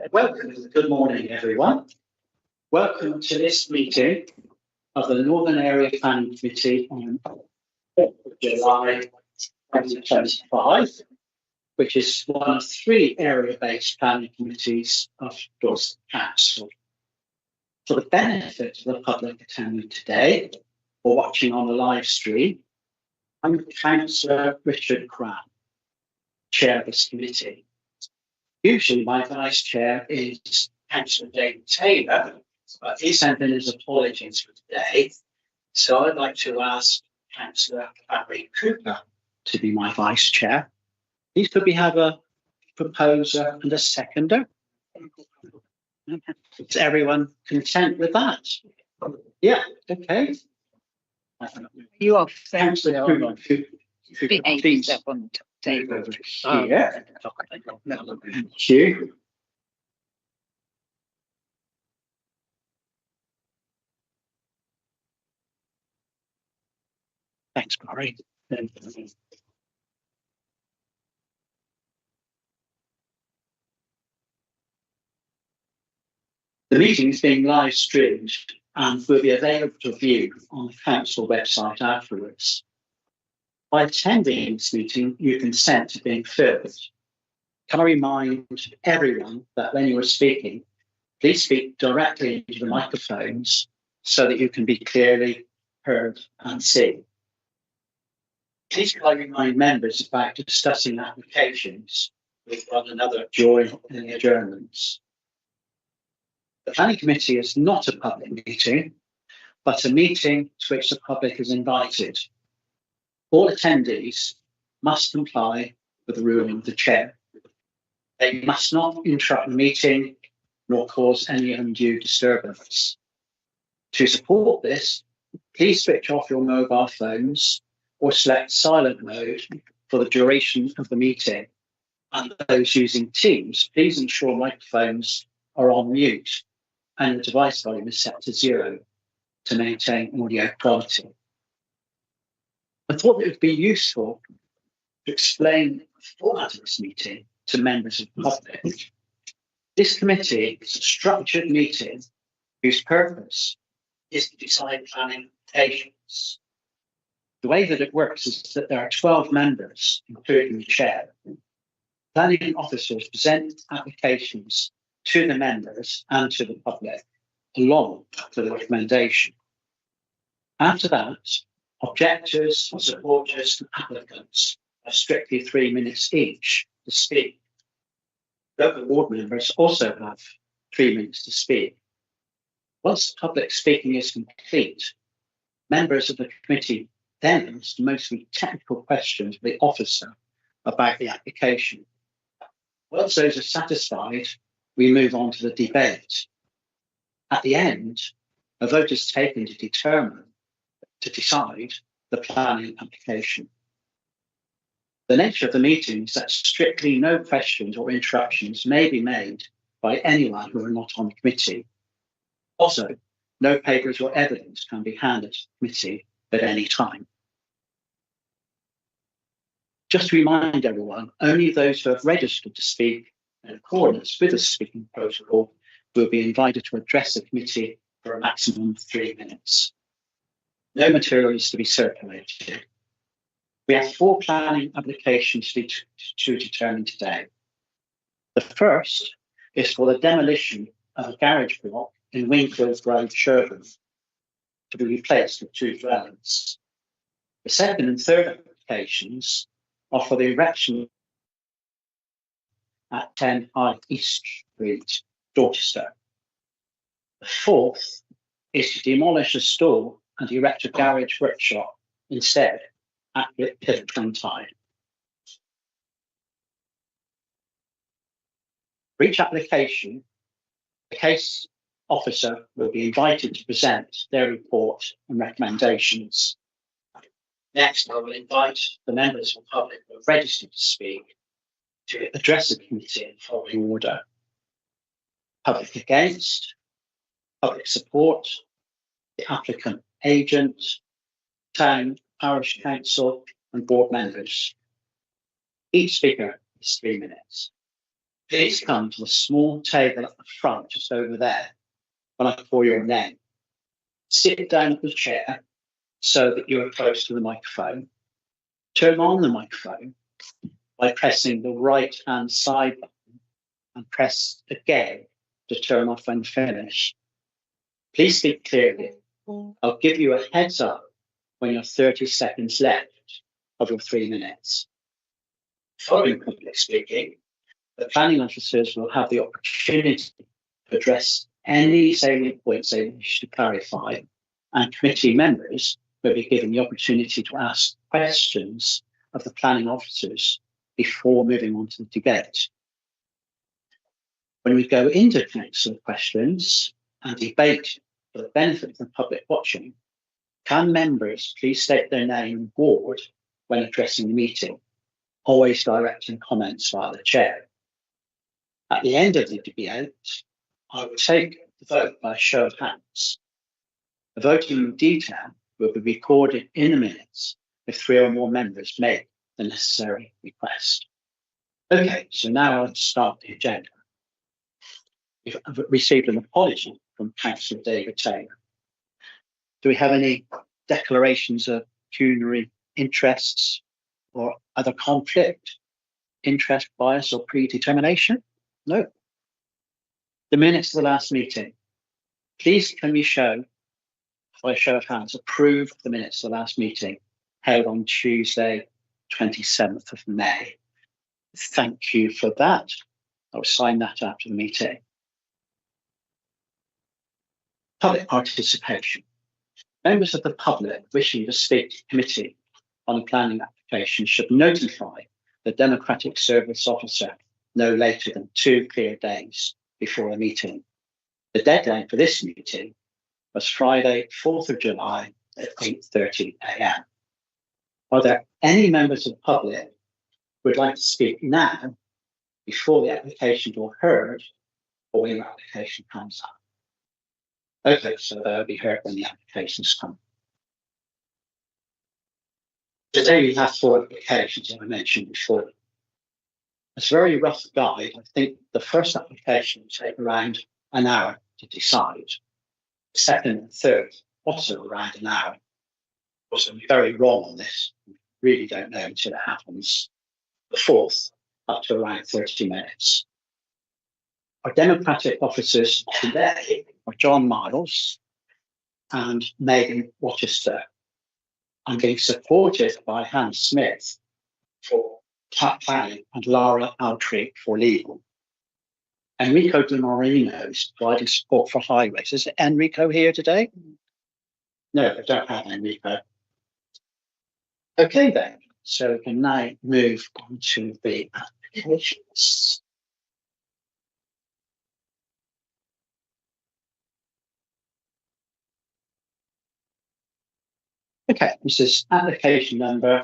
Welcome and good morning, everyone. Welcome to this meeting of the Northern Area Planning Committee on 4th of July 2025, which is one of 3 area-based planning committees of Dorset Council. For the benefit of the public attending today or watching on the live stream, I'm Councillor Richard Cram, Chair of this committee. Usually my Vice Chair is Councillor David Taylor, but he sent in his apologies for today. So I'd like to ask Councillor Barry Cooper to be my Vice Chair. Please could we have a proposer and a seconder? Is everyone content with that? Yeah, okay. You are Councillor Cooper, please step on the table. over here. Thank you. Thanks, Barry. The meeting is being live streamed and will be available to view on the council website afterwards. By attending this meeting, you consent to being filmed. Can I remind everyone that when you are speaking, please speak directly into the microphones so that you can be clearly heard and seen. Please can I remind members about discussing applications with one another during any adjournments. The Planning Committee is not a public meeting, but a meeting to which the public is invited. All attendees must comply with the ruling of the chair. They must not interrupt the meeting nor cause any undue disturbance. To support this, please switch off your mobile phones or select silent mode for the duration of the meeting. And those using Teams, please ensure microphones are on mute and the device volume is set to 0 to maintain audio quality. I thought it would be useful to explain the format of this meeting to members of the public. This committee is a structured meeting whose purpose is to decide planning applications. The way that it works is that there are 12 members, including the chair. Planning officers present applications to the members and to the public, along with the recommendation. After that, objectors, supporters, and applicants have strictly 3 minutes each to speak. Local board members also have 3 minutes to speak. Once the public speaking is complete, members of the committee then ask mostly technical questions of the officer about the application. Once those are satisfied, we move on to the debate. At the end, a vote is taken to decide the planning application. The nature of the meeting is that strictly no questions or interruptions may be made by anyone who are not on the committee. Also, no papers or evidence can be handed to the committee at any time. Just to remind everyone, only those who have registered to speak in accordance with the speaking protocol will be invited to address the committee for a maximum of 3 minutes. No material is to be circulated. We have 4 planning applications to determine today. The first is for the demolition of a garage block in Wingfield Road, Sherborne, to be replaced with 2 dwellings. The second and third applications are for the erection at 10 High East Street, Dorchester. The fourth is to demolish a store and erect a garage workshop instead at Pivot Clontyre. For each application, the case officer will be invited to present their report and recommendations. Next, I will invite the members of the public who have registered to speak to address the committee in the following order: public against, public support, the applicant agent, town, parish council, and board members. Each speaker is 3 minutes. please come to the small table at the front, just over there, when I call your name. Sit down at the chair so that you are close to the microphone. Turn on the microphone by pressing the right-hand side button and press again to turn off when finished. Please speak clearly. I'll give you a heads up when you're 30 seconds left of your 3 minutes. Following public speaking, the planning officers will have the opportunity to address any salient points they wish to clarify, and committee members will be given the opportunity to ask questions of the planning officers before moving on to the debate. When we go into council questions and debate for the benefit of the public watching, can members please state their name and ward when addressing the meeting, always directing comments via the chair. At the end of the debate, I will take the vote by a show of hands. The voting in detail will be recorded in the minutes if 3 or more members make the necessary request. Okay, so now I'll start the agenda. We've received an apology from Councillor David Taylor. Do we have any declarations of pecuniary interests or other conflict, interest, bias, or predetermination? No. The minutes of the last meeting. Please can we show, by a show of hands, approve the minutes of the last meeting held on Tuesday, 27th of May. Thank you for that. I will sign that after the meeting. Public participation. Members of the public wishing to speak to the committee on a planning application should notify the Democratic Service Officer no later than 2 clear days before the meeting. The deadline for this meeting was Friday, 4th of July at 8:30 a.m. Are there any members of the public who would like to speak now before the applications are heard or when your application comes up? Okay, so they'll be heard when the applications come. Today we have 4 applications, as I mentioned before. As a very rough guide, I think the first application will take around an hour to decide. The second and third, also around an hour. Of course, I'm very wrong on this. We really don't know until it happens. The fourth, up to around 30 minutes. Our Democratic officers today are John Miles and Megan Rochester. I'm being supported by Hannah Smith for planning and Lara Altry for legal. Enrico De Marino is providing support for highways. Is Enrico here today? No, I don't have Enrico. Okay then, so we can now move on to the applications. Okay, this is application number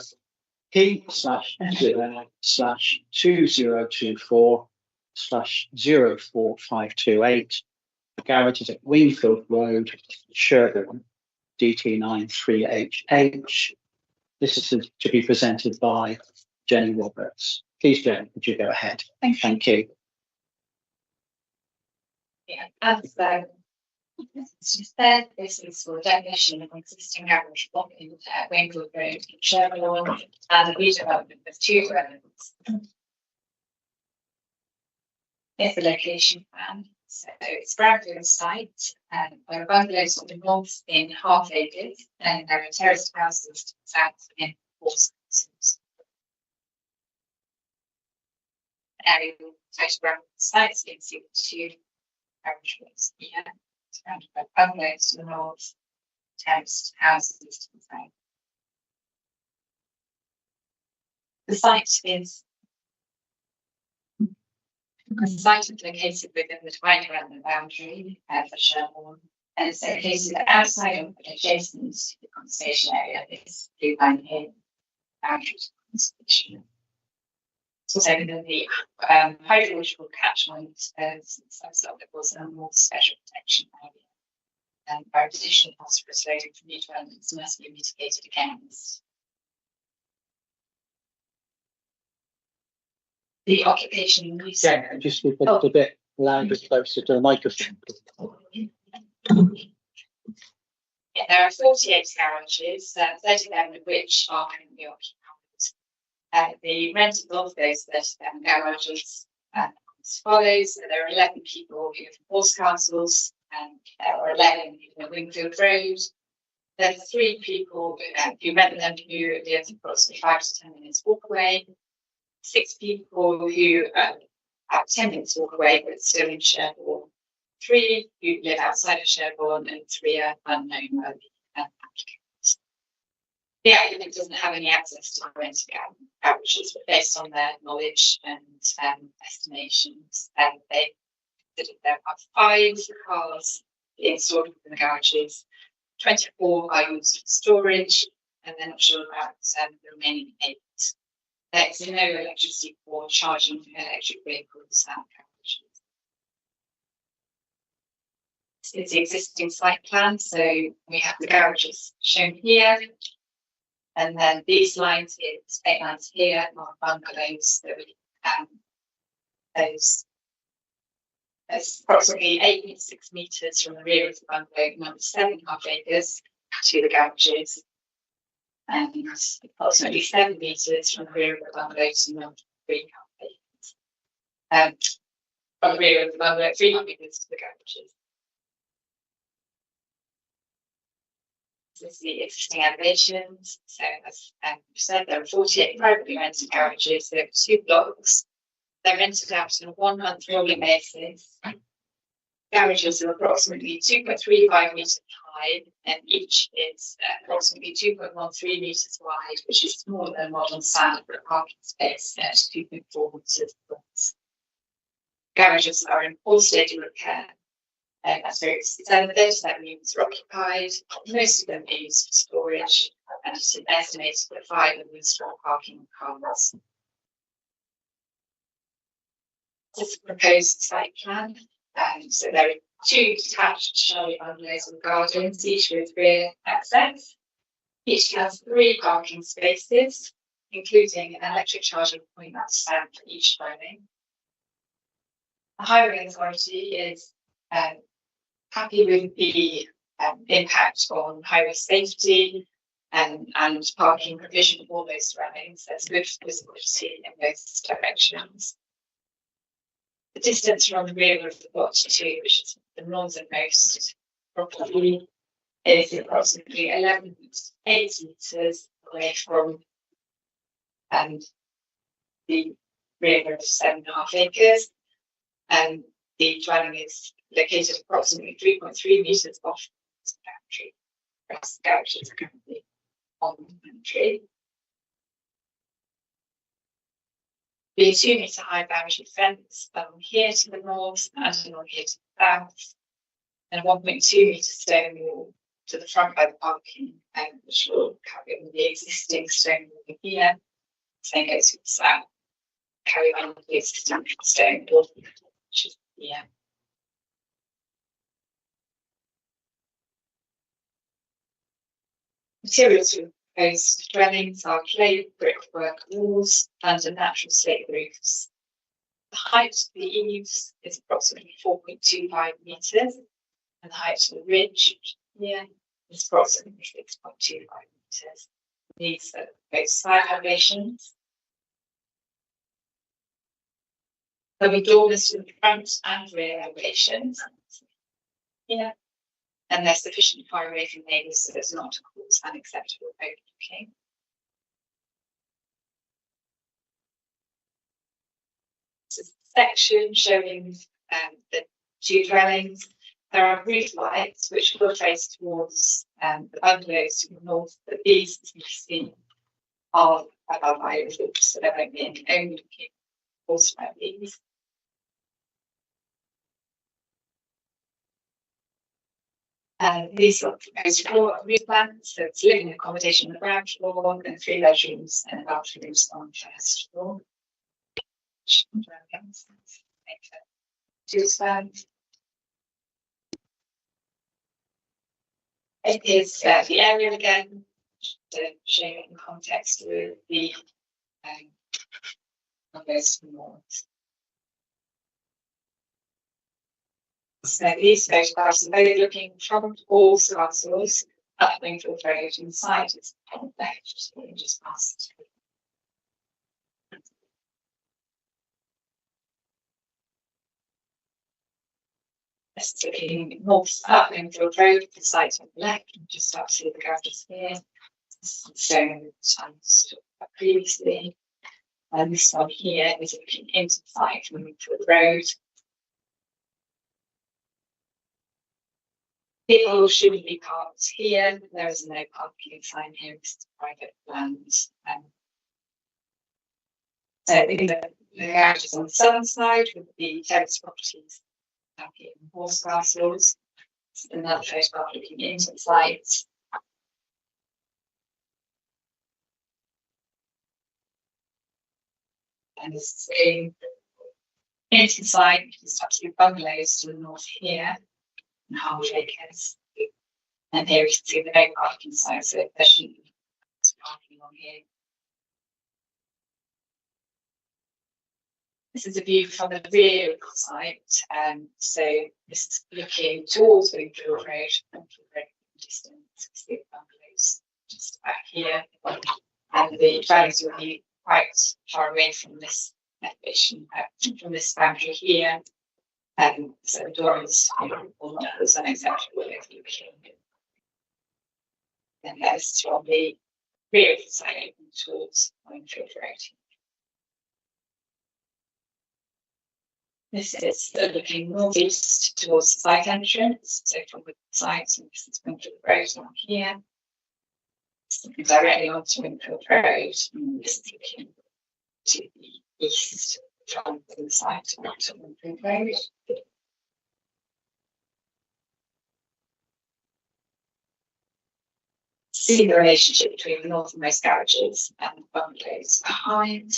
P/2024/04528. The garage is at Wingfield Road, Sherborne, DT93HH. This is to be presented by Jenny Roberts. Please, Jenny, would you go ahead? Thank you. Yeah, as she said, this is for demolition of existing garage block in Wingfield Road in Sherborne and a redevelopment of 2 dwellings. Here's the location plan. So it's brownfield site, where bungalows to the north in half acres, and there are terraced houses to the south in 4 sections. Aerial photograph of the sites, you can see the 2 garage blocks here. Surrounded by bungalows to the north, terraced houses to the south. The site is located within the Twine development boundary for Sherborne, and it's located outside of and adjacent to the conservation area. This blue line here, boundaries of conservation. It's also within the hydrological catchment, so it was a more special protection area. And our additional phosphorus loading from new developments must be mitigated against. The occupation use. Yeah, just a bit louder, closer to the microphone. Yeah, there are 48 garages, 37 of which are currently occupied. The rental of those 37 garages as follows. So there are 11 people who live in Horse Castles, and there are 11 who live in Wingfield Road. There are 3 people who rent them who live approximately 5 to 10 minutes walk away. 6 people who have 10 minutes walk away but still in Sherborne. 3 who live outside of Sherborne, and 3 are unknown applicants. The applicant doesn't have any access to the rented garages, but based on their knowledge and estimations, they considered there are 5 cars installed within the garages, 24 are used for storage, and they're not sure about the remaining 8. There's no electricity for charging electric vehicles at garages. It's the existing site plan, so we have the garages shown here, and then these lines here, the straight lines here, are bungalows that we those. There's approximately 8.6 metres from the rear of the bungalow, number 7.5 acres, to the garages, and approximately 7 metres from the rear of the bungalow to number 3.5 acres. From the rear of the bungalow, 3.5 acres to the garages. This is the existing elevations. So as said, there are 48 privately rented garages. There are 2 blocks. They're rented out on a 1-month rolling basis. Garages are approximately 2.35 metres high, and each is approximately 2.13 metres wide, which is smaller than modern standard for a parking space at 2.4 metres broad. Garages are in full state of repair. As very 37 units are occupied, most of them are used for storage, and it's estimated that 5 of them store parking cars. This is a proposed site plan. So there are 2 detached shelly bungalows with gardens, each with rear access. Each has 3 parking spaces, including an electric charging point for each dwelling. The Highway Authority is happy with the impact on highway safety and parking provision for those dwellings. There's good visibility in both directions. The distance from the rear of the block 2, which is the northernmost property, is approximately 11.8 metres away from the rear of 7.5 acres. And the dwelling is located approximately 3.3 metres off the boundary. The rest of the garages are currently on the boundary. The 2-metre high boundary fence along here to the north and along here to the south, and a 1.2 metre stone wall to the front by the parking, which will carry on the existing stone wall here. Same goes to the south, carry on with the existing stone wall, which is here. Materials for proposed dwellings are clay brickwork walls and a natural slate roofs. The height of the eaves is approximately 4.25 metres, and the height of the ridge here is approximately 6.25 metres. These are both side elevations. There'll be doors to the front and rear elevations here, and they're sufficiently far away from neighbours so as not to cause unacceptable overlooking. This is a section showing the 2 dwellings. There are roof lights which will face towards the bungalows to the north, but these, as you can see, are above eye level, so there won't be any overlooking caused by these. These are proposed floor roof plans, so it's living accommodation on the ground floor and 3 bedrooms and bathrooms on the first floor. It is the area again, to show you in context with the those north. So these photographs are looking from all castles up Wingfield Road inside its left, just past. Just looking north up Wingfield Road, the site on the left, and just start to see the garages here. Stone signs previously. And this one here is looking into the site from Wingfield Road. People shouldn't be parked here. There is no parking sign here. It's private land. So the garage is on the southern side with the terrace properties up here in Horse Castles. Another photograph looking into the site. And this is into the side, you can start to see bungalows to the north here. And Harwood Acres. And here you can see the no parking sign, so there shouldn't be parking on here. This is a view from the rear of the site. So this is looking towards Wingfield Road, distance, see the bungalows just back here. And the dwellings will be quite far away from this elevation, from this boundary here. So the door is will not close unacceptable if you can. And that's from the rear of the site towards Wingfield Road. This is looking northeast towards the site entrance. So from the site, so this is Wingfield Road on here. Looking directly onto Wingfield Road, and this is looking to the east from the site onto Wingfield Road. See the relationship between the northernmost garages and the bungalows behind.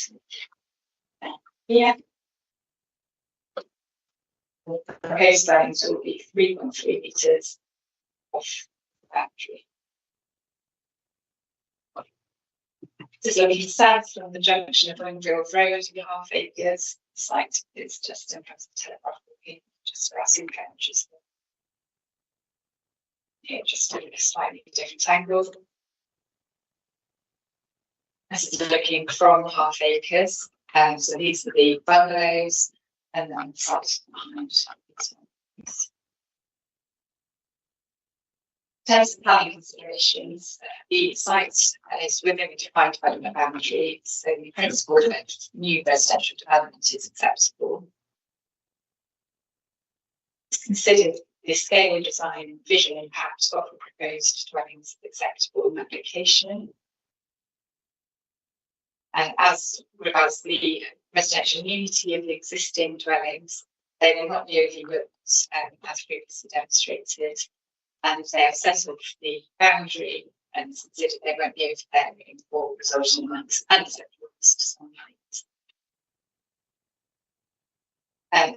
Here. The proposed lines will be 3.3 metres off the boundary. This is looking south from the junction of Wingfield Road to 1/2 acres. The site is just in front of the telegraph, just crossing trenches. Here, just a slightly different angle. This is looking from 1/2 acres. So these are the bungalows, and then the site behind. In terms of planning considerations, the site is within the defined development boundary, so the principle that new residential development is acceptable. It's considered the scale, design, visual impact of the proposed dwellings acceptable application. And as regards the residential immunity of the existing dwellings, they will not be overlooked as previously demonstrated. And they have settled the boundary and considered they won't be overbearing or resulting in unacceptable risks on height.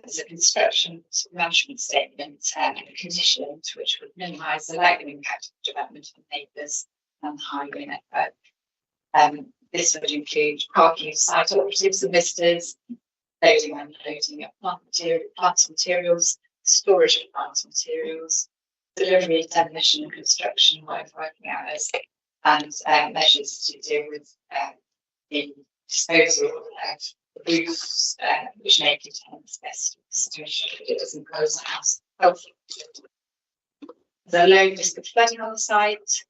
There's a construction management statement conditions which would minimise the likely impact of development on neighbours and the highway network. This would include parking of site operatives and visitors, loading and unloading of plant materials, storage of plant materials, delivery, demolition and construction while working hours, and measures to deal with the disposal of the roofs which may contain asbestos to ensure that it doesn't close the house healthy. There's a low risk of flooding on the site.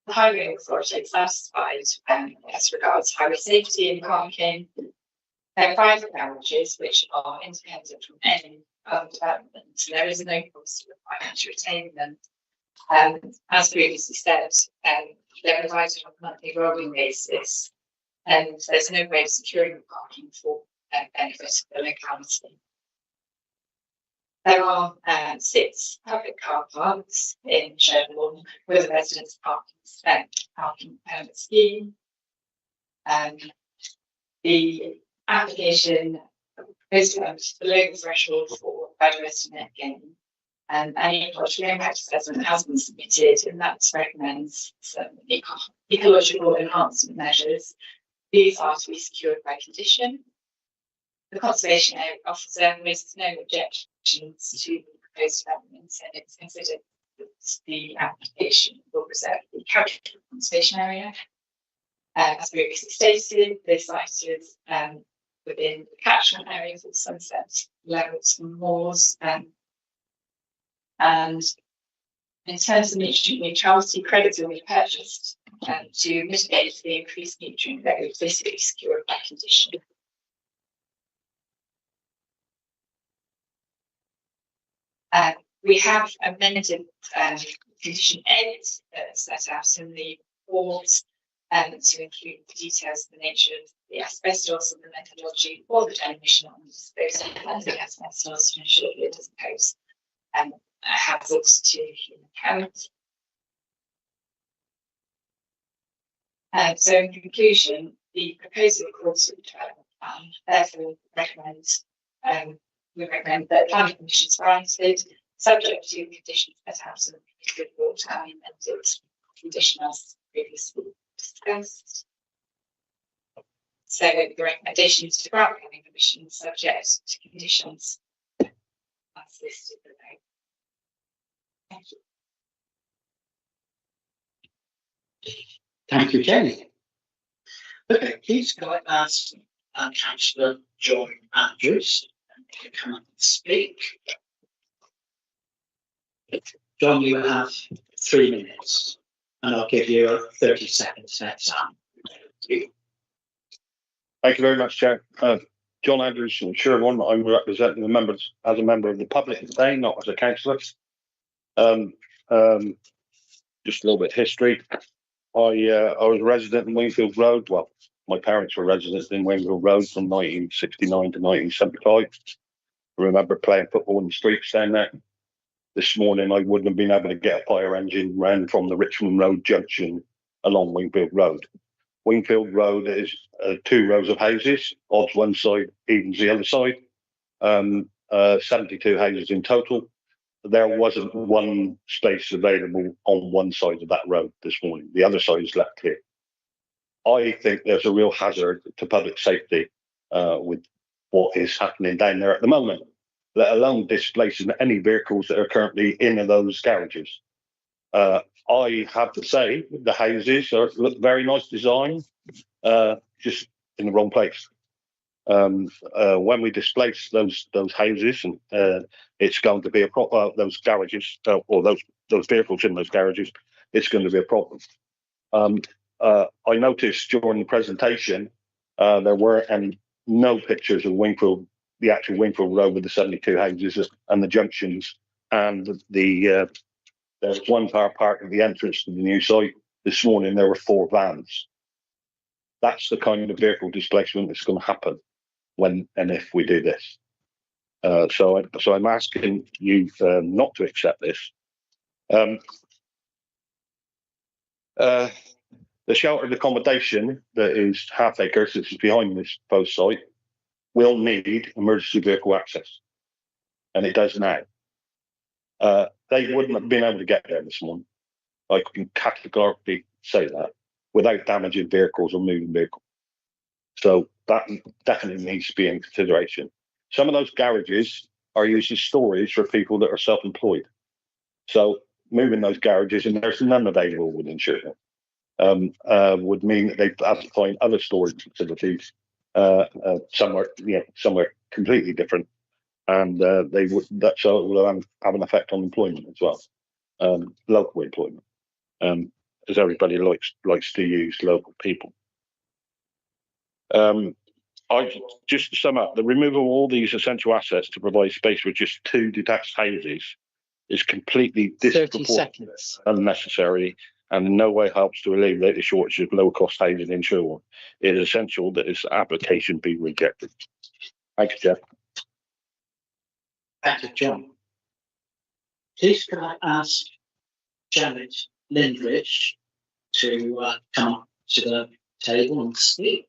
The highway authority is satisfied as regards highway safety and parking. There are private garages which are independent from any development. There is no cost requirement to retain them. As previously said, they're provided on a monthly rolling basis, and there's no way of securing parking for benefit of the locality. There are 6 public car parks in Sherborne with a residence parking permit scheme. The application is below the threshold for biodiversity net gain, and any ecological impact assessment has been submitted, and that recommends some ecological enhancement measures. These are to be secured by condition, The Conservation Area Officer raises no objections to the proposed development, and it's considered that the application will preserve the character of the conservation area. As previously stated, this site is within the catchment area for Sunset, Levels and Moors. And in terms of nutrient neutrality, credits will be purchased to mitigate the increased nutrient that would basically secure that condition. We have amended condition 8 set out in the report to include the details of the nature of the asbestos and the methodology for the demolition and disposal of the asbestos to ensure that it doesn't pose hazards to human health. So in conclusion, the proposal accords with the development plan, therefore we recommend that planning permission is granted, subject to the conditions set out in the report and amended condition as previously discussed. So the recommendation is to grant planning permission subject to conditions as listed below. Thank you. Thank you, Jenny. Okay, please go and ask Councillor John Andrews to come up and speak. John, you have 3 minutes, and I'll give you a 30 seconds next time. Thank you very much, Chair. John Andrews from Sherborne. I'm representing the members as a member of the public today, not as a councillor. Just a little bit of history. I was a resident in Wingfield Road. Well, my parents were residents in Wingfield Road from 1969 to 1975. I remember playing football in the streets down there. This morning, I wouldn't have been able to get a fire engine ran from the Richmond Road junction along Wingfield Road. Wingfield Road is 2 rows of houses, odds one side, evens the other side. 72 houses in total. There wasn't one space available on one side of that road this morning. The other side is left clear. I think there's a real hazard to public safety with what is happening down there at the moment, let alone displacing any vehicles that are currently in those garages. I have to say the houses look very nice design, just in the wrong place. When we displace those houses, and it's going to be a problem. Those garages or those vehicles in those garages, it's going to be a problem. I noticed during the presentation there were no pictures of Wingfield, the actual Wingfield Road with the 72 houses and the junctions, and there's one car parked at the entrance to the new site. This morning there were 4 vans. That's the kind of vehicle displacement that's going to happen when and if we do this. So I'm asking you not to accept this. The sheltered accommodation that is half acres, which is behind this proposed site, will need emergency vehicle access, and it does now. They wouldn't have been able to get there this morning. I can categorically say that without damaging vehicles or moving vehicles. So that definitely needs to be in consideration. Some of those garages are used as storage for people that are self-employed. So moving those garages, and there's none available within Sherborne, would mean that they have to find other storage facilities somewhere completely different, and they would so it will have an effect on employment as well, local employment, as everybody likes to use local people. Just to sum up, the removal of all these essential assets to provide space for just 2 detached houses is completely disproportionate, unnecessary, and in no way helps to alleviate the shortage of low-cost housing in Sherborne. It is essential that this application be rejected. Thank you, Jeff. Thank you, John. Please can I ask Janet Lindrich to come up to the table and speak?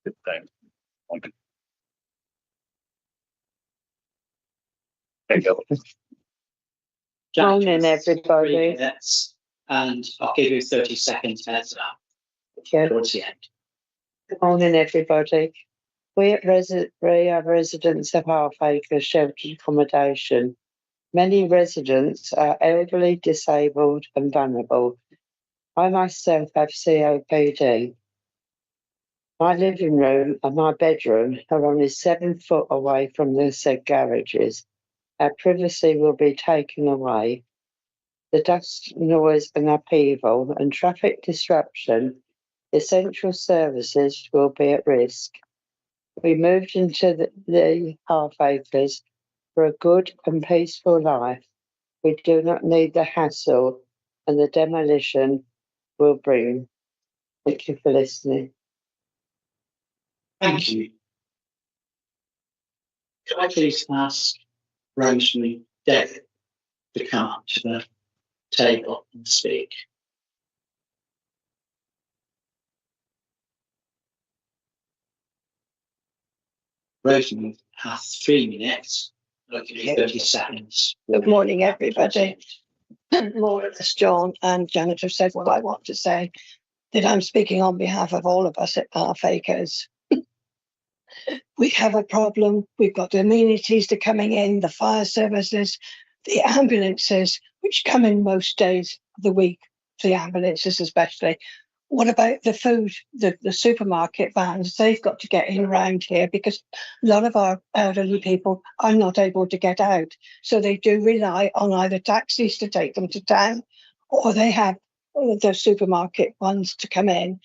Good thing. There you go. Morning, everybody. and I'll give you 30 seconds heads up Yeah. towards the end. Good morning, everybody. We are residents of Half Acre Sheltered Accommodation. Many residents are elderly, disabled and vulnerable. I myself have COPD. My living room and my bedroom are only 7 foot away from the said garages. Our privacy will be taken away. The dust, noise and upheaval and traffic disruption, essential services will be at risk. We moved into the Half Acres for a good and peaceful life. We do not need the hassle and the demolition will bring. Thank you for listening. Thank you. Could I please ask Rosemary David to come up to the table and speak? Rosemary has 3 minutes. I'll give you 30 seconds. Good morning, everybody. More as John and Janet have said what I want to say, that I'm speaking on behalf of all of us at Half Acres. We have a problem. We've got the amenities that are coming in, the fire services, the ambulances, which come in most days of the week, the ambulances especially. What about the food, the supermarket vans? They've got to get in around here because a lot of our elderly people are not able to get out. So they do rely on either taxis to take them to town or they have the supermarket ones to come in.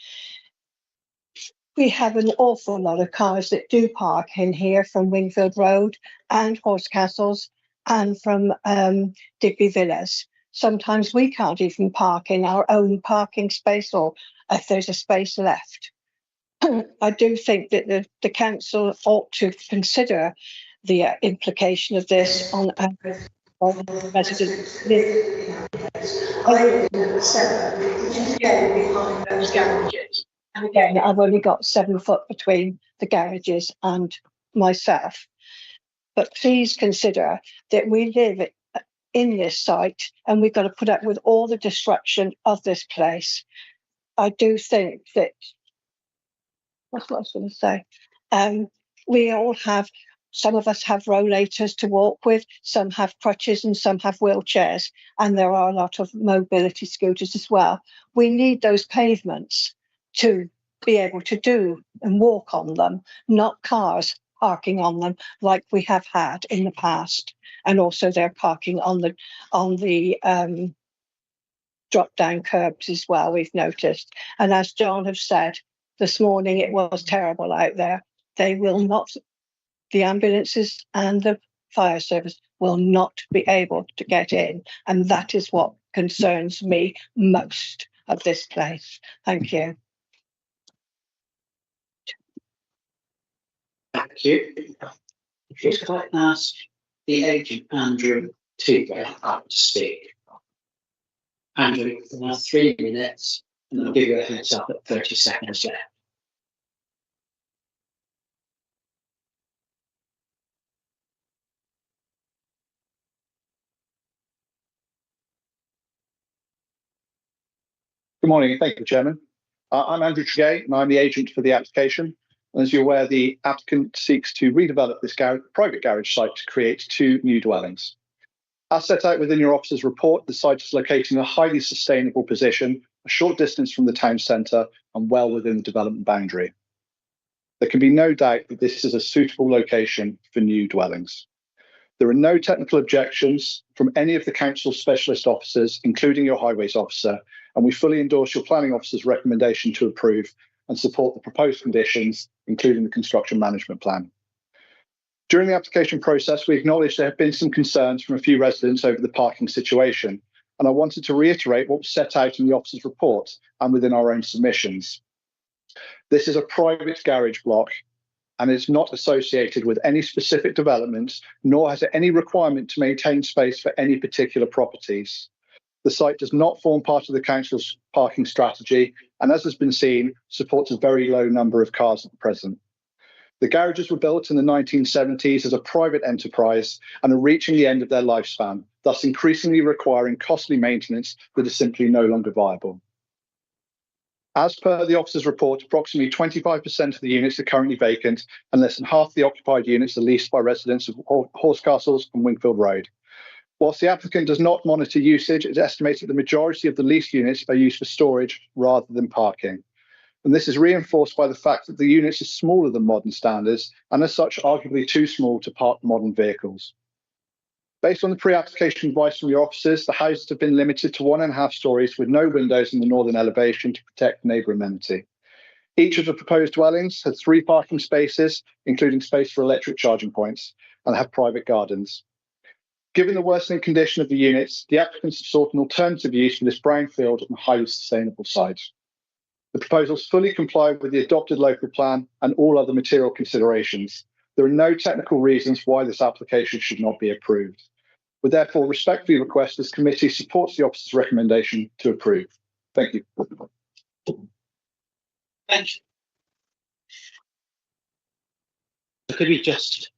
We have an awful lot of cars that do park in here from Wingfield Road and Horsecastles and from Digby Villas. Sometimes we can't even park in our own parking space or if there's a space left. I do think that the council ought to consider the implication of this on residents. Behind those garages. And again, I've only got 7 foot between the garages and myself. But please consider that we live in this site and we've got to put up with all the destruction of this place. I do think that, that's what I was going to say. We all have, some of us have rollators to walk with, some have crutches and some have wheelchairs. And there are a lot of mobility scooters as well. We need those pavements to be able to do and walk on them, not cars parking on them like we have had in the past. And also they're parking on the drop down curbs as well, we've noticed. And as John have said, this morning it was terrible out there. They will not, the ambulances and the fire service will not be able to get in. And that is what concerns me most of this place. Thank you. Thank you. Could I ask the agent, Andrew, to go up to speak? Andrew, you have 3 minutes, and I'll give you a heads up at 30 seconds left. Good morning. Thank you, Chairman. I'm Andrew Tregay, and I'm the agent for the application. And as you're aware, the applicant seeks to redevelop this private garage site to create 2 new dwellings. As set out within your officer's report, the site is located in a highly sustainable position, a short distance from the town centre and well within the development boundary. There can be no doubt that this is a suitable location for new dwellings. There are no technical objections from any of the council's specialist officers, including your highways officer, and we fully endorse your planning officer's recommendation to approve and support the proposed conditions, including the construction management plan. During the application process, we acknowledged there have been some concerns from a few residents over the parking situation, and I wanted to reiterate what was set out in the officer's report and within our own submissions. This is a private garage block and is not associated with any specific development, nor has it any requirement to maintain space for any particular properties. The site does not form part of the council's parking strategy, and as has been seen, supports a very low number of cars at present. The garages were built in the 1970s as a private enterprise and are reaching the end of their lifespan, thus increasingly requiring costly maintenance that is simply no longer viable. As per the officer's report, approximately 25% of the units are currently vacant and less than half the occupied units are leased by residents of Horsecastles and Wingfield Road. Whilst the applicant does not monitor usage, it's estimated the majority of the leased units are used for storage rather than parking. And this is reinforced by the fact that the units are smaller than modern standards and as such arguably too small to park modern vehicles. Based on the pre-application advice from your officers, the houses have been limited to 1.5 stories with no windows in the northern elevation to protect neighbour amenity. Each of the proposed dwellings has 3 parking spaces, including space for electric charging points, and have private gardens. Given the worsening condition of the units, the applicants have sought an alternative use for this brownfield and highly sustainable site. The proposals fully comply with the adopted local plan and all other material considerations. There are no technical reasons why this application should not be approved. We therefore respectfully request this committee supports the officer's recommendation to approve. Thank you. Thank you. Could we just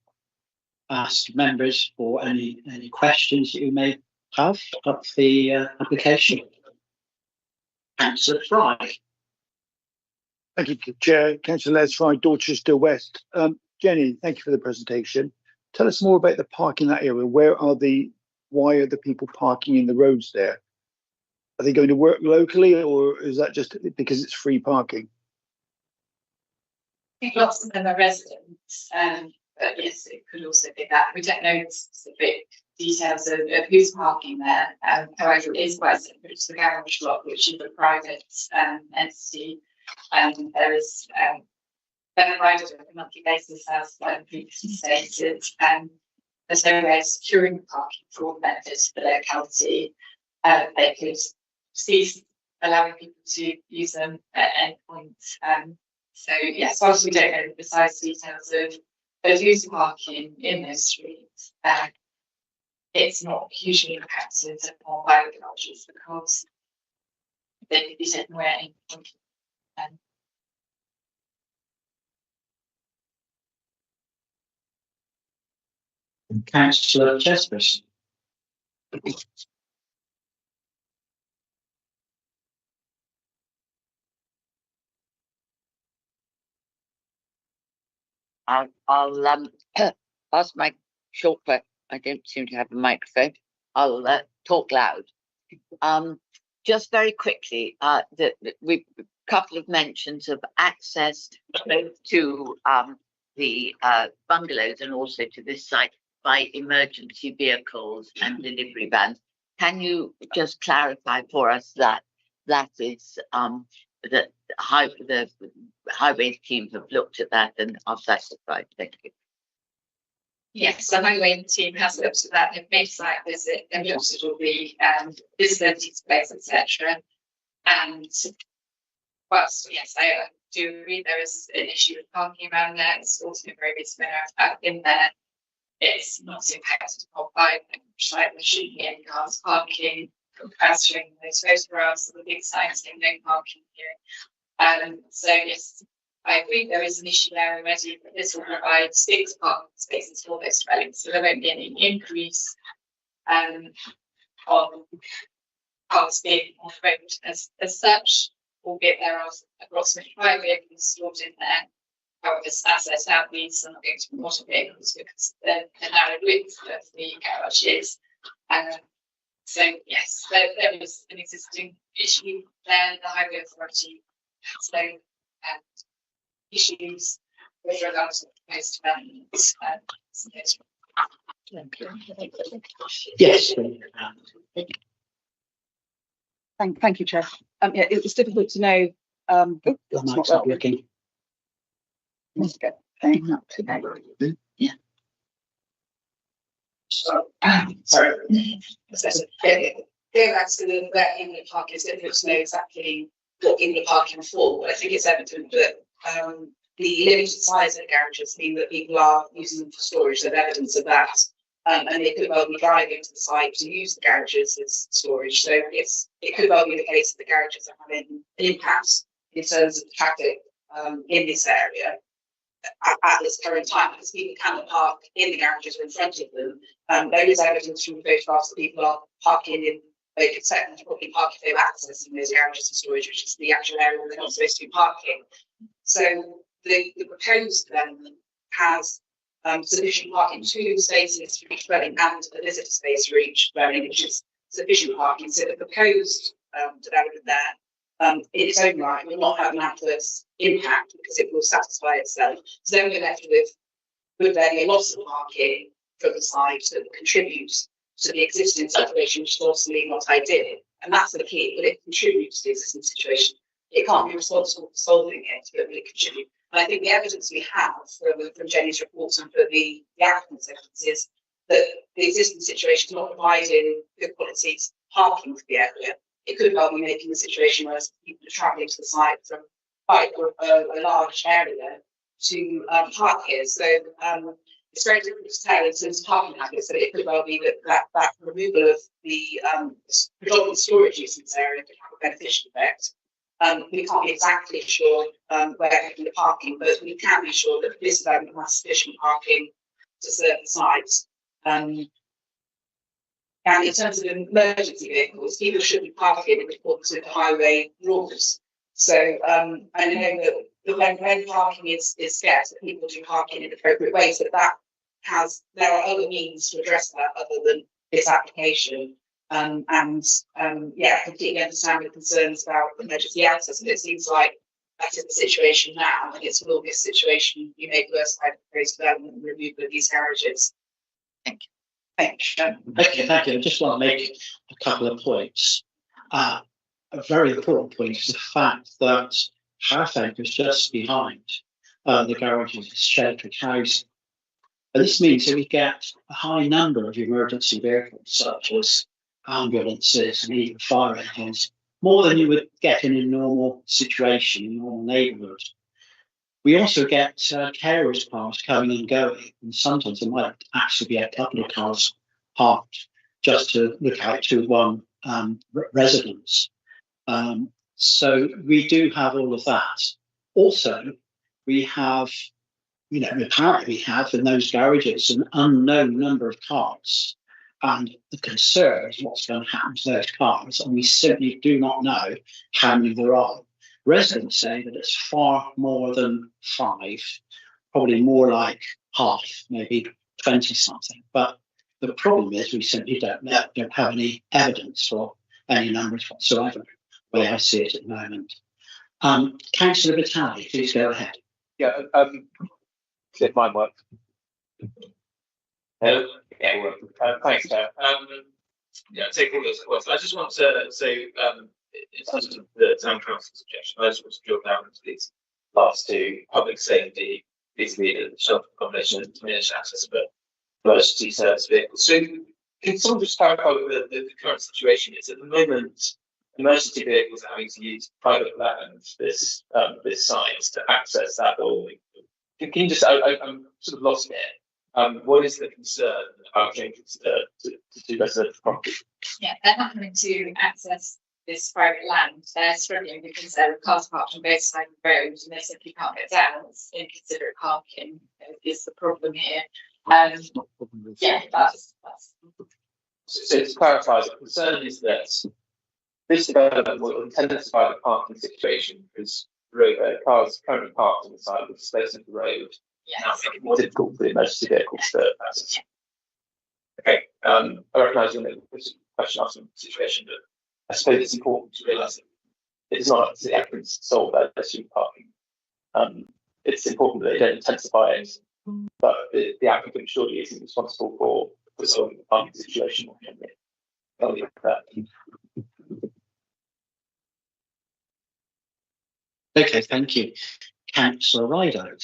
ask members for any questions that you may have of the application? Councillor Fry. Thank you, Chair. Councillor Les Fry, Dorchester West. Jenny, thank you for the presentation. Tell us more about the parking in that area. Why are the people parking in the roads there? Are they going to work locally, or is that just because it's free parking? I think lots of them are residents, but yes, it could also be that. We don't know the specific details of who's parking there. However, it is quite separate to the garage lot, which is a private entity. There is they're provided on a monthly basis, as previously stated. There's no way of securing parking for all benefits for the locality. They could cease allowing people to use them at any point. So yes, whilst we don't know the precise details of who's parking in those streets, it's not hugely impacted on by the garages because they could be taken away at any point. Councillor Chespers. I'll ask my shortcut. I don't seem to have a microphone. I'll talk loud. Just very quickly, we couple of mentions of access both to the bungalows and also to this site by emergency vehicles and delivery vans. Can you just clarify for us that is the highways teams have looked at that and are satisfied? Thank you. Yes, the highway team has looked at that. They've made a site visit. They've looked at all the visibility space, etc. And whilst yes, I do agree there is an issue with parking around there. It's also been very visible in there. It's not impacted upon by the site. There shouldn't be any cars parking. As shown in those photographs of the big signs saying no parking here. So yes, I agree there is an issue there already, but this will provide 6 parking spaces for those dwellings, so there won't be any increase on cars being on the road as such, albeit there are approximately 5 vehicles stored in there. However, as I set out, these are not going to be motor vehicles because the narrow width of the garage is. So yes, there is an existing issue there. The Highway Authority has no issues with regards to proposed developments. Yes. Thank you, Chair. Yeah, it was difficult to know. The mic's not working. Let's go. Yeah. Sorry. Going back to where inlet parking, it's difficult to know exactly what inlet parking for, but I think it's evident that the limited size of the garages mean that people are using them for storage. There's evidence of that. And they could well be driving to the site to use the garages as storage. So it could well be the case that the garages are having an impact in terms of the traffic in this area. at this current time, because people cannot park in the garages or in front of them. There is evidence from photographs that people are parking in vacant sections, probably park if they're accessing those garages and storage, which is the actual area where they're not supposed to be parking. So the proposed development has sufficient parking, 2 spaces for each dwelling and a visitor space for each dwelling, which is sufficient parking. So the proposed development there, in its own right, will not have an adverse impact because it will satisfy itself. So then we're left with, would there be a loss of parking from the site that will contribute to the existing situation, which is obviously not ideal. And that's the key. Will it contribute to the existing situation? It can't be responsible for solving it, but will it contribute? And I think the evidence we have from Jenny's reports and for the applicant's evidence is that the existing situation is not providing good quality parking for the area. It could well be making the situation where people are travelling to the site from quite a large area to park here. So it's very difficult to tell in terms of parking habits, but it could well be that removal of the predominant storage use in this area could have a beneficial effect. We can't be exactly sure where the parking, but we can be sure that this development has sufficient parking to serve the site. And in terms of emergency vehicles, people should be parking in accordance with the highway rules. So I know that when parking is scarce, that people do park in appropriate ways, but there are other means to address that other than this application. I completely understand the concerns about emergency access, and it seems like that is the situation now, and it's will be a situation you make worse by the proposed development and removal of these garages. Thank you. Thank you. Okay, thank you. I just want to make a couple of points. A very important point is the fact that Harfake is just behind the garages is sheltered housing. And this means that we get a high number of emergency vehicles, such as ambulances and even fire engines, more than you would get in a normal situation, in a normal neighbourhood. We also get carers cars coming and going, and sometimes there might actually be a couple of cars parked just to look out to one residence. So we do have all of that. Also, we have, apparently we have in those garages an unknown number of cars. And the concern is what's going to happen to those cars, and we simply do not know how many there are. Residents say that it's far more than 5, probably more like half, maybe 20 something. But the problem is we simply don't have any evidence or any numbers whatsoever, the way I see it at the moment. Councillor Vitale, please go ahead. Yeah, if mine works. Hello. Yeah, thanks, Chair. Take all those questions. I just want to say, in terms of the town council suggestion, I just want to drill down into these last 2: public safety, basically the shelter accommodation, and diminished access for emergency service vehicles. So, can someone just clarify what the current situation is? At the moment, emergency vehicles are having to use private land, this site, to access that building. Can you just? I'm sort of lost here. What is the concern about changes to residential property? Yeah, they're not having to access this private land. They're struggling because there are cars parked on both sides of the road and they simply can't get down. It's inconsiderate parking is the problem here. That's So to clarify, the concern is that this development will intensify the parking situation because cars currently parked on the side of the space of the road. Now make it more difficult for the emergency vehicles to access. Okay, I recognise you're making a question after the situation, but I suppose it's important to realise that it's not up to the applicants to solve that issue of parking. It's important that they don't intensify it, but the applicant surely isn't responsible for solving the parking situation. Okay, thank you. Councillor Rideout.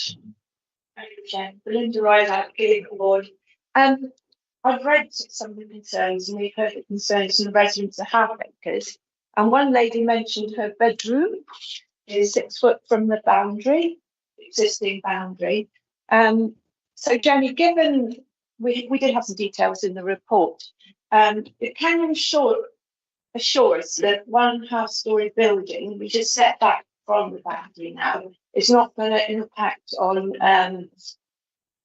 Thank you, Chair. Belinda Rideout, Gillingham Ward. I've read some of the concerns and we've heard the concerns from the residents of Harfakers. And one lady mentioned her bedroom is 6 foot from the boundary, existing boundary. So Jenny, given we did have some details in the report, can you assure us that 1 half-storey building, we just set that from the boundary now, it's not going to impact on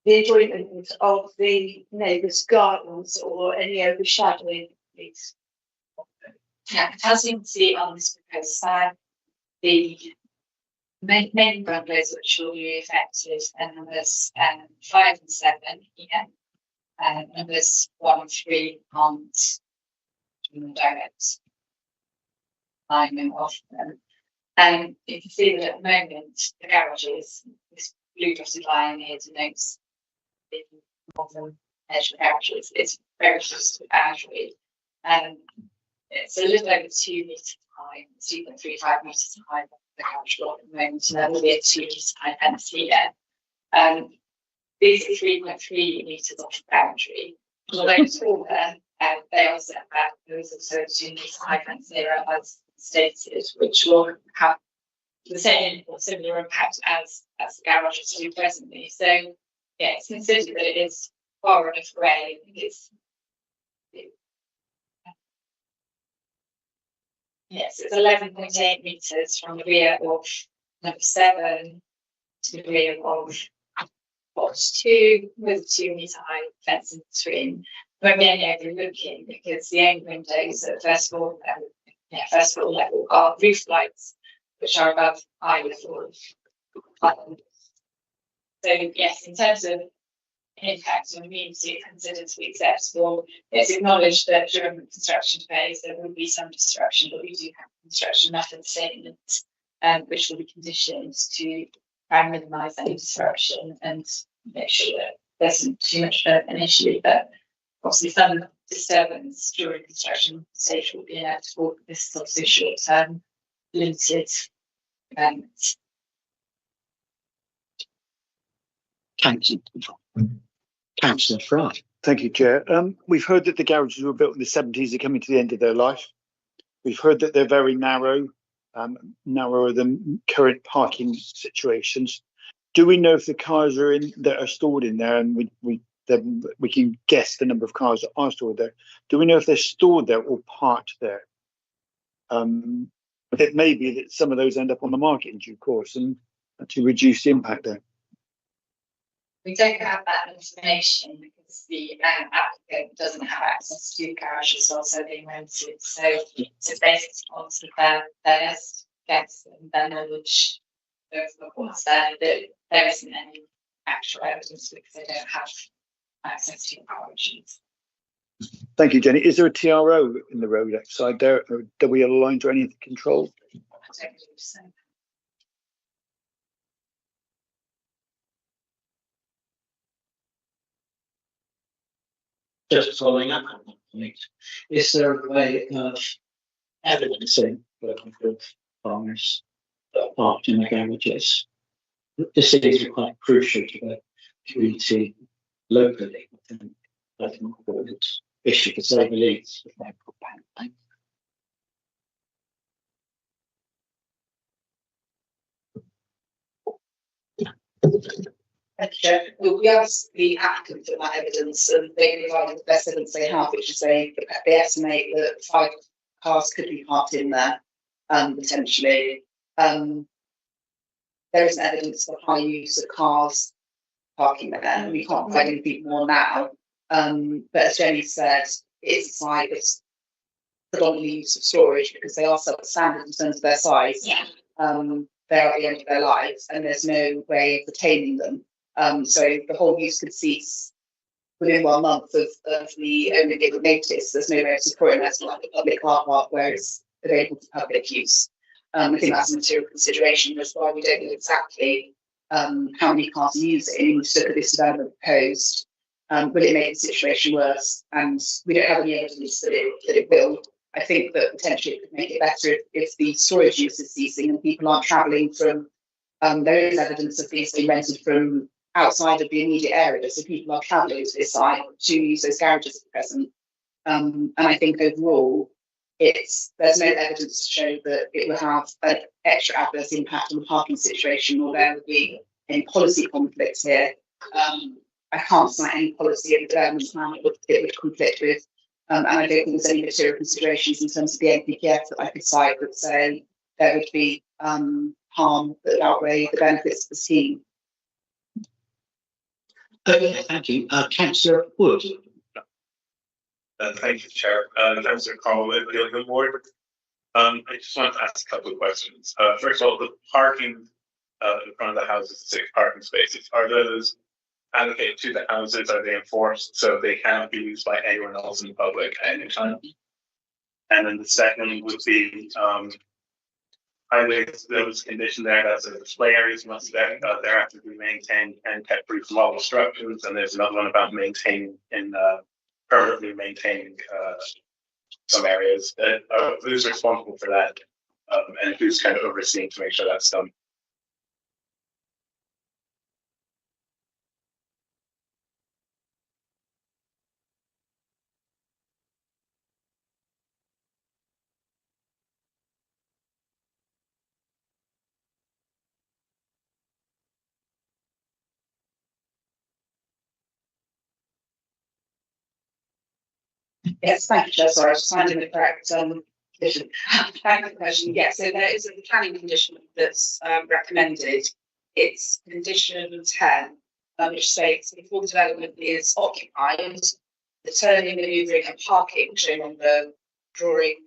the enjoyment of the neighbours' gardens or any overshadowing, please. Yeah, as you can see on this proposed slide, the main bungalows which will be affected are numbers 5 and 7 here. Numbers 1 and 3 aren't in the direct alignment of them. You can see that at the moment, the garages, this blue dotted line here denotes the northern edge of the garages. It's very close to the boundary. It's a little over 2 metres high, 2.35 metres high, the garage block at the moment, and there will be a 2 metre high fence here. These are 3.3 metres off the boundary. Although taller, they are set back. There is also a 2 metre high fence there, as stated, which will have the same or similar impact as the garages do presently. So, yeah, it's considered that it is far enough away. I think it's yes, it's 11.8 metres from the rear of number 7 to the rear of box 2 with a 2 metre high fence in between. We're again overlooking because the end windows at first floor level are roof lights, which are above eye level. So yes, in terms of impact on immunity, it's considered to be acceptable. It's acknowledged that during the construction phase there will be some disruption, but we do have construction method statements which will be conditioned to try and minimise any disruption and make sure that there isn't too much of an issue. But obviously some disturbance during construction stage will be inevitable. This is also short-term, limited events. Councillor Fry. Thank you, Chair. We've heard that the garages were built in the 70s are coming to the end of their life. We've heard that they're very narrow, narrower than current parking situations. Do we know if the cars are that are stored in there, and we can guess the number of cars that are stored there? Do we know if they're stored there or parked there? It may be that some of those end up on the market in due course and to reduce the impact there. We don't have that information because the applicant doesn't have access to garages also being rented. So based on sort of their best guess and their knowledge of what's there, that there isn't any actual evidence because they don't have access to garages. Thank you, Jenny. Is there a TRO in the road outside there? Or are we aligned to any of the control? I don't believe so. Just following up on that point, is there a way of evidencing working with farmers that are parked in the garages? This is quite crucial to the community locally. I think that's an important issue to say the least. We asked the applicant for that evidence, and they provided the best evidence they have, which is they estimate that 5 cars could be parked in there, potentially. There isn't evidence of high use of cars parking there, and we can't provide anything more now. But as Jenny said, it's a site that's predominantly used for storage because they are substandard in terms of their size. Yeah. They're at the end of their lives, and there's no way of retaining them. So the whole use could cease within 1 month of the owner giving notice. There's no way of supporting that, like a public car park where it's available to public use. I think that's a material consideration. That's why we don't know exactly how many cars are using. To look at this development proposed, will it make the situation worse? And we don't have any evidence that it will. I think that potentially it could make it better if the storage use is ceasing and people aren't travelling from. There is evidence of things being rented from outside of the immediate area, so people are travelling to this site to use those garages at present. And I think overall, there's no evidence to show that it will have an extra adverse impact on the parking situation, or there would be any policy conflicts here. I can't cite any policy in the development plan it would conflict with. And I don't think there's any material considerations in terms of the NPPF that I could cite that say there would be harm that outweigh the benefits of the scheme. Okay, thank you. Councillor Wood. Thank you, Chair. Councillor Carl Wood, the other board. I just wanted to ask a couple of questions. First of all, the parking in front of the houses, 6 parking spaces, are those allocated to the houses? Are they enforced so they cannot be used by anyone else in the public at any time? And then the second would be, there was a condition there that the display areas must thereafter be maintained and kept free from all obstructions. And there's another one about maintaining and permanently maintaining some areas. Who's responsible for that? And who's kind of overseeing to make sure that's done? Yes, thank you, Chair. Sorry, I was finding the correct condition. Thank you for the question. Yes, so there is a planning condition that's recommended. It's condition 10, which states before the development is occupied, the turning, manoeuvring and parking shown on the drawing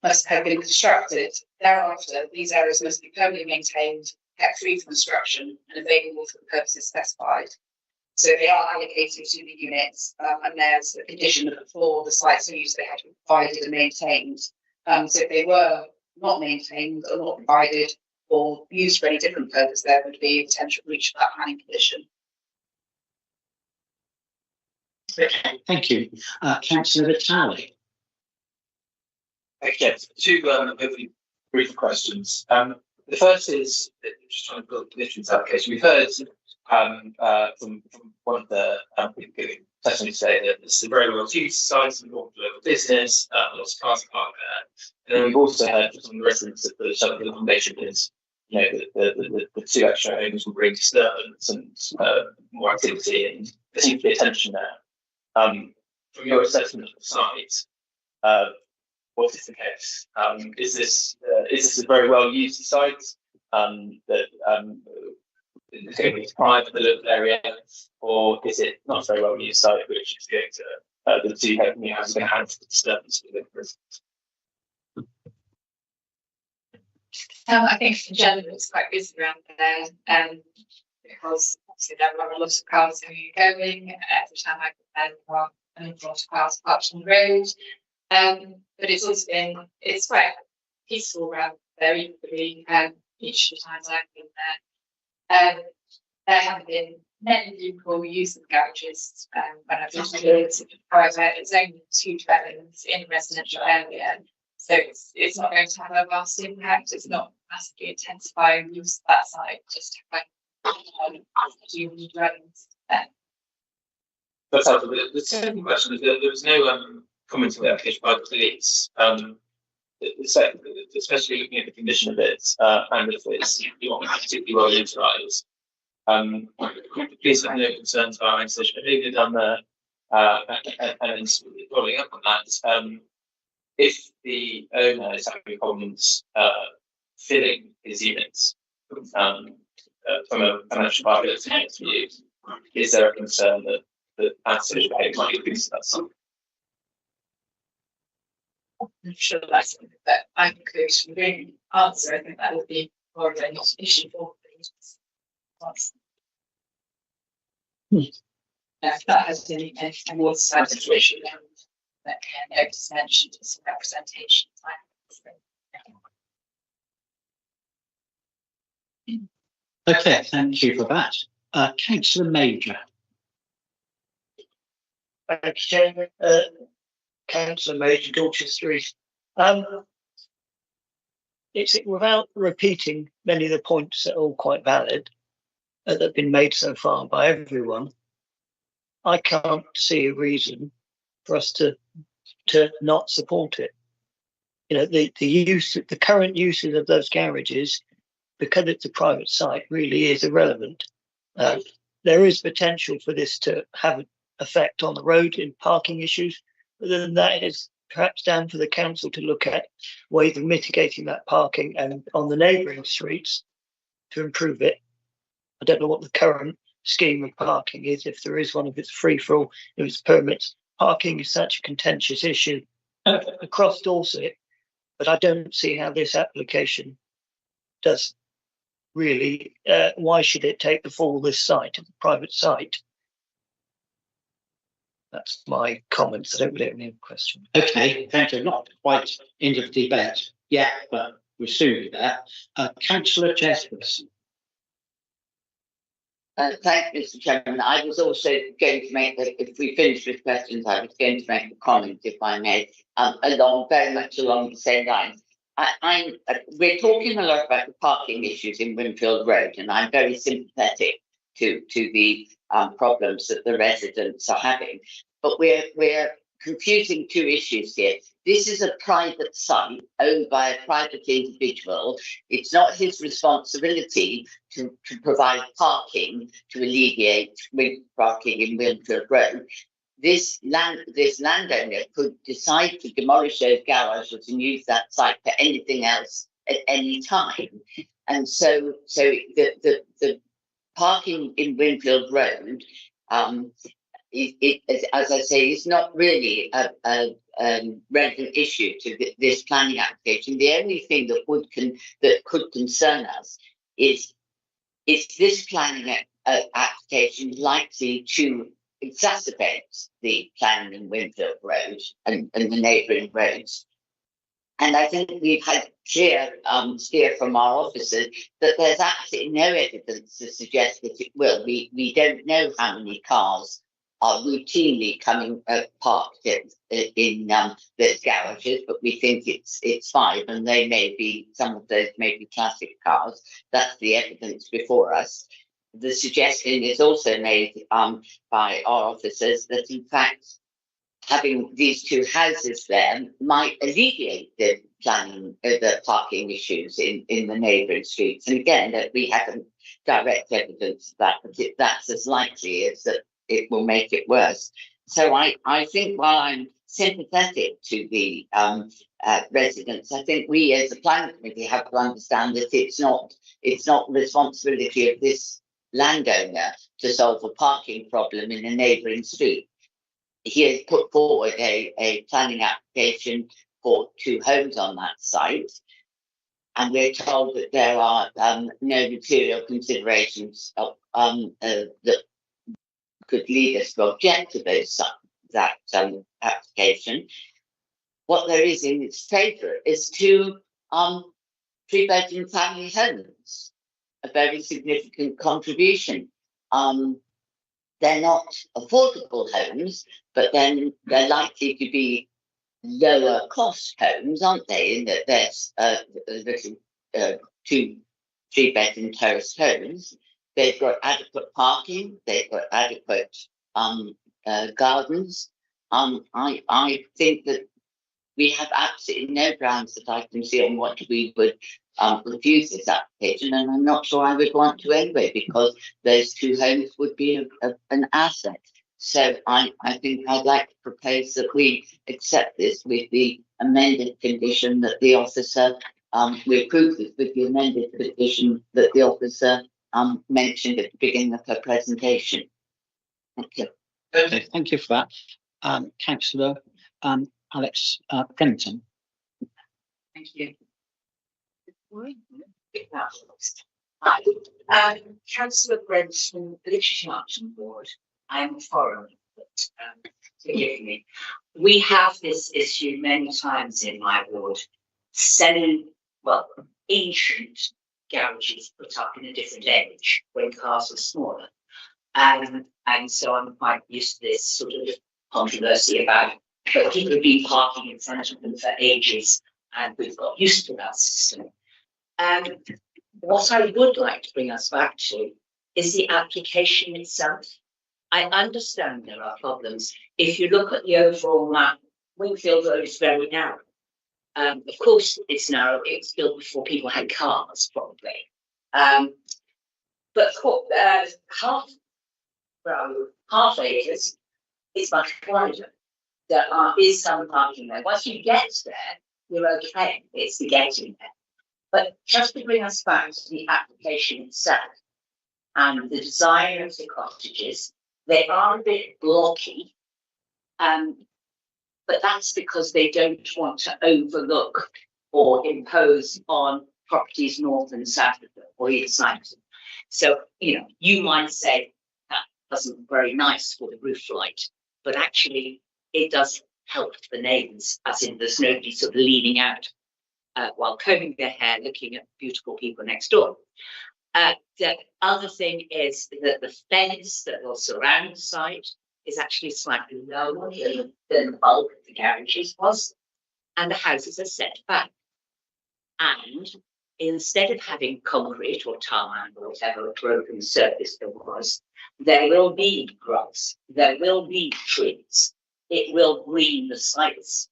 must have been constructed. Thereafter, these areas must be permanently maintained, kept free from obstruction and available for the purposes specified. So they are allocated to the units, and there's a condition that for the sites of use they had to be provided and maintained. So if they were not maintained or not provided or used for any different purpose, there would be a potential breach of that planning condition. Okay, thank you. Councillor Vitale. Yes, 2 hopefully brief questions. The first is just trying to build conditions application. We've heard from one of the people giving testimony today that this is a very well used site and local business, lots of cars parked there. And then we've also heard from the residents that the shelter accommodation is, the 2 extra homes will bring disturbance and more activity, and there seems to be a tension there. From your assessment of the site, what is the case? Is this a very well used site that is going to be deprived of the local area, or is it not a very well used site which is going to the 2 new houses are going to have disturbance for the residents? I think in general it's quite busy around there, because obviously there are a lot of cars coming and going. Every time I go there, a lot of cars parked on the road. But it's also it's quite peaceful around there equally. Each of the times I've been there, there haven't been many people using the garages when I've visited. However, it's only 2 dwellings in a residential area, so it's not going to have a vast impact. It's not massively intensifying use of that site, just to have 2 new dwellings there. That's helpful. The second question is that there was no comment on the application by the police. Especially looking at the condition of it, and if it's not particularly well utilised. The police have no concerns about antisocial behaviour done there, and following up on that, if the owner is having problems filling his units from a financial viability point of view, is there a concern that antisocial behaviour might increase that site? I'm sure that's something that I could really answer. I think that would be more of an issue for if that has any more situation that can just mention some representation. Okay, thank you for that. Councillor Major. Thanks, Chairman. Councillor Major, Dorchester Street. It's without repeating many of the points that are all quite valid that have been made so far by everyone. I can't see a reason for us to not support it. The current uses of those garages, because it's a private site, really is irrelevant. There is potential for this to have an effect on the road in parking issues. Other than that, it's perhaps down for the council to look at ways of mitigating that parking and on the neighbouring streets to improve it. I don't know what the current scheme of parking is, if there is one, if it's free for all, if it's permits. Parking is such a contentious issue across Dorset, but I don't see how this application does really. Why should it take the fall this site, a private site? That's my comments. I don't really have any questions. Okay, thank you. Not quite into the debate yet, but we'll soon be there. Councillor Jesperson. Thank you, Mr. Chairman. I was also going to make that, if we finish with questions, I was going to make a comment, if I may, very much along the same lines. We're talking a lot about the parking issues in Winfield Road, and I'm very sympathetic to the problems that the residents are having. But we're confusing two issues here. This is a private site owned by a private individual. It's not his responsibility to provide parking to alleviate parking in Winfield Road. This landowner could decide to demolish those garages and use that site for anything else at any time. And so the parking in Winfield Road, as I say, is not really a relevant issue to this planning application. The only thing that could concern us is this planning application likely to exacerbate the planning in Winfield Road and the neighbouring roads. And I think we've had clear steer from our officers that there's absolutely no evidence to suggest that it will. We don't know how many cars are routinely coming parked in those garages, but we think it's 5, and they may be, some of those may be classic cars. That's the evidence before us. The suggestion is also made by our officers that in fact having these two houses there might alleviate the parking issues in the neighbouring streets. And again, that we haven't direct evidence of that, but that's as likely as that it will make it worse. So I think while I'm sympathetic to the residents, I think we as a planning committee have to understand that it's not responsibility of this landowner to solve a parking problem in a neighbouring street. He has put forward a planning application for 2 homes on that site, and we're told that there are no material considerations that could lead us to object to that application. What there is in its favour is 2 3-bedroom family homes, a very significant contribution. They're not affordable homes, but then they're likely to be lower cost homes, aren't they? In that there's little 2 3-bedroom terraced homes. They've got adequate parking. They've got adequate gardens. I think that we have absolutely no grounds that I can see on what we would refuse this application, and I'm not sure I would want to anyway, because those 2 homes would be an asset. So I think I'd like to propose that we accept this with the amended condition that the officer, we approve this with the amended condition that the officer mentioned at the beginning of her presentation. Thank you. Okay, thank you for that. Councillor Alex Pennington. Thank you. Hi, Councillor Brent from the Literature Action Board. I am a foreigner, but forgive me. We have this issue many times in my ward. Ancient garages put up in a different age when cars were smaller. And so I'm quite used to this sort of controversy about, but people have been parking in front of them for ages, and we've got used to that system. What I would like to bring us back to is the application itself. I understand there are problems. If you look at the overall map, Winfield Road is very narrow. Of course, it's narrow. It was built before people had cars, probably. But half acres is much wider. is some parking there. Once you get there, you're okay. It's the getting there. But just to bring us back to the application itself and the design of the cottages, they are a bit blocky. But that's because they don't want to overlook or impose on properties north and south of them or either side of them. So, you might say that doesn't look very nice for the roof light, but actually it does help the neighbours, as in there's nobody sort of leaning out while combing their hair, looking at beautiful people next door. The other thing is that the fence that will surround the site is actually slightly lower than the bulk of the garages was, and the houses are set back. And instead of having concrete or tarmac or whatever broken surface there was, there will be grass, there will be trees. It will green the sites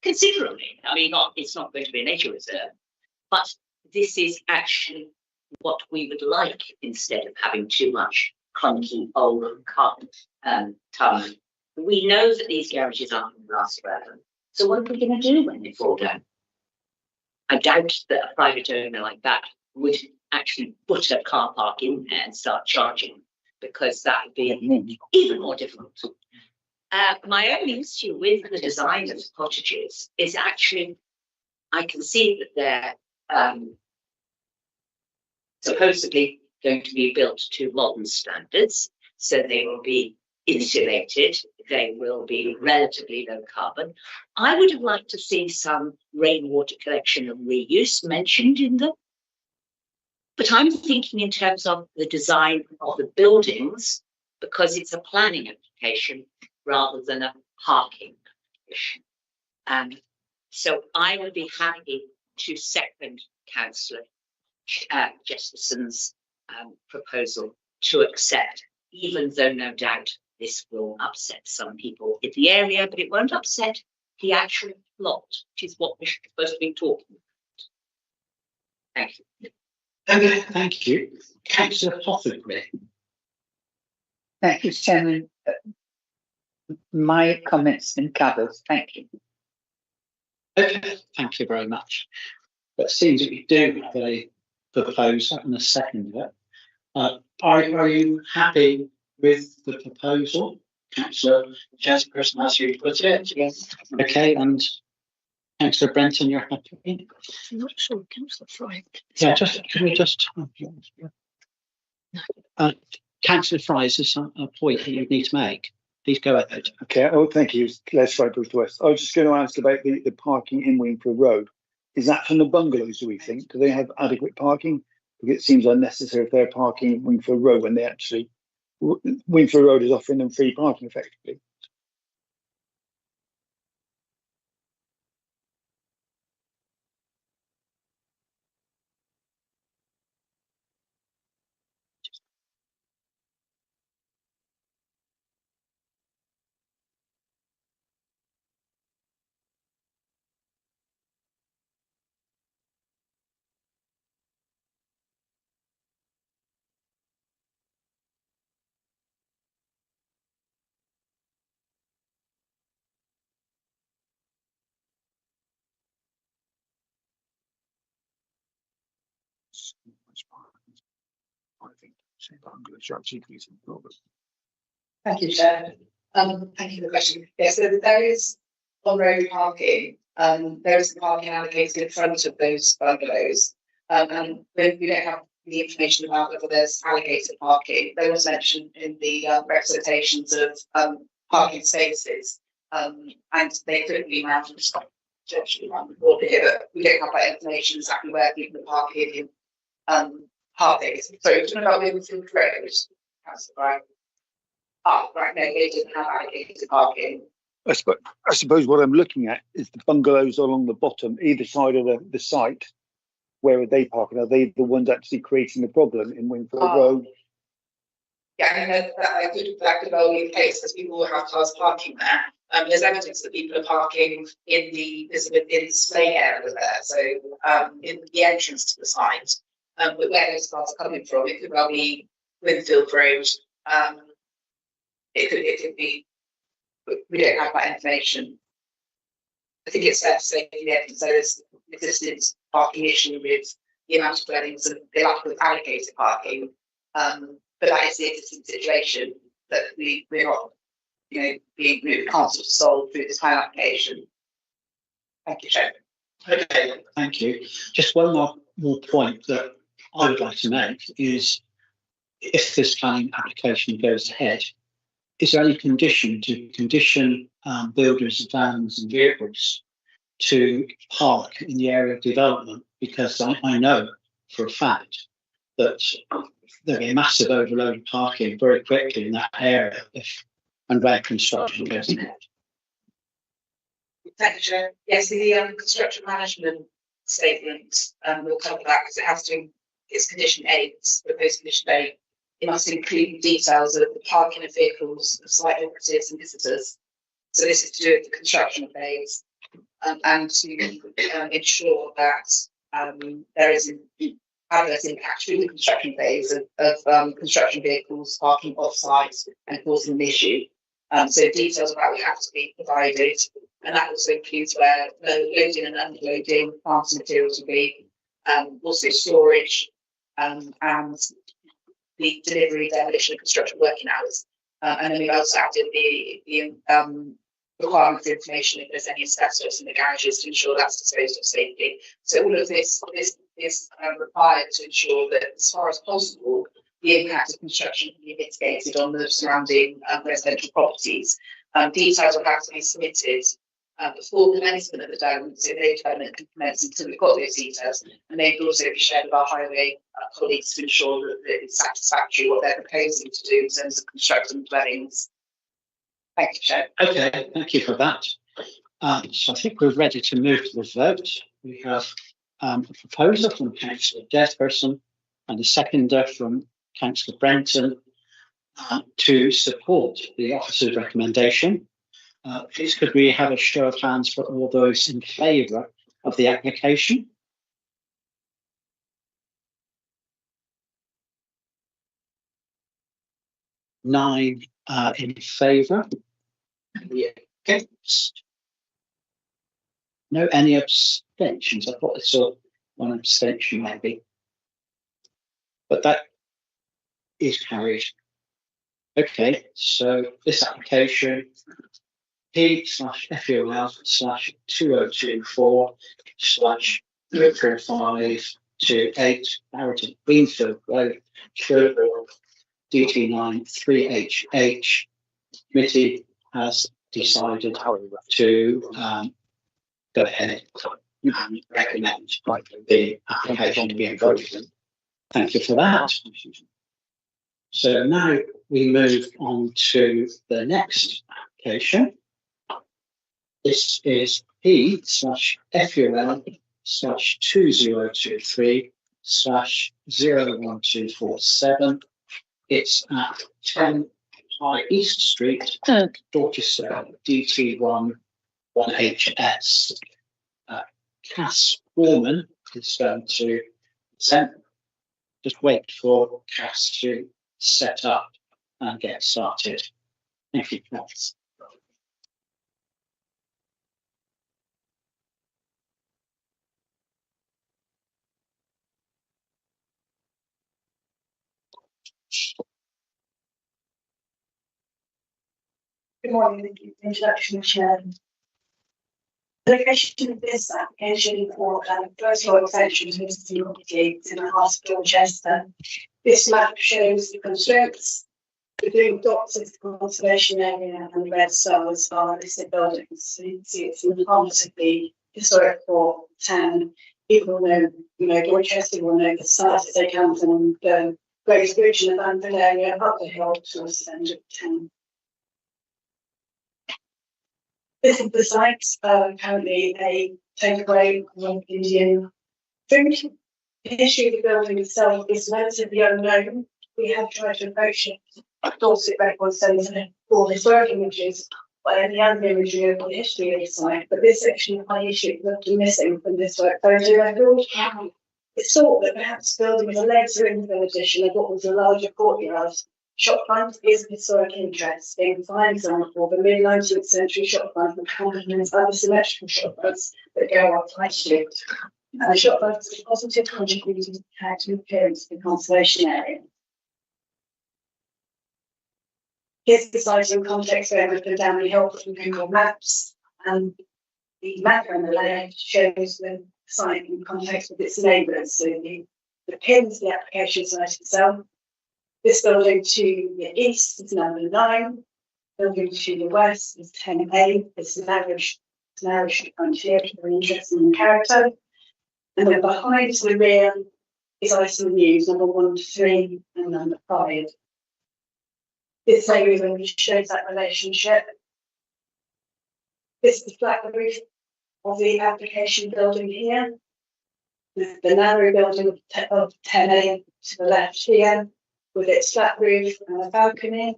considerably. I mean, it's not going to be a nature reserve, but this is actually what we would like instead of having too much clunky old carpet tarmac. We know that these garages aren't going to last forever. So what are we going to do when they fall down? I doubt that a private owner like that would actually put a car park in there and start charging, because that would be even more difficult. My only issue with the design of the cottages is actually, I can see that they're supposedly going to be built to modern standards, so they will be insulated, they will be relatively low carbon. I would have liked to see some rainwater collection and reuse mentioned in them. But I'm thinking in terms of the design of the buildings, because it's a planning application rather than a parking application. So I would be happy to second Councillor Jesperson's proposal to accept, even though no doubt this will upset some people in the area, but it won't upset the actual plot, which is what we're supposed to be talking about. Thank you. Okay, thank you. Councillor Fotheringham. Thank you, Chairman. My comments been covered. Thank you. Okay, thank you very much. But it seems that we do have a proposal and a seconder. Are you happy with the proposal, Councillor Jesperson, as you put it? Yes. Okay, and Councillor Brenton, you're happy? I'm not sure, Councillor Fry. Yeah, can we just? Councillor Fry, is this a point that you need to make? Please go ahead. Okay, thank you. Les Fry, Bristol West. I was just going to ask about the parking in Wingfield Road. Is that from the bungalows, do we think? Do they have adequate parking? Because it seems unnecessary if they're parking in Wingfield Road when they actually, Wingfield Road is offering them free parking effectively. I think bungalows are actually increasing the problem. Thank you, Chair. Thank you for the question. Yes, so there is on-road parking. There is parking allocated in front of those bungalows, and we don't have the information about whether there's allocated parking. They was mentioned in the representations of parking spaces, and they couldn't be mounted around the board here, but we don't have that information exactly where people are parking in parking. So talking about Wingfield Road, that's right. Right, no, they didn't have allocated parking. I suppose what I'm looking at is the bungalows along the bottom, either side of the site. Where are they parking? Are they the ones actually creating the problem in Wingfield Road? Yeah, I know that could well be the case, because people will have cars parking there. There's evidence that people are parking in the display area there, so in the entrance to the site. But where those cars are coming from, it could well be Wingfield Road. It could be but we don't have that information. I think it's fair to say the evidence there's an existing parking issue with the amount of dwellings and the lack of allocated parking. But that is the existing situation that we're not, we can't sort of solve through this time application. Thank you, Chair. Okay, thank you. Just one more point that I would like to make is, if this planning application goes ahead, is there any condition to condition builders of vans and vehicles to park in the area of development? Because I know for a fact that there'll be a massive overload of parking very quickly in that area if and where construction goes ahead. Thank you, Chair. Yes, the construction management statement will cover that because it has to, it's condition 8, proposed condition 8. It must include details of the parking of vehicles, of site operatives and visitors. So this is to do with the construction phase and to ensure that there is an adverse impact through the construction phase of construction vehicles parking off-site and causing an issue. So details of that will have to be provided, and that also includes where loading and unloading plant materials will be, also storage and the delivery, demolition, and construction working hours. And then we've also added the requirement for information if there's any asbestos in the garages to ensure that's disposed of safely. So all of this is required to ensure that, as far as possible, the impact of construction can be mitigated on the surrounding residential properties. Details will have to be submitted before commencement of the development, so no development can commence until we've got those details, and they will also be shared with our highway colleagues to ensure that it's satisfactory what they're proposing to do in terms of constructing dwellings. Thank you, Chair. Okay, thank you for that. So I think we're ready to move to the vote. We have a proposal from Councillor Desperson and a seconder from Councillor Brenton to support the officer's recommendation. Please could we have a show of hands for all those in favour of the application? Nine in favour. Against? No, any abstentions? I thought I saw one abstention maybe. But that is carried. Okay, so this application P/F/2024/045-8 Barrington Greenfield Road, Sherwood, DT9 3HH. Committee has decided to go ahead and recommend the application to be approved. Thank you for that. So now we move on to the next application. This is P/FUL/2023/01247. It's at 10 High East Street, Dorchester, DT1 1HS. Cass Foreman is going to present. Just wait for Cass to set up and get started. Thank you, Cass. Good morning, thank you for the introduction, Chair. The location of this application for first floor extension to Mr. Property in the heart of Dorchester. This map shows the constraints. The blue dots is the conservation area and the red stars are listed buildings. So you can see it's in the heart of the historic core town. People know, Dorchester will know the site as they come from the Great Bridge and the abandoned area up the hill towards the end of the town. This is the site, currently a takeaway of Indian food. The issue of the building itself is relatively unknown. We have tried to approach it at Dorset Record Centre for historic images, or any other imagery of the history of the site, but this section of my issue is often missing from this work photo record. It's thought that perhaps the building was a later infill addition of what was a larger courtyard Shop front is of historic interest, being a fine example of a mid-19th century shop front that complements other symmetrical shop fronts that go up High Street. And the shop front is a positive contribution to the character and appearance of the conservation area. Here's the site in context where we've been down the hill from Google Maps, and the map on the layout shows the site in context with its neighbours. So the pins, the application site itself. This building to the east is number 9. Building to the west is 10A. It's a narrow frontier, very interesting in character. And then behind to the rear is Iceland News, number 1 to 3 and number 5. This area shows that relationship. This is the flat roof of the application building here. The narrow building of 10A to the left here, with its flat roof and a balcony.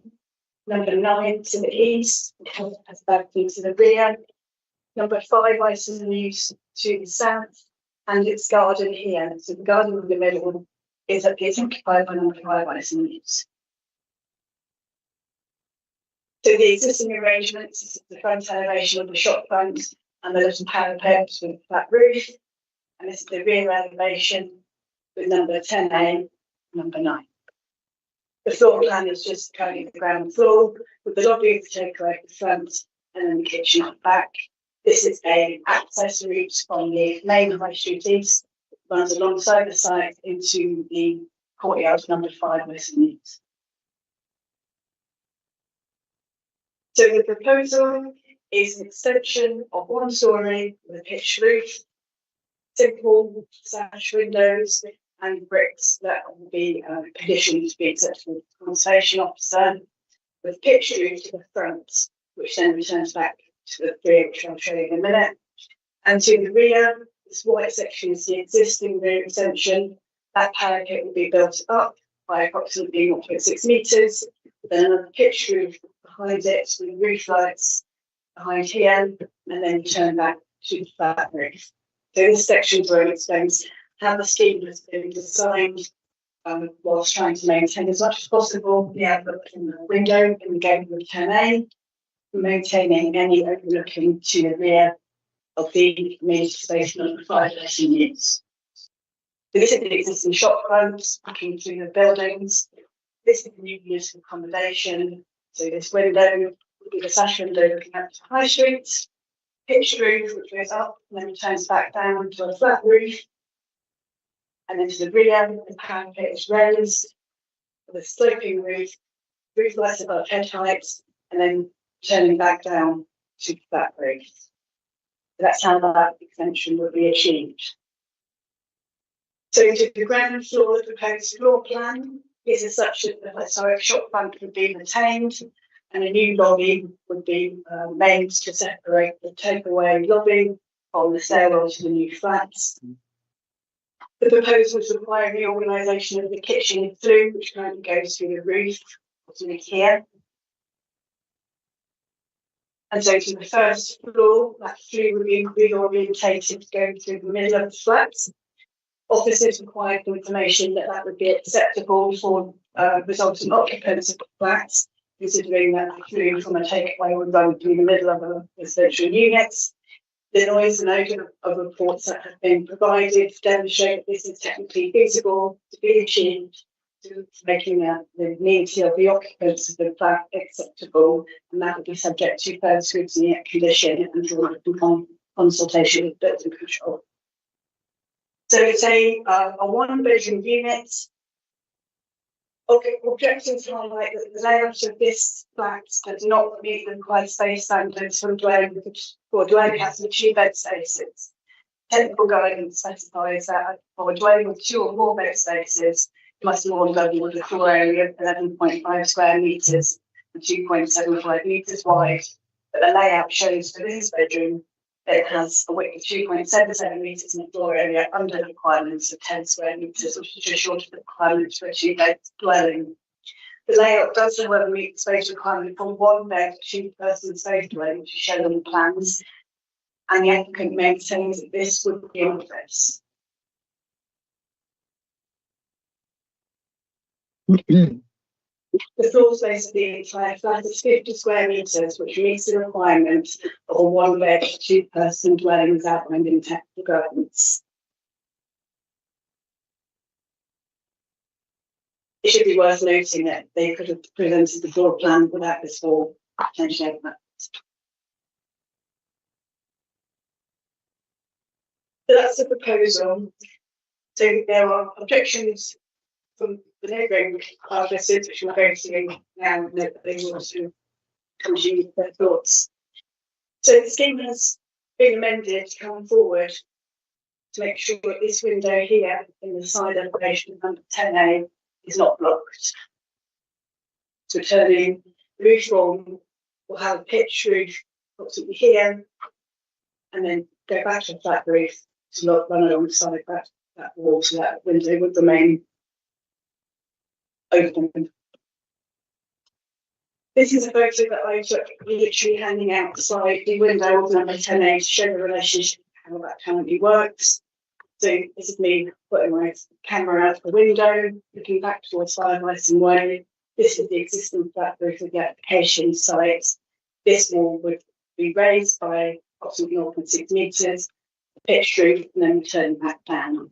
Number 9 to the east, has a balcony to the rear. Number 5, Iceland News to the south, and its garden here. So the garden in the middle is occupied by number 5, Iceland News. So the existing arrangements, this is the front elevation of the shop front and the little parapet with a flat roof. And this is the rear elevation with number 10A, number 9. The floor plan is just currently the ground floor with the lobby of the takeaway at the front and then the kitchen at the back. This is a access route from the main High Street East, runs alongside the site into the courtyard number 5 Iceland News. So the proposal is an extension of 1 story with a pitched roof, simple sash windows and bricks that will be conditioned to be acceptable to the conservation officer, with pitched roof to the front, which then returns back to the rear, which I'll show you in a minute. And to the rear, this white section is the existing rear extension. That parapet will be built up by approximately 0.6 metres, then another pitched roof behind it with roof lights behind here, and then turn back to the flat roof. So this section is where it explains how the scheme has been designed whilst trying to maintain as much as possible the outlook in the window in the gable of 10A, maintaining any overlooking to the rear of the community space number 5 Iceland News. So this is the existing shop front, looking through the buildings. This is the new use of accommodation. So this window would be the sash window looking up to High Street, pitched roof which goes up and then returns back down to a flat roof. And then to the rear, the parapet is raised with a sloping roof, roof lights above head height, and then turning back down to the flat roof. So that's how that extension would be achieved. So to the ground floor, the proposed floor plan is as such that the historic shop front would be retained and a new lobby would be made to separate the takeaway lobby from the stairwell to the new flats. The proposals require reorganisation of the kitchen flue, which currently goes through the roof here. And so to the first floor, that flue would be reorientated going through the middle of the flats. Officers required information that would be acceptable for resultant occupants of the flats, considering that the flue from a takeaway would run through the middle of a residential unit. The noise and odour of reports that have been provided demonstrate that this is technically feasible to be achieved, to making the amenity of the occupants of the flat acceptable, and that would be subject to further scrutiny at condition and consultation with building control. So it's a 1-bedroom unit. Okay, objectives highlight that the layout of this flat does not meet the required space standards for dwelling has 2 bed spaces. Technical guidance specifies that for a dwelling with 2 or more bed spaces, it must be more level with a floor area of 11.5 square metres and 2.75 metres wide. But the layout shows for this bedroom that it has a width of 2.77 metres in the floor area under the requirements of 10 square metres, which is just short of the requirements for a 2-bed dwelling. The layout does, however, meet the space requirement for 1-bed, 2-person space dwelling, which is shown on the plans, and the applicant maintains that this would be in place. The floor space of the entire flat is 50 square metres, which meets the requirement of a one-bed, two-person dwelling as outlined in technical guidance. It should be worth noting that they could have presented the floor plan without this wall potentially overlap. So that's the proposal. So there are objections from the neighbouring residents, which we're going to now note that they will also come to you with their thoughts. So the scheme has been amended to come forward to make sure that this window here in the side elevation number 10A is not blocked. So turning the roof form will have a pitch roof approximately here, and then go back to a flat roof to not run alongside that wall, so that window would remain open. This is a photo that I took literally hanging outside the window of number 10A to show the relationship, how that currently works. So this is me putting my camera out the window, looking back towards Firelighting Way. This is the existing flat roof of the application site. This wall would be raised by approximately 0.6 metres, pitch roof, and then returning back down.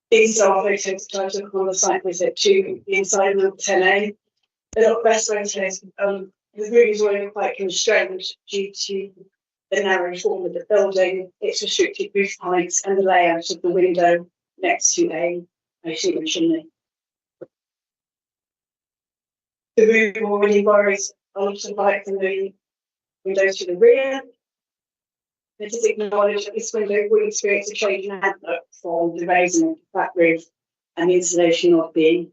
These are photos that I took on the site visit to the inside of 10A. They're not best photos. The room is already quite constrained due to the narrow form of the building, its restricted roof heights, and the layout of the window next to a ceiling chimney. The room already worries a lot of light from the windows to the rear. It is acknowledged that this window will experience a change in outlook from the raising of the flat roof and the installation of the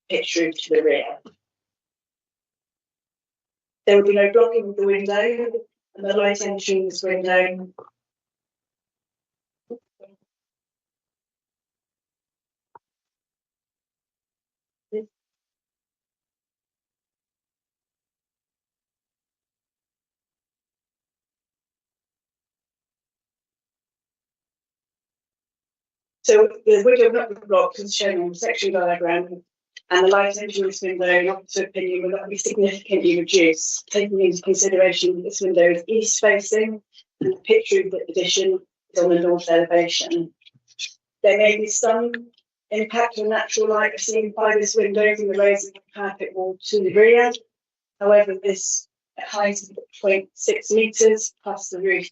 pitch roof to the rear. There will be no blocking of the window, and the light entering this window so the window will not be blocked as shown on the section diagram, and the light entering this window, in opposite opinion, will not be significantly reduced, taking into consideration that this window is east facing and the pitch roof addition is on the north elevation. There may be some impact on natural light seen by this window from the raising of the parapet wall to the rear. However, this height of 0.6 metres plus the roof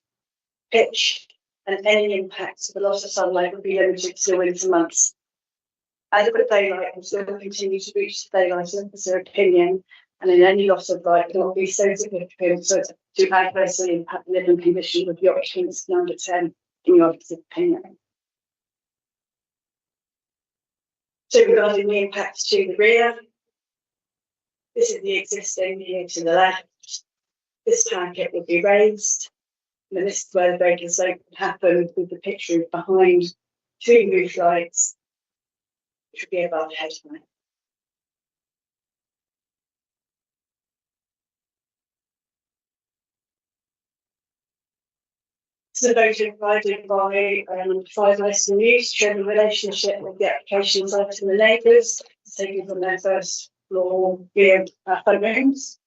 pitch, and any impact to the loss of sunlight would be limited to the winter months. Adequate daylight will still continue to reach the daylight officer opinion, and in any loss of light cannot be so significant so to adversely impact the living conditions of the occupants number 10 in your officer's opinion. So regarding the impacts to the rear, this is the existing here to the left. This parapet would be raised, and this is where the break and slope would happen with the pitch roof behind, 2 roof lights, which would be above head height. This is a photo provided by 5 Western News to show the relationship with the application site and the neighbours, taken from their first floor view front rooms.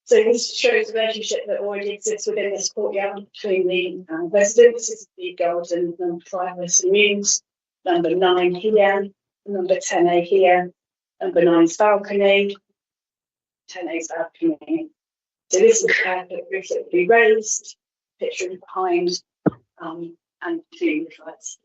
So this shows the relationship that already exists within this courtyard between the residents. This is the garden, number 5 Western News, number 9 here, number 10A here, number 9's balcony, 10A's balcony. So this is the carpet roof that would be raised, pitch roof behind, and 2 roof lights.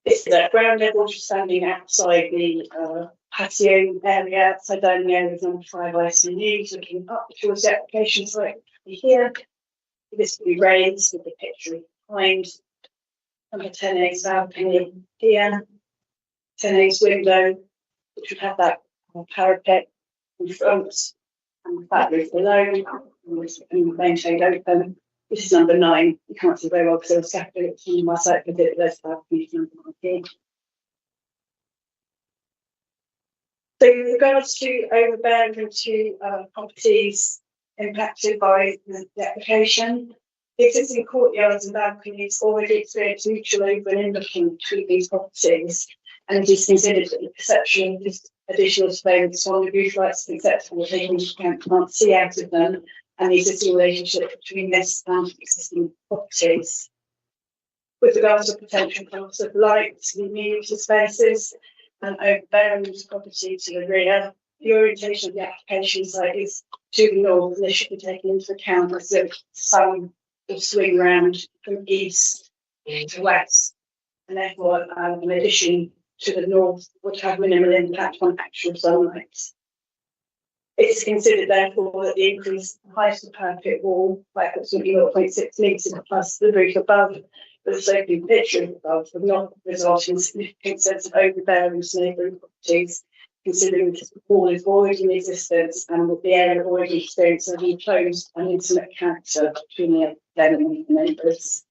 This is at ground level, just standing outside the patio area, outside dining area of number 5 Western News, looking up towards the application site here. This will be raised with the pitch roof behind. Number 10A's balcony here, 10A's window, which would have that parapet in front and the flat roof below, and maintained open. This is number 9. You can't see very well because there was scaffolding on my site, but there's balconies number 9 here. So with regards to overbearing to properties impacted by the application, the existing courtyards and balconies already experience mutual over and inlooking between these properties, and it is considered that the perception of this additional surveillance on the roof lights is acceptable, taking into account can't see out of them and the existing relationship between this and existing properties. With regards to potential costs of light, the amenity spaces, and overbearing the property to the rear, the orientation of the application site is to the north, and this should be taken into account as the sun will swing round from east to west, and therefore an addition to the north would have minimal impact on actual sunlight. It is considered therefore that the increased height of the parapet wall by approximately 0.6 metres plus the roof above, but the sloping pitch roof above would not result in significant sense of overbearing to neighbouring properties, considering this wall is already in existence and with the area already experiencing an enclosed and intimate character between them and the neighbours.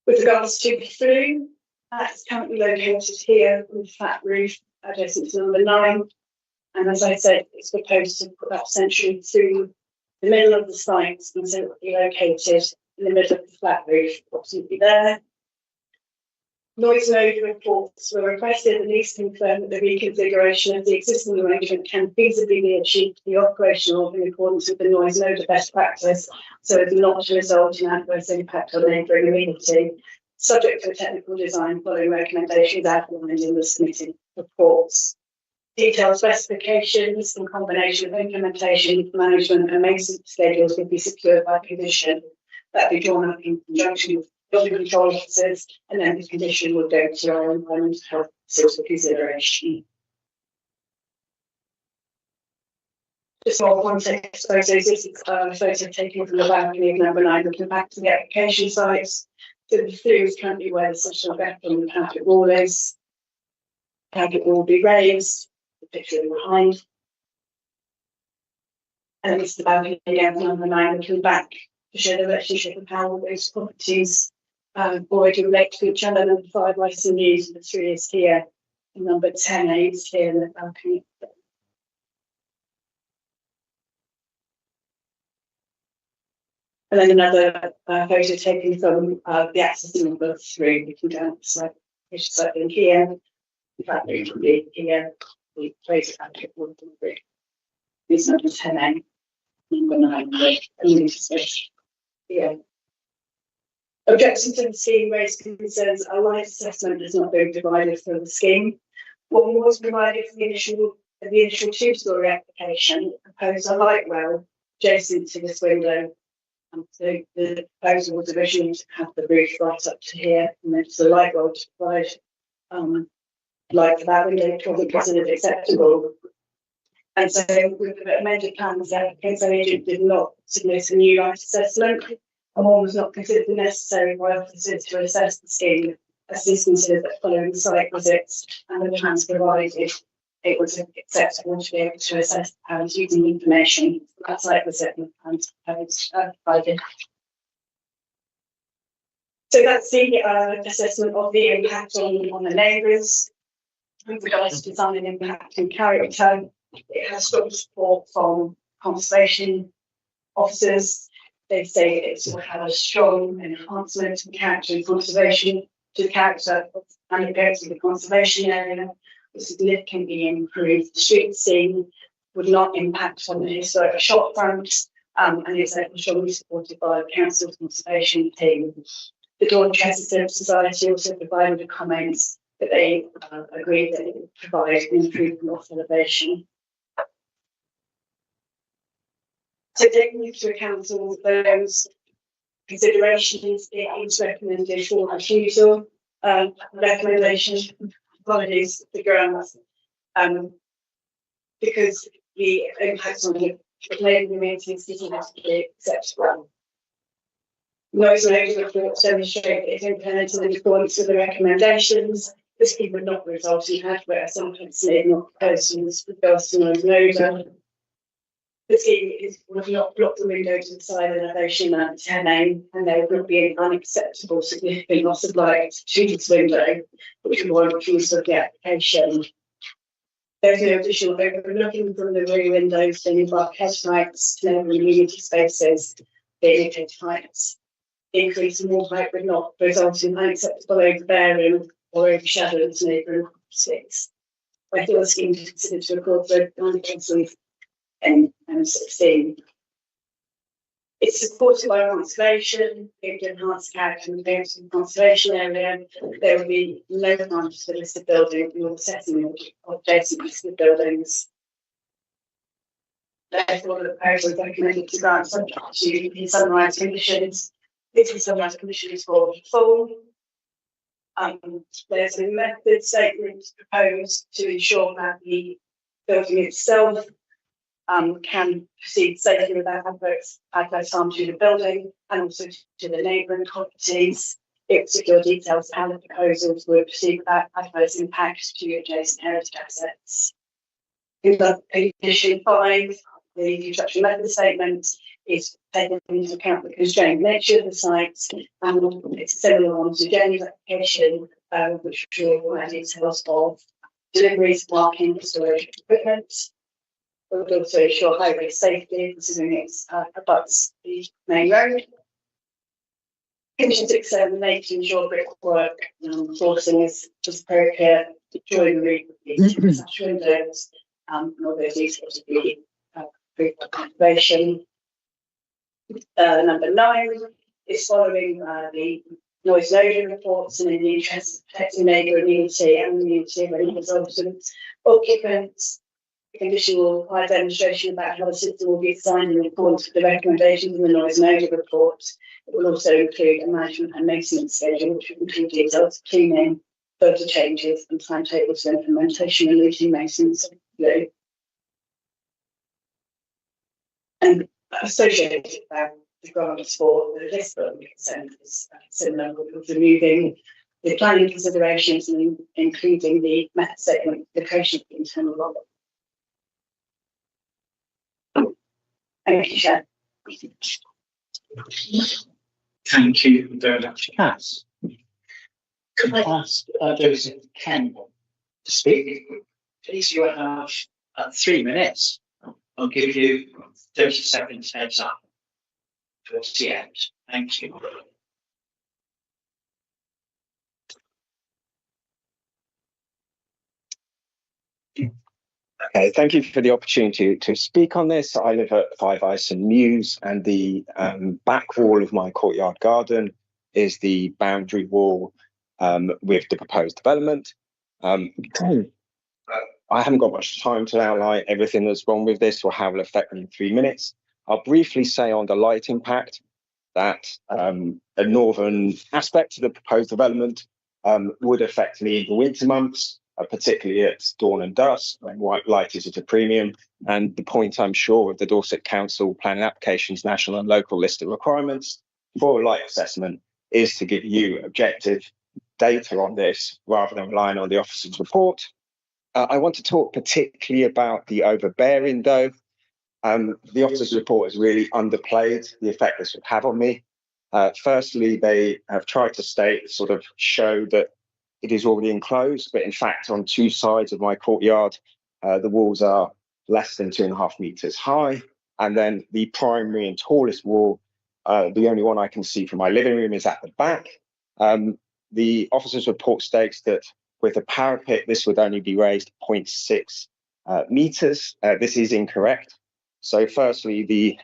With regards to the flue, it's currently located here with a flat roof adjacent to number 9. And as I said, it's proposed to put that centrally through the middle of the site, and so it will be located in the middle of the flat roof, approximately there. Noise and odour reports were requested, and these confirm that the reconfiguration of the existing arrangement can feasibly be achieved to be operational in accordance with the noise and odour best practice, so as not to result in adverse impact on neighbouring amenity, subject to a technical design following recommendations outlined in the submitted reports. Detailed specifications in combination of implementation, management and maintenance schedules will be secured by condition that be drawn up in conjunction with building control officers, and then the condition will go to our environmental health officers for consideration. Just more context photos. This is a photo taken from the balcony of number 9, looking back to the application sites. So the flue is currently where the sectional gap on the parapet wall is. The parapet wall will be raised, the picture behind. And it's the balcony of number 9 looking back to show the relationship of how all those properties already relate to each other. Number 5 Western News, number 3 is here, and number 10A is here in the balcony. And then another photo taken from the access to number 3, looking down the side, which is in here. The flat roof will be here. The place parapet will be this number 10A, number 9, the community space here. Objection to the scheme raised concerns a light assessment has not been provided for the scheme. One was provided for the initial 2-storey application, proposed a light well adjacent to this window. So the proposal was originally to have the roof right up to here, and then the light well to provide light for that window, which wasn't considered acceptable. And so with the amended plans, the applicant's agent did not submit a new light assessment, and one was not considered necessary by officers to assess the scheme, as this considered that following the site visits and the plans provided, it was acceptable to be able to assess the plans using information that site visit and plans provided. So that's the assessment of the impact on the neighbours. With regards to design and impact and character, it has strong support from conservation officers. They say it will have a strong enhancement in character and conservation to the character and appearance of the conservation area, will significantly improve the street scene, would not impact on the historic shop front, and is therefore strongly supported by the council's conservation team. The Dorchester Society also provided a comment that they agreed that it would provide an improved north elevation. So taking into account all of those considerations, it is recommended for refusal. Recommendation apologies the grounds because the impact on the neighbouring communities is not acceptable. Noise and odour reports demonstrate that if implemented in accordance with the recommendations, the scheme would not result in adverse impacts not proposed with regards to noise and odour. The scheme would not block the window to the side elevation at 10A, and there would be an unacceptable significant loss of light to this window, which would warrant refusal of the application. There's no additional overlooking from the rear windows, any of our headlights, no community spaces, the indicated heights. increase in water height would not result in unacceptable overbearing or overshadowing neighbouring properties. I feel the scheme to consider to incorporate M16. It's supported by conservation, it would enhance character and appearance of the conservation area. There will be no branches for listed building nor the setting of adjacent listed buildings. Therefore, the proposal is recommended to grant subject to the summarised conditions. This is summarised conditions for full. There's a method statement proposed to ensure that the building itself can proceed safely without adverse harm to the building and also to the neighbouring properties. It particular details how the proposals would proceed without adverse impacts to adjacent heritage assets. In condition 5, the construction method statement is taken into account the constrained nature of the site, and it's a similar one to Jenny's application, which will provide details of deliveries, marking, storage of equipment. It would also ensure highway safety, considering it's abuts the main road. Condition 6.7, the make to ensure brickwork forcing is appropriate, joinery with such windows, and all those details would be brickwork conservation. Number 9 is following the noise and odour reports and in the interest of protecting neighbour immunity and immunity of any resultant occupants. The condition will require demonstration about how the system will be designed in accordance with the recommendations in the noise and odour report. It will also include a management and maintenance schedule, which will include details of cleaning, further changes, and timetables for implementation and routine maintenance. And associated with that, the grants for the list building consent is similar, with removing the planning considerations and including the method statement, the creation of the internal law. Thank you, Chair. Thank you very much, Cass. Could I ask those in Ken to speak? Please, you have 3 minutes. I'll give you 30 seconds heads up towards the end. Thank you. Okay, thank you for the opportunity to speak on this. I live at 5 Ison Mews, and the back wall of my courtyard garden is the boundary wall with the proposed development. I haven't got much time to outline everything that's wrong with this or how it will affect me in 3 minutes. I'll briefly say on the light impact that a northern aspect of the proposed development would affect me in the winter months, particularly at dawn and dusk, when white light is at a premium. And the point, I'm sure, of the Dorset Council planning applications, national and local list of requirements for a light assessment is to give you objective data on this rather than relying on the officer's report. I want to talk particularly about the overbearing, though. The officer's report has really underplayed the effect this would have on me. Firstly, they have tried to show that it is already enclosed, but in fact, on 2 sides of my courtyard, the walls are less than 2.5 meters high. And then the primary and tallest wall, the only one I can see from my living room, is at the back. The officer's report states that with a parapet, this would only be raised 0.6 meters. This is incorrect. So firstly, the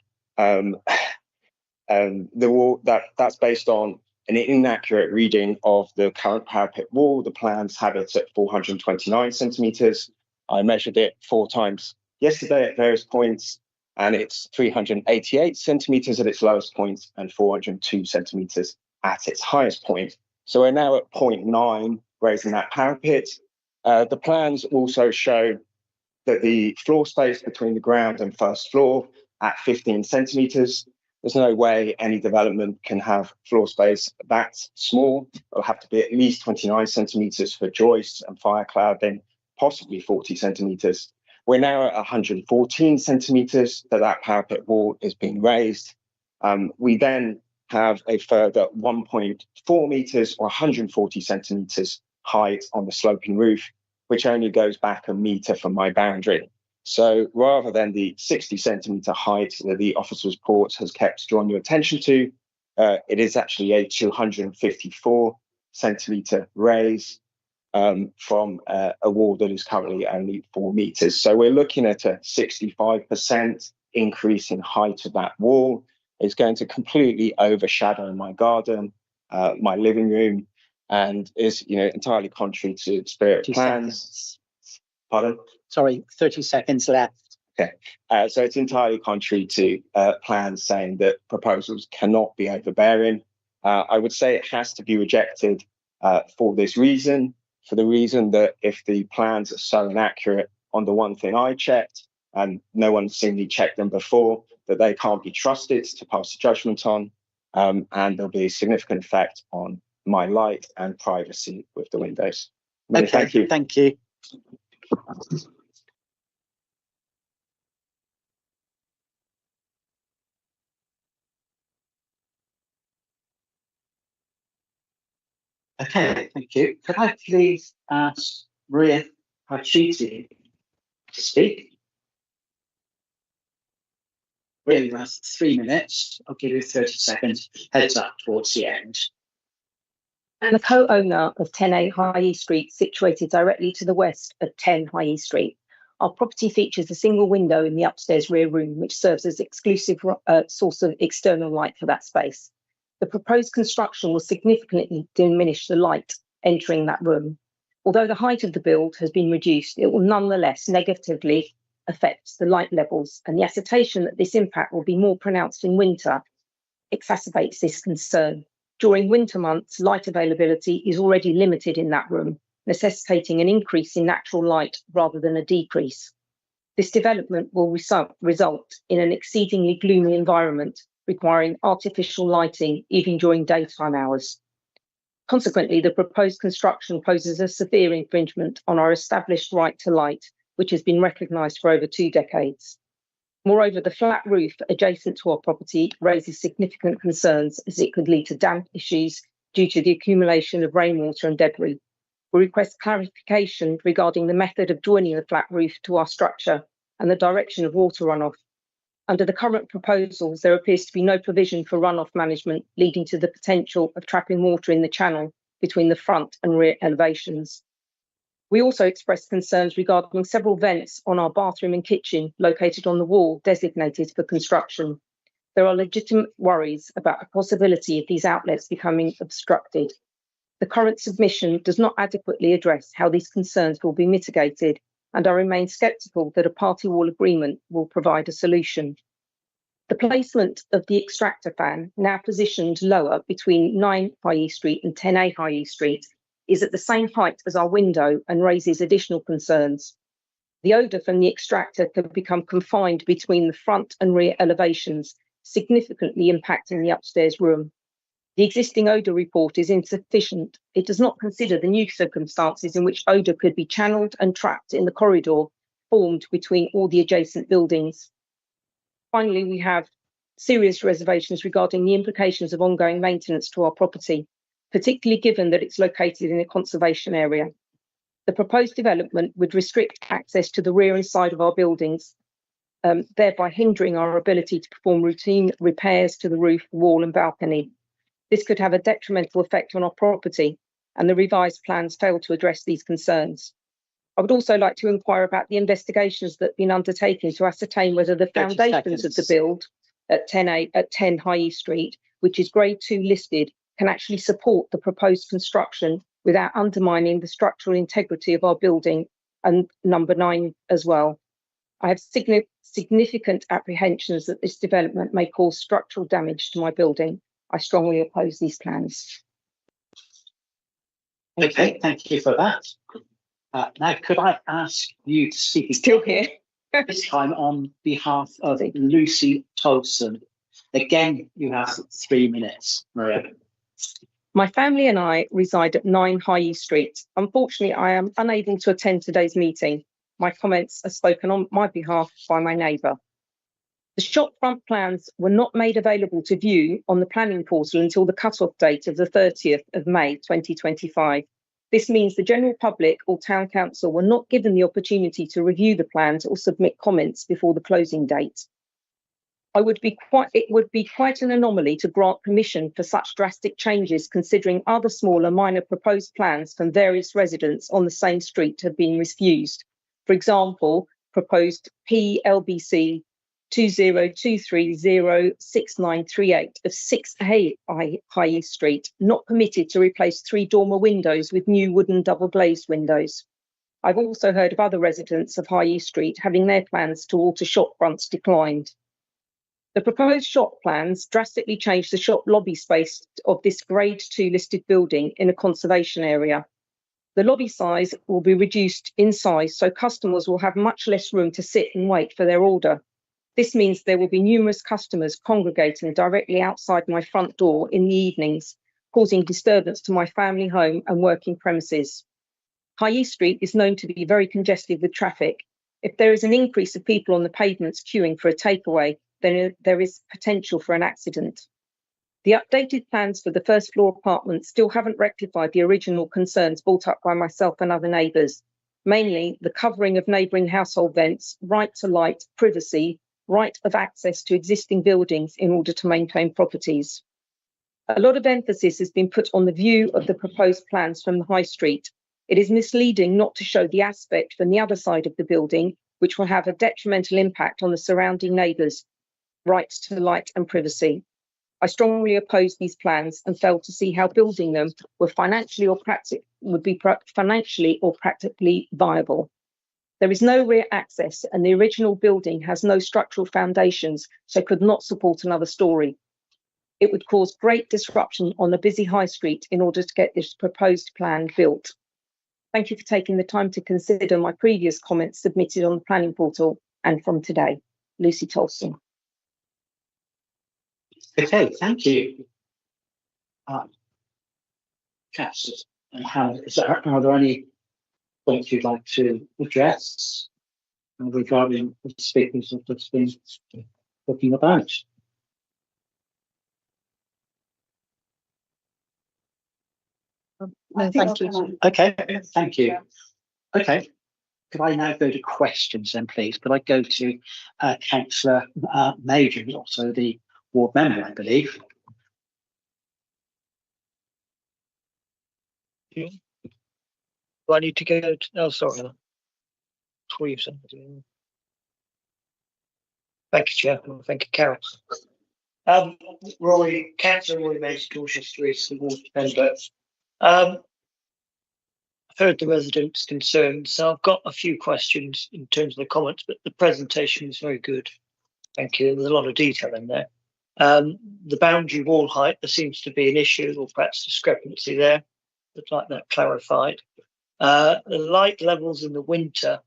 wall that's based on an inaccurate reading of the current parapet wall. The plans have it at 429 centimeters. I measured it 4 times yesterday at various points, and it's 388 centimeters at its lowest point and 402 centimeters at its highest point. So we're now at 0.9, raising that parapet. The plans also show that the floor space between the ground and first floor at 15 centimeters. There's no way any development can have floor space that small. It'll have to be at least 29 centimeters for joists and fire cladding, possibly 40 centimeters. We're now at 114 centimeters that parapet wall is being raised. We then have a further 1.4 meters or 140 centimeters height on the sloping roof, which only goes back a meter from my boundary. So rather than the 60 centimeter height that the officer's report has kept drawing your attention to, It is actually a 254 centimetre raise from a wall that is currently only 4 metres. So we're looking at a 65% increase in height of that wall. It's going to completely overshadow my garden, my living room, and is entirely contrary to spirit plans. Pardon? Sorry, 30 seconds left. Okay, so it's entirely contrary to plans saying that proposals cannot be overbearing. I would say it has to be rejected for this reason, for the reason that if the plans are so inaccurate on the one thing I checked, and no one's seen me check them before, that they can't be trusted to pass a judgment on, and there'll be a significant effect on my light and privacy with the windows. Okay, thank you. Thank you. Okay, thank you. Could I please ask Maria Parchiti to speak? Really, that's 3 minutes. I'll give you 30 seconds. Heads up towards the end. I'm the co-owner of 10A High East Street, situated directly to the west of 10 High East Street. Our property features a single window in the upstairs rear room, which serves as exclusive source of external light for that space. The proposed construction will significantly diminish the light entering that room. Although the height of the build has been reduced, it will nonetheless negatively affect the light levels, and the assertion that this impact will be more pronounced in winter exacerbates this concern. During winter months, light availability is already limited in that room, necessitating an increase in natural light rather than a decrease. This development will result in an exceedingly gloomy environment, requiring artificial lighting even during daytime hours. Consequently, the proposed construction poses a severe infringement on our established right to light, which has been recognised for over 2 decades. Moreover, the flat roof adjacent to our property raises significant concerns, as it could lead to damp issues due to the accumulation of rainwater and debris. We request clarification regarding the method of joining the flat roof to our structure and the direction of water runoff. Under the current proposals, there appears to be no provision for runoff management, leading to the potential of trapping water in the channel between the front and rear elevations. We also expressed concerns regarding several vents on our bathroom and kitchen located on the wall designated for construction. There are legitimate worries about the possibility of these outlets becoming obstructed. The current submission does not adequately address how these concerns will be mitigated, and I remain sceptical that a party wall agreement will provide a solution. The placement of the extractor fan, now positioned lower between 9 High East Street and 10A High East Street, is at the same height as our window and raises additional concerns. The odour from the extractor could become confined between the front and rear elevations, significantly impacting the upstairs room. The existing odour report is insufficient. It does not consider the new circumstances in which odour could be channelled and trapped in the corridor formed between all the adjacent buildings. Finally, we have serious reservations regarding the implications of ongoing maintenance to our property, particularly given that it's located in a conservation area. The proposed development would restrict access to the rear and side of our buildings, thereby hindering our ability to perform routine repairs to the roof, wall and balcony. This could have a detrimental effect on our property, and the revised plans fail to address these concerns. I would also like to inquire about the investigations that have been undertaken to ascertain whether the foundations of the build at 10 High East Street, which is Grade 2 listed, can actually support the proposed construction without undermining the structural integrity of our building, and number 9 as well. I have significant apprehensions that this development may cause structural damage to my building. I strongly oppose these plans. Okay, thank you for that. Now, could I ask you to speak? Still here. This time on behalf of Lucy Tolson. Again, you have 3 minutes, Maria. My family and I reside at 9 High East Street. Unfortunately, I am unable to attend today's meeting. My comments are spoken on my behalf by my neighbour. The shop front plans were not made available to view on the planning portal until the cut-off date of the 30th of May 2025. This means the general public or town council were not given the opportunity to review the plans or submit comments before the closing date. It would be quite an anomaly to grant permission for such drastic changes, considering other smaller minor proposed plans from various residents on the same street have been refused. For example, proposed PLBC 2023-06938 of 6A High East Street, not permitted to replace 3 dormer windows with new wooden double glazed windows. I've also heard of other residents of High East Street having their plans to alter shop fronts declined. The proposed shop plans drastically change the shop lobby space of this Grade 2 listed building in a conservation area. The lobby size will be reduced in size, so customers will have much less room to sit and wait for their order. This means there will be numerous customers congregating directly outside my front door in the evenings, causing disturbance to my family home and working premises. High East Street is known to be very congested with traffic. If there is an increase of people on the pavements queuing for a takeaway, then there is potential for an accident. The updated plans for the first floor apartments still haven't rectified the original concerns brought up by myself and other neighbours, mainly the covering of neighbouring household vents, right to light, privacy, right of access to existing buildings in order to maintain properties. A lot of emphasis has been put on the view of the proposed plans from the High Street. It is misleading not to show the aspect from the other side of the building, which will have a detrimental impact on the surrounding neighbours' rights to light and privacy. I strongly oppose these plans and fail to see how building them would be financially or practically viable. There is no rear access and the original building has no structural foundations, so could not support another story. It would cause great disruption on a busy high street in order to get this proposed plan built. Thank you for taking the time to consider my previous comments submitted on the planning portal and from today. Lucy Tolson. Okay, thank you. Councillors, are there any points you'd like to address regarding the speakers that have been talking about? No, thank you. Okay, thank you. Okay, could I now go to questions then, please? Could I go to Councillor Major, who's also the ward member, I believe? Do I need to go to, oh, sorry. Thank you, Chair. Thank you, Carol. Councillor Roy Mason, Dorchester East, the ward member. I've heard the residents' concerns, so I've got a few questions in terms of the comments, but the presentation is very good. Thank you. There's a lot of detail in there. The boundary wall height, there seems to be an issue or perhaps discrepancy there. I'd like that clarified. The light levels in the winter,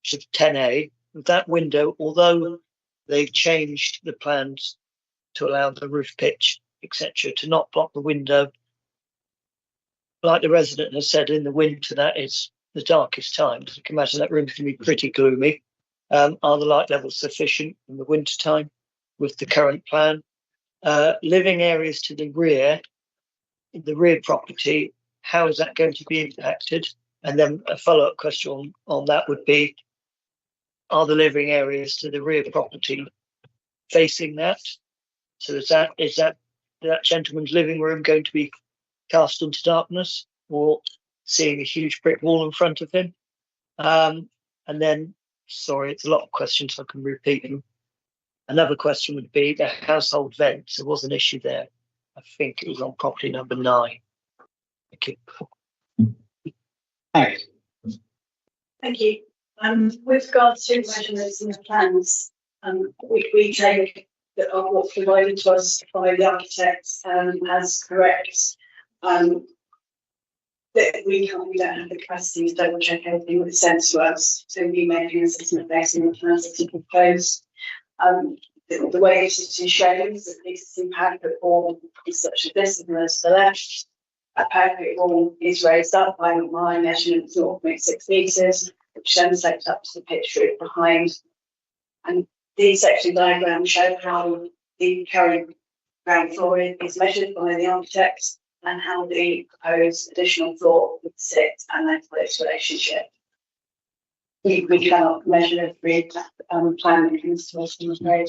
which is 10A, that window, although they've changed the plans to allow the roof pitch, etc., to not block the window, like the resident has said, in the winter, that is the darkest time. So you can imagine that room can be pretty gloomy. Are the light levels sufficient in the winter time with the current plan? Living areas to the rear property, how is that going to be impacted? And then a follow-up question on that would be, are the living areas to the rear property facing that? So is that gentleman's living room going to be cast into darkness or seeing a huge brick wall in front of him? And then, sorry, it's a lot of questions, so I can repeat them. Another question would be the household vents. There was an issue there. I think it was on property number 9. Thank you. Thanks. Thank you. With regards to measurements in the plans, we take that are what's provided to us by the architects as correct. That we don't have the capacity to double check everything that's sent to us, so we make an assessment based on the plans that are proposed. The way it is shows that the existing parapet wall is such as this, and to the left. A parapet wall is raised up by my measurements 0.6 metres, which then takes up to the pitch roof behind. And these section diagrams show how the current ground floor is measured by the architects and how the proposed additional floor would sit and then close relationship. We cannot measure every plan that comes to us, I'm afraid.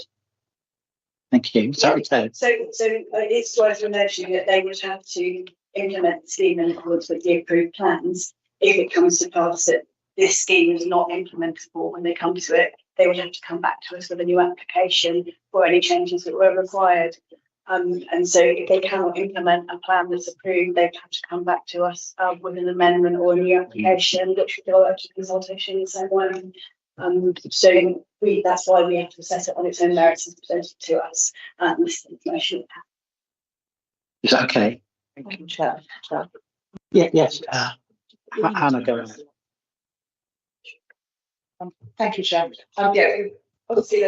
Thank you. Sorry, Ted. So it's worth mentioning that they would have to implement the scheme in accordance with the approved plans. If it comes to pass that this scheme is not implementable when they come to it, they would have to come back to us with a new application for any changes that were required. And so if they cannot implement a plan that's approved, they'd have to come back to us with an amendment or a new application, which would go out to consultation in the same way. So that's why we have to assess it on its own merits and present it to us. This information. Is that okay? Thank you, Chair. Yeah, yes. Hannah, go ahead. Thank you, Chair. Yeah, obviously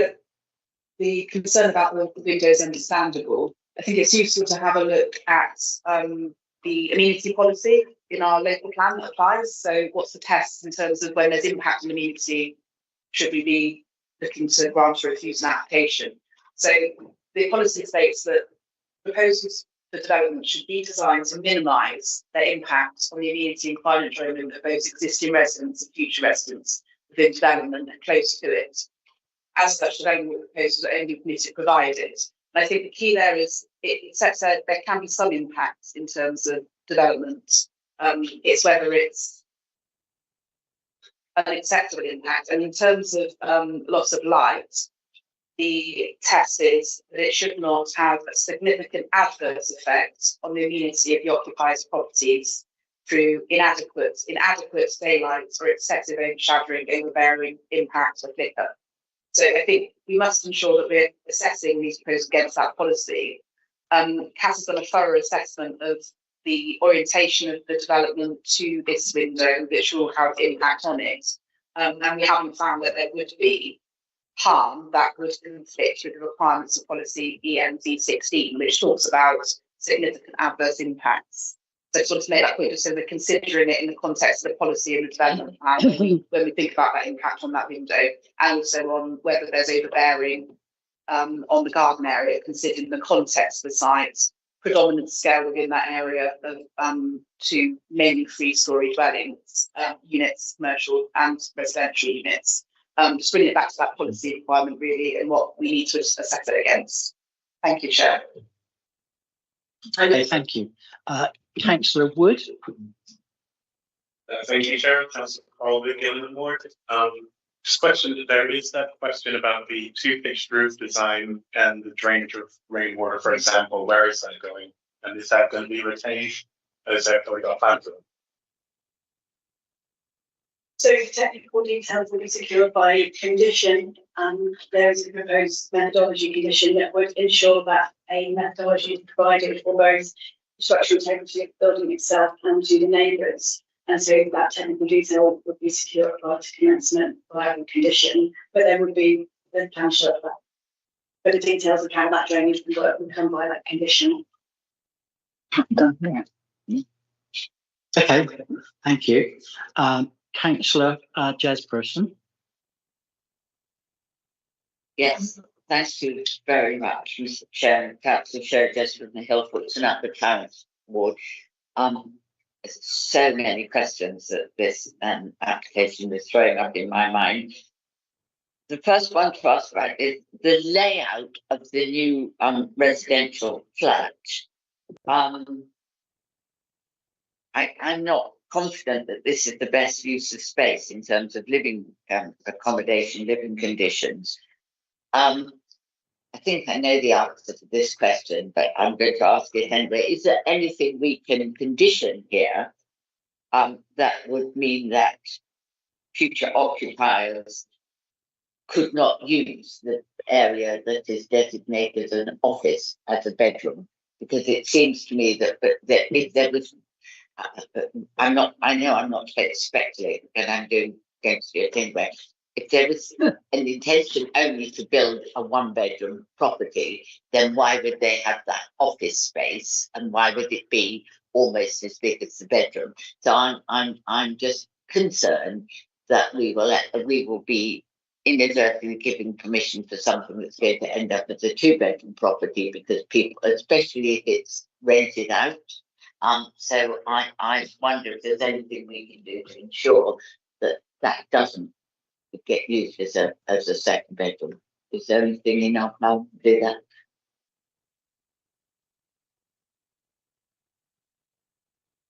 the concern about the window is understandable. I think it's useful to have a look at the amenity policy in our local plan that applies. So what's the test in terms of when there's impact on amenity, should we be looking to grant or refuse an application? So the policy states that proposals for development should be designed to minimise their impact on the amenity and climate enjoyment of both existing residents and future residents within development and close to it. As such, development proposals are only permitted provided. And I think the key there is it sets out there can be some impact in terms of development. It's whether it's an acceptable impact. And in terms of loss of light, the test is that it should not have a significant adverse effect on the amenity of the occupier's properties through inadequate daylight or excessive overshadowing, overbearing impact or flicker. So I think we must ensure that we're assessing these proposals against that policy. CAS has done a thorough assessment of the orientation of the development to this window, which will have impact on it. And we haven't found that there would be harm that would conflict with the requirements of policy ENZ 16, which talks about significant adverse impacts. So I just want to make that point, just so we're considering it in the context of the policy and the development plan when we think about that impact on that window, and also on whether there's overbearing on the garden area, considering the context of the site, predominant scale within that area of to mainly 3-storey dwellings, units, commercial and residential units. Just bringing it back to that policy requirement really and what we need to assess it against. Thank you, Chair. Okay, thank you. Councillor Wood. Thank you, Chair. Councillor Carl Gilman Ward. Just question, there is that question about the 2-pitched roof design and the drainage of rainwater, for example. Where is that going? And is that going to be retained? Is that going to go plan for them? So technical details will be secured by condition, and there is a proposed methodology condition that would ensure that a methodology is provided for both the structural integrity of the building itself and to the neighbours. And so that technical detail would be secured prior to commencement by a condition, but there would be the plan show that. But the details of how that drainage would work would come by that condition. Okay, thank you. Councillor Jesperson. Yes, thank you very much, Mr. Chairman, Councillor Sherry Jesperson, the Hillfoots and Upper Clarence Ward. So many questions that this application is throwing up in my mind. The first one to ask about is the layout of the new residential flat. I'm not confident that this is the best use of space in terms of living accommodation, living conditions. I think I know the answer to this question, but I'm going to ask it anyway. Is there anything we can condition here that would mean that future occupiers could not use the area that is designated as an office as a bedroom? Because it seems to me that if there was, I know I'm not speculating, but I'm going to do it anyway. If there was an intention only to build a 1-bedroom property, then why would they have that office space, and why would it be almost as big as the bedroom? So I'm just concerned that we will be inadvertently giving permission for something that's going to end up as a 2-bedroom property, because people, especially if it's rented out. So I wonder if there's anything we can do to ensure that that doesn't get used as a 2nd bedroom. Is there anything in our plan to do that?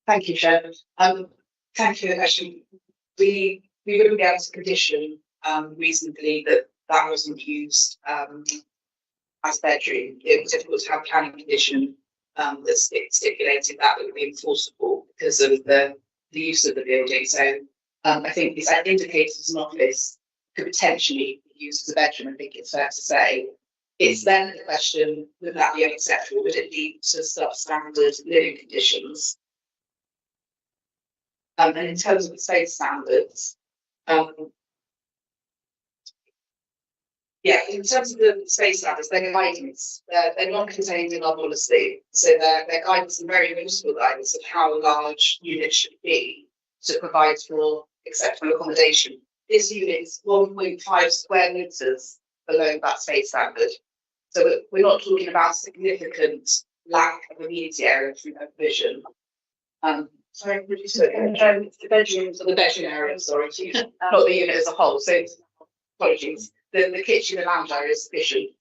Thank you, Chair. Thank you. Actually, we wouldn't be able to condition reasonably that wasn't used as bedroom. It was difficult to have planning condition that stipulated that would be enforceable because of the use of the building. So I think this indicated as an office could potentially be used as a bedroom. I think it's fair to say. It's then the question, would that be unacceptable? Would it lead to substandard living conditions? And in terms of the space standards, in terms of the space standards, they're guidance. They're not contained in our policy. So they're guidance and very useful guidance of how large units should be to provide for acceptable accommodation. This unit is 1.5 square metres below that space standard. So we're not talking about significant lack of amenity area through that provision. Sorry, what did you say? The bedrooms or the bedroom area, sorry, not the unit as a whole. So apologies. The kitchen and lounge area is sufficient.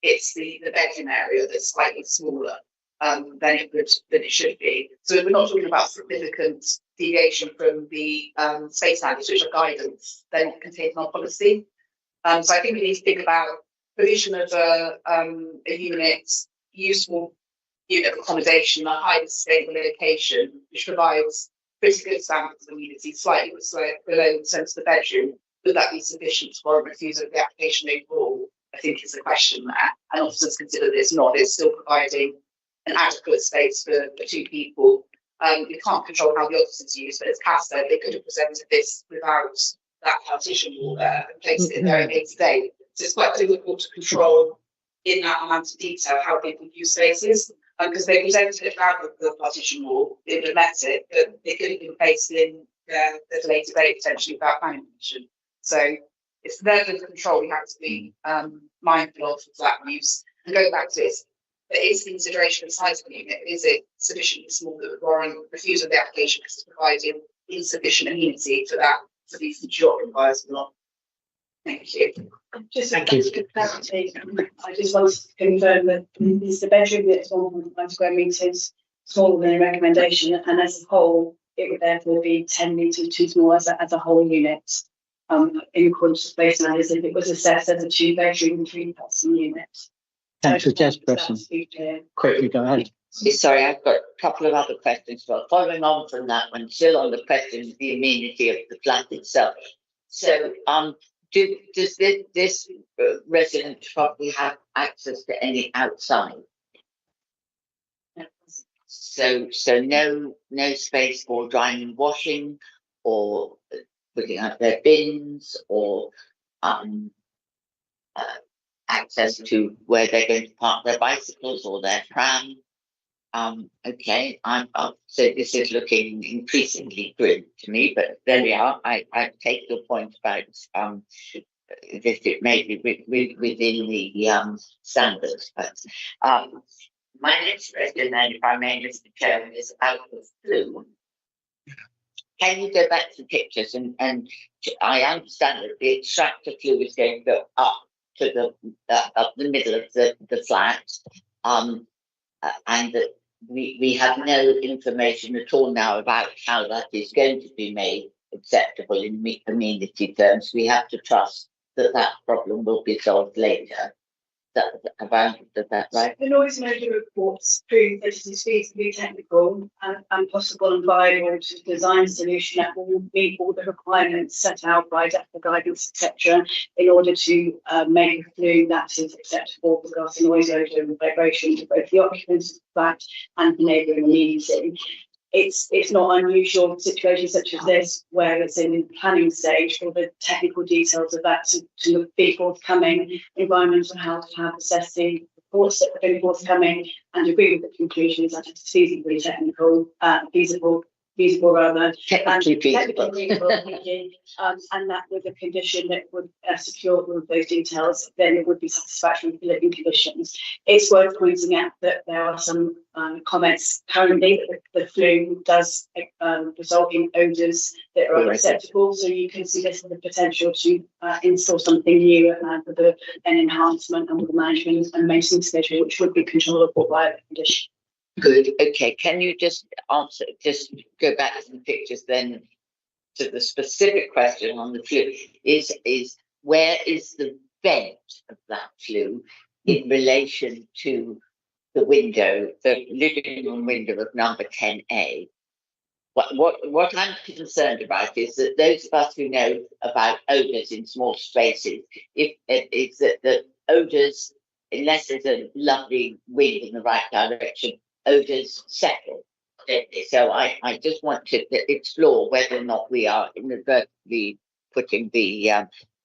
It's the bedroom area that's slightly smaller than it should be. So we're not talking about significant deviation from the space standards, which are guidance. They're not contained in our policy. So I think we need to think about provision of a unit, useful unit of accommodation, a highly sustainable location, which provides pretty good standards of amenity, slightly below in terms of the bedroom. Would that be sufficient for a refusal of the application overall? I think is a question there. And officers consider this not. It's still providing an adequate space for two people. We can't control how the officers use, but as Cass said, they could have presented this without that partition wall there and placed it in their day to day. So it's quite difficult to control in that amount of detail how people use spaces. Because they presented it without the partition wall, they would have met it, but it could have been placed in at a later date potentially without planning permission. So it's the level of control we have to be mindful of that use. And going back to this, there is consideration of size of the unit. Is it sufficiently small that would warrant refusal of the application because it's providing insufficient amenity for these future occupiers or not? Thank you. Just for clarity, I just wanted to confirm that it's the bedroom that's 1.5 square metres smaller than a recommendation, and as a whole, it would therefore be 10 metres too small as a whole unit. In accordance with space standards, if it was assessed as a 2-bedroom, 3-person unit. Thanks for Person. Quickly, go ahead. Sorry, I've got a couple of other questions. But following on from that one, still on the question of the amenity of the flat itself. So, does this resident property have access to any outside? So no space for drying and washing, or putting out their bins, or access to where they're going to park their bicycles or their pram. Okay, so this is looking increasingly grim to me, but there we are. I take your point about this. It may be within the standards, but my next question, then, if I may, Mr. Chairman, is about the flue. Can you go back to the pictures and I understand that the extractor flue is going to go up to up the middle of the flat, and that we have no information at all now about how that is going to be made acceptable in amenity terms. We have to trust that problem will be solved later. Have I understood that right? The noise measure reports prove that it is feasibly technical and possible and viable to design a solution that will meet all the requirements set out by DEFRA guidance, etc., in order to make a flue that is acceptable for gas, noise, odour and vibration to both the occupants of the flat and the neighbouring amenity. It's not unusual in situations such as this, where it's in the planning stage for the technical details of that to be forthcoming, environmental health to have assessing reports that have been forthcoming and agree with the conclusions that it's feasibly feasible rather, technically feasible, and that with a condition that would secure all of those details, then it would be satisfactory for living conditions. It's worth pointing out that there are some comments currently that the flue does result in odours that are unacceptable, so you can see this as the potential to install something new with an enhancement and with the management and maintenance schedule, which would be controllable by the condition. Good. Okay. Can you just go back to the pictures then to the specific question on the flue? Is where is the vent of that flue in relation to the window, the living room window of number 10A? What I'm concerned about is that those of us who know about odours in small spaces, is that the odours, unless there's a lovely wind in the right direction, odours settle. So I just want to explore whether or not we are inadvertently putting the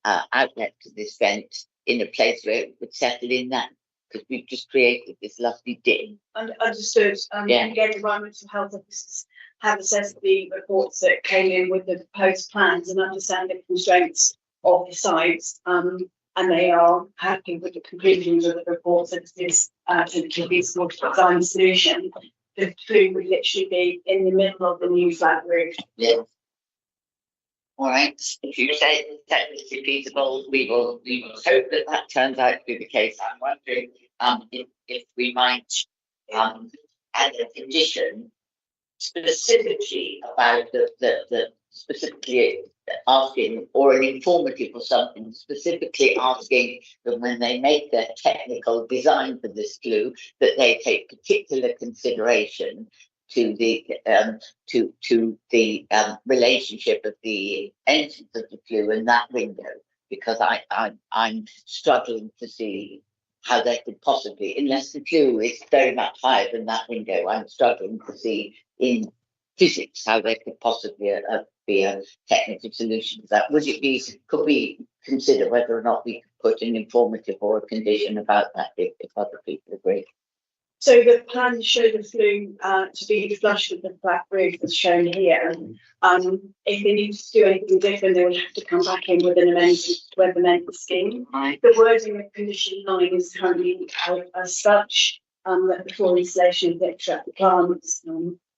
outlet to this vent in a place where it would settle in that, because we've just created this lovely dip. Understood. Yeah. Again, environmental health officers have assessed the reports that came in with the proposed plans and understand the constraints of the sites. And they are happy with the conclusions of the reports that this to be sort of design solution. The flue would literally be in the middle of the new flat roof. Yeah. All right. If you say it's technically feasible, we will hope that that turns out to be the case. I'm wondering if we might add a condition specifically about the specifically asking, or an informative or something, specifically asking that when they make their technical design for this flue, that they take particular consideration to the relationship of the entrance of the flue and that window, because I'm struggling to see how they could possibly, unless the flue is very much higher than that window, I'm struggling to see in physics how there could possibly be a technical solution to that. Could we consider whether or not we could put an informative or a condition about that if other people agree? So the plans show the flue to be flush with the flat roof as shown here. If they need to do anything different, they would have to come back in with an amendment to implement the scheme. The wording of condition 9 is currently as such, that before installation of the extract plants,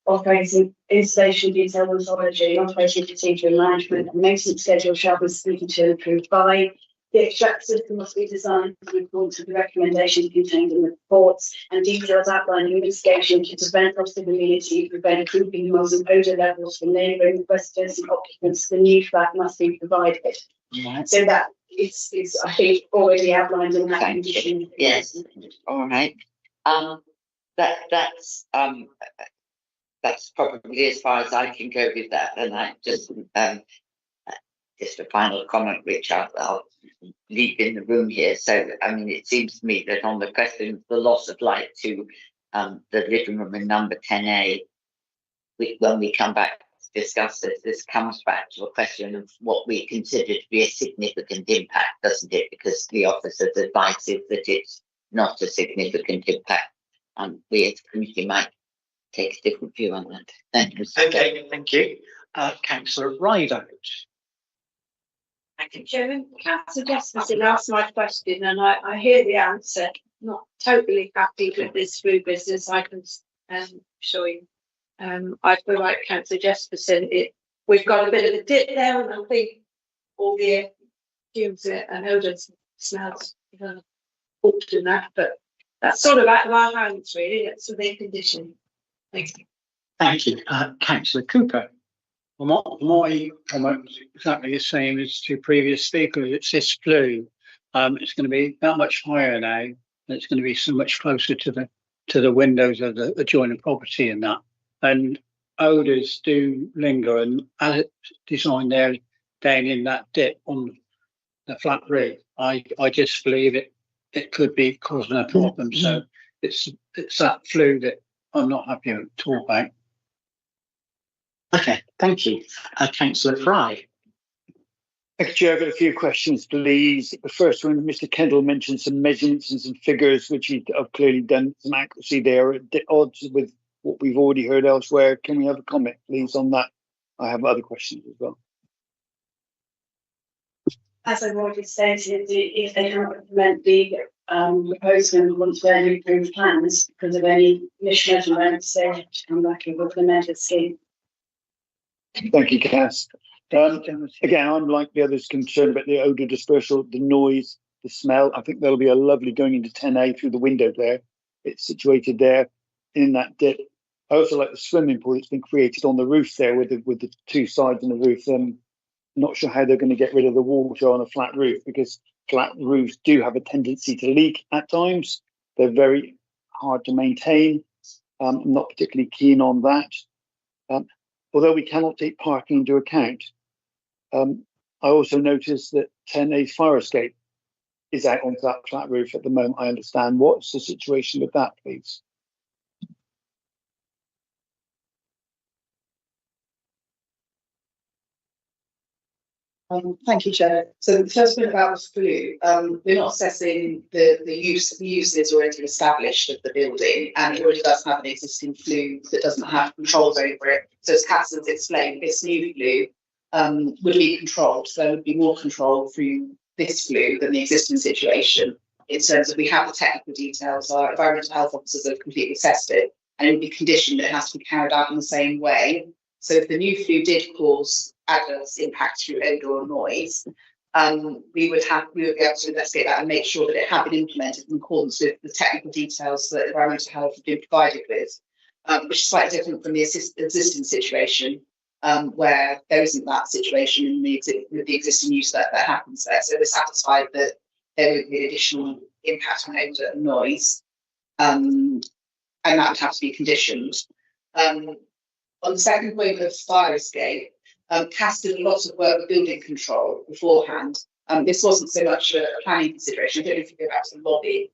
operating installation detail methodology, operating procedure and management, and maintenance schedule shall be speaking to and approved by. The extract system must be designed in accordance with the recommendations contained in the reports, and details outlining mitigation to prevent loss of immunity, prevent creeping mold and odour levels from neighbouring residents and occupants. The new flat must be provided. Right. So that is I think already outlined in that Thank condition. you. Yes. All right. That's probably as far as I can go with that. And I just a final comment, which I'll leave in the room here. So, I mean, it seems to me that on the question of the loss of light to the living room in number 10A, when we come back to discuss this comes back to a question of what we consider to be a significant impact, doesn't it? Because the officer's advice is that it's not a significant impact. We as a committee might take a different view on that. Thank you. Okay, thank you. Councillor Rideout. Thank you, Chairman. Councillor Jesperson asked my question and I hear the answer. Not totally happy with this flue business, I can show you. I feel like Councillor Jesperson, we've got a bit of a dip there, and I think all the fumes and odours smells walked in that, but that's sort of out of our hands really. It's for their condition. Thank you. Thank you. Councillor Cooper. Well, my comment is exactly the same as to previous speakers. It's this flue. It's going to be that much higher now, and it's going to be so much closer to the windows of the adjoining property and that. And odours do linger, and as it's designed there down in that dip on the flat roof, I just believe it could be causing a problem. So it's that flue that I'm not happy at all about. Okay, thank you. Councillor Fry. Thank you, Chair. I've got a few questions, please. The first one, Mr. Kendall mentioned some measurements and some figures, which he have clearly done some accuracy there at odds with what we've already heard elsewhere. Can we have a comment, please, on that? I have other questions as well. As I've already stated, if they cannot implement the proposal once they're approved plans because of any mismeasurements, they have to come back and implement a scheme. Thank you, Cass. Again, I'm like the others concerned about the odour dispersal, the noise, the smell. I think there'll be a lovely going into 10A through the window there. It's situated there. in that dip. I also like the swimming pool that's been created on the roof there with the two sides on the roof. Not sure how they're going to get rid of the water on a flat roof, because flat roofs do have a tendency to leak at times. They're very hard to maintain. I'm not particularly keen on that. Although we cannot take parking into account, I also noticed that 10A's fire escape is out onto that flat roof at the moment, I understand. What's the situation with that, please? Thank you, Chair. So the first bit about the flue, we're not assessing the uses already established of the building, and it already does have an existing flue that doesn't have controls over it. So as Catherine's explained, this new flue would be controlled. So there would be more control through this flue than the existing situation. In terms of, we have the technical details, our environmental health officers have completely assessed it, and it would be conditioned that it has to be carried out in the same way. So if the new flue did cause adverse impact through odour or noise, we would be able to investigate that and make sure that it had been implemented in accordance with the technical details that environmental health have been provided with, which is slightly different from the existing situation, where there isn't that situation with the existing use that happens there. So we're satisfied that there would be additional impact on odour and noise, and that would have to be conditioned. On the second point of fire escape, Cass did a lot of work with building control beforehand. This wasn't so much a planning consideration. I don't know if you go back to the lobby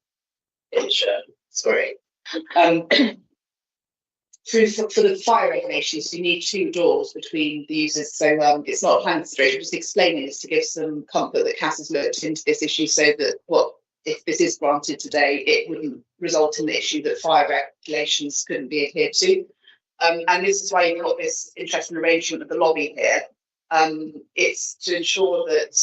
picture. Sorry. For the fire regulations, you need 2 doors between the users. So it's not a planning consideration. I'm just explaining this to give some comfort that Cass has looked into this issue, so that if this is granted today, it wouldn't result in the issue that fire regulations couldn't be adhered to. And this is why you've got this interesting arrangement of the lobby here. It's to ensure that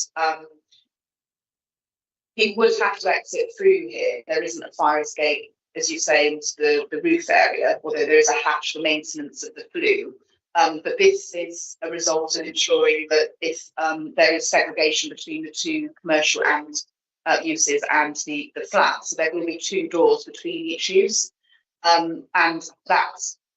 people would have to exit through here. There isn't a fire escape, as you say, into the roof area, although there is a hatch for maintenance of the flue. But this is a result of ensuring that if there is segregation between the 2 commercial and uses and the flat, so there will be 2 doors between each use, and that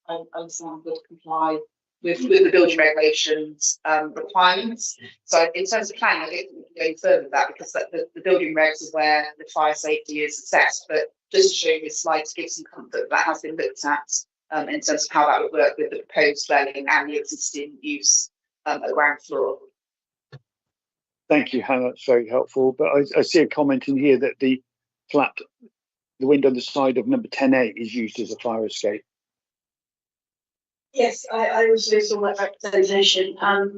I understand would comply with the building regulations requirements. So in terms of planning, I don't think we can go any further with that, because the building regs is where the fire safety is assessed. But just to show you this slide to give some comfort, that has been looked at in terms of how that would work with the proposed dwelling and the existing use at the ground floor. Thank you, Hannah. That's very helpful. But I see a comment in here that the window on the side of number 10A is used as a fire escape. Yes, I also saw that representation.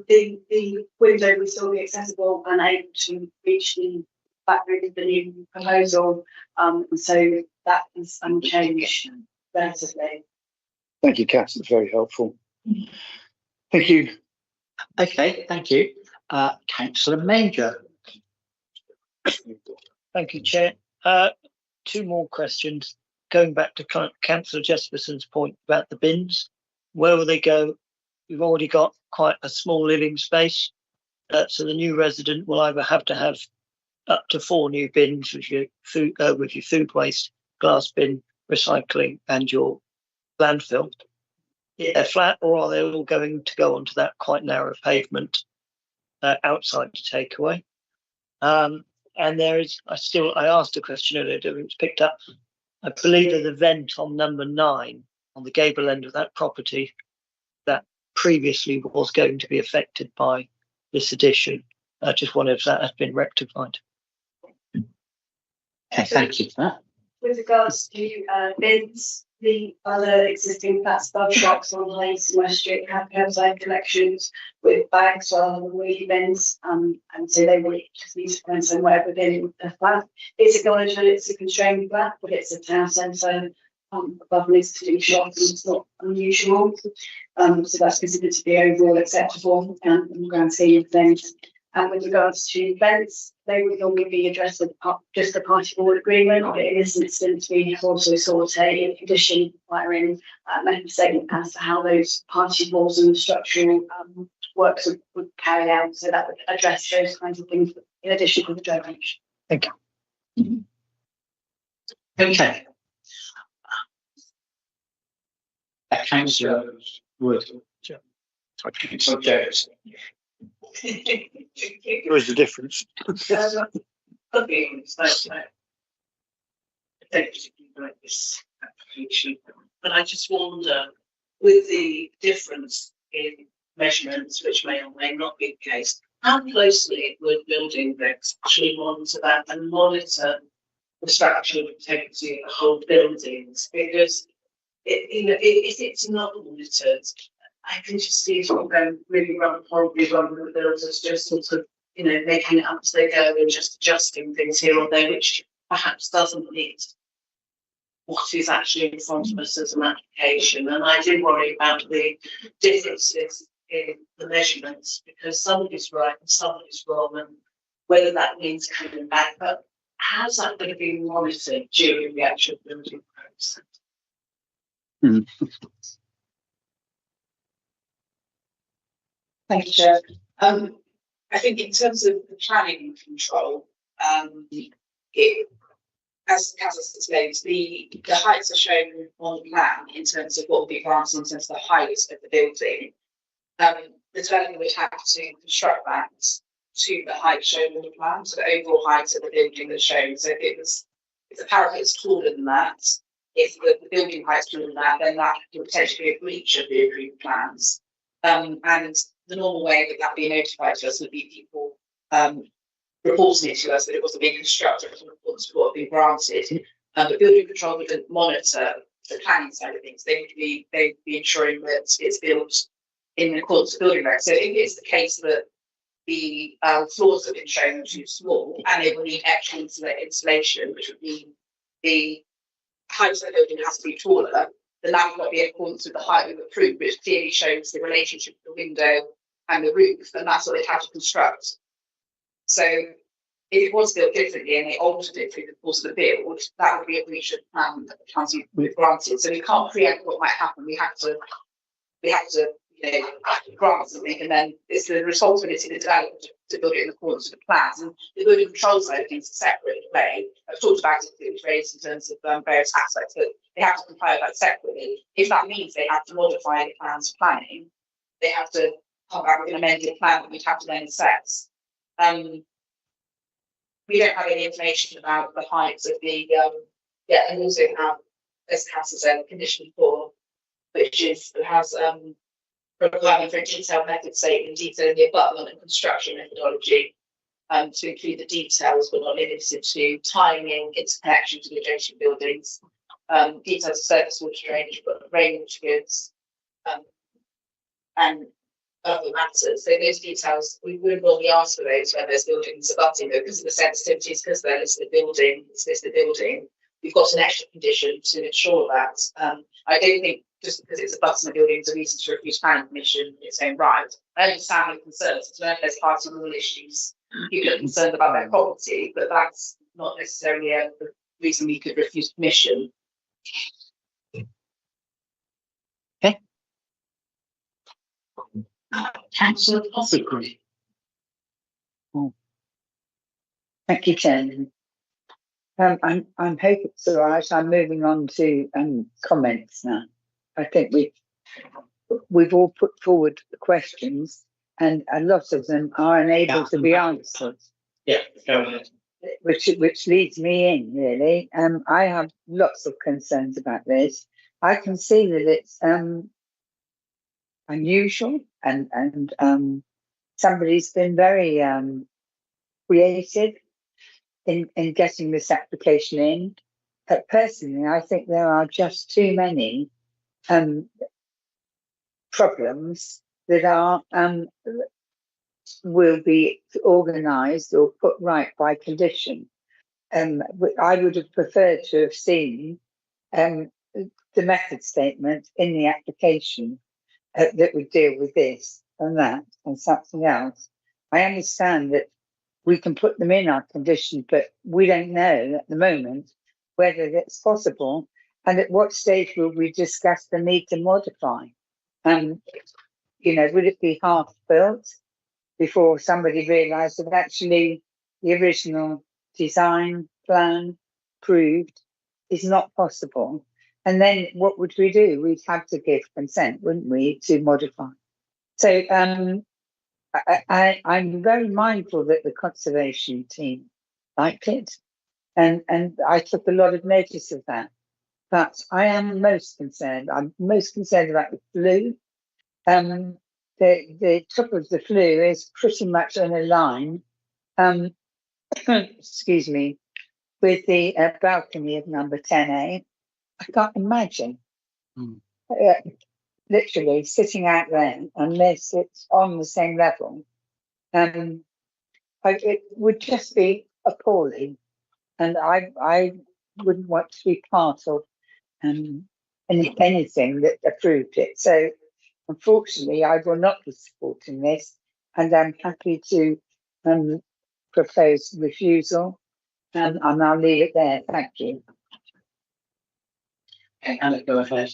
The window will still be accessible and able to reach the back room of the new proposal. So that is unchanged relatively. Thank you, Cass. It's very helpful. Thank you. Okay, thank you. Councillor Major. Thank you, Chair. 2 more questions. Going back to Councillor Jesperson's point about the bins. Where will they go? We've already got quite a small living space, so the new resident will either have to have up to 4 new bins with your food waste, glass bin, recycling, and your landfill. Yeah, flat, or are they all going to go onto that quite narrow pavement outside the takeaway? And there is, I asked a question earlier, it was picked up. I believe there's a vent on number 9 on the gable end of that property that previously was going to be affected by this addition. I just wondered if that has been rectified. Okay, thank you for that. With regards to bins, the other existing flats above shops on Hayes and West Street have curbside collections with bags rather than wheelie bins, and so they will just need to find somewhere within the flat. It's acknowledged that it's a constrained flat, but it's a town centre above an existing shop, and it's not unusual. So that's considered to be overall acceptable in the grand scheme of things. And with regards to vents, they would normally be addressed with just the party board agreement. But in this instance, we have also sought a condition requiring method statement as to how those party boards and the structural works would carry out. So that would address those kinds of things in addition to the drainage. Thank you. Okay. a councillor would object. There is a difference. I'll be honest, I don't particularly like this application, but I just wonder, with the difference in measurements, which may or may not be the case, how closely would building regs actually monitor that and monitor the structural integrity of the whole buildings? Because if it's not monitored, I can just see it all going really horribly wrong with the builders, just sort of, making it up as they go and just adjusting things here or there, which perhaps doesn't meet what is actually in front of us as an application. And I do worry about the differences in the measurements, because somebody's right and somebody's wrong, and whether that means coming back. But how's that going to be monitored during the actual building process? Thank you, Chair. I think in terms of the planning control, as Cas explained, the heights are shown on the plan in terms of what will be granted in terms of the height of the building. The developer would have to construct that to the height shown on the plan, so the overall height of the building that's shown. So if the parapet is taller than that, if the building height is taller than that, then that could potentially be a breach of the approved plans. And the normal way that that be notified to us would be people reporting it to us that it wasn't being constructed in accordance with what had been granted. But building control would monitor the planning side of things. They'd be ensuring that it's built in accordance with building regs. So if it's the case that the floors have been shown too small and they will need extra insulation, which would mean the height of the building has to be taller, then that would not be in accordance with the height we've approved, which clearly shows the relationship of the window and the roof, and that's what they'd have to construct. So if it was built differently and they altered it through the course of the build, that would be a breach of the plan that the plans we've granted. So we can't preempt what might happen. We have to grant something, and then it's the responsibility of the developer to build it in accordance with the plans. And the building control side of things is separate in a way. I've talked about it was raised in terms of various aspects, but they have to comply with that separately. If that means they have to modify the plans for planning, they have to come back with an amended plan that we'd have to then assess. We don't have any information about the heights of the and also have, as Cass has said, condition 4, which has requirement for a detailed method statement detailing the abutment and construction methodology, to include the details but not limited to timing, interconnection to the adjacent buildings, details of surface water drainage, but rainwater goods, and other matters. So those details, we wouldn't normally ask for those when there's buildings abutting, but because of the sensitivities, because they're listed building, we've got an extra condition to ensure that. I don't think just because it's abutting a building is a reason to refuse planning permission in its own right. I understand the concerns, so when there's party rule issues, people are concerned about their property, but that's not necessarily a reason we could refuse permission. Councillor Fotheringham. Thank you, Chairman. I'm hoping it's all right. I'm moving on to comments now. I think we've all put forward the questions, and a lot of them are unable to be answered. Yeah, go ahead. Which leads me in, really. I have lots of concerns about this. I can see that it's unusual, and somebody's been very creative in getting this application in. Personally, I think there are just too many problems that are will be organised or put right by condition. I would have preferred to have seen the method statement in the application that would deal with this and that and something else. I understand that we can put them in our condition, but we don't know at the moment whether it's possible and at what stage will we discuss the need to modify. Would it be half built before somebody realised that actually the original design plan approved is not possible? And then what would we do? We'd have to give consent, wouldn't we, to modify? So I'm very mindful that the conservation team liked it, and I took a lot of notice of that. But I am most concerned. I'm most concerned about the flue. The top of the flue is pretty much on a line, excuse me, with the balcony of number 10A. I can't imagine literally sitting out there unless it's on the same level. It would just be appalling, and I wouldn't want to be part of anything that approved it. So unfortunately, I will not be supporting this, and I'm happy to propose refusal, and I'll leave it there. Thank you. Okay, Anna, go ahead.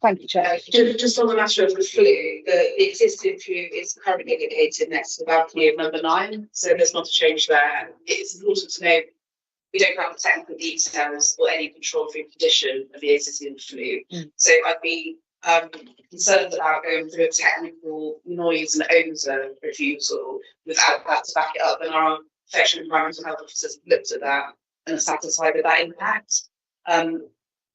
Thank you, Chair. Just on the matter of the flue, the existing flue is currently located next to the balcony of number 9, so there's not a change there. And it's important to know we don't have the technical details or any control through condition of the existing flue. So I'd be concerned about going through a technical noise and odour refusal without that to back it up. And our infection environmental health officers have looked at that and are satisfied with that impact.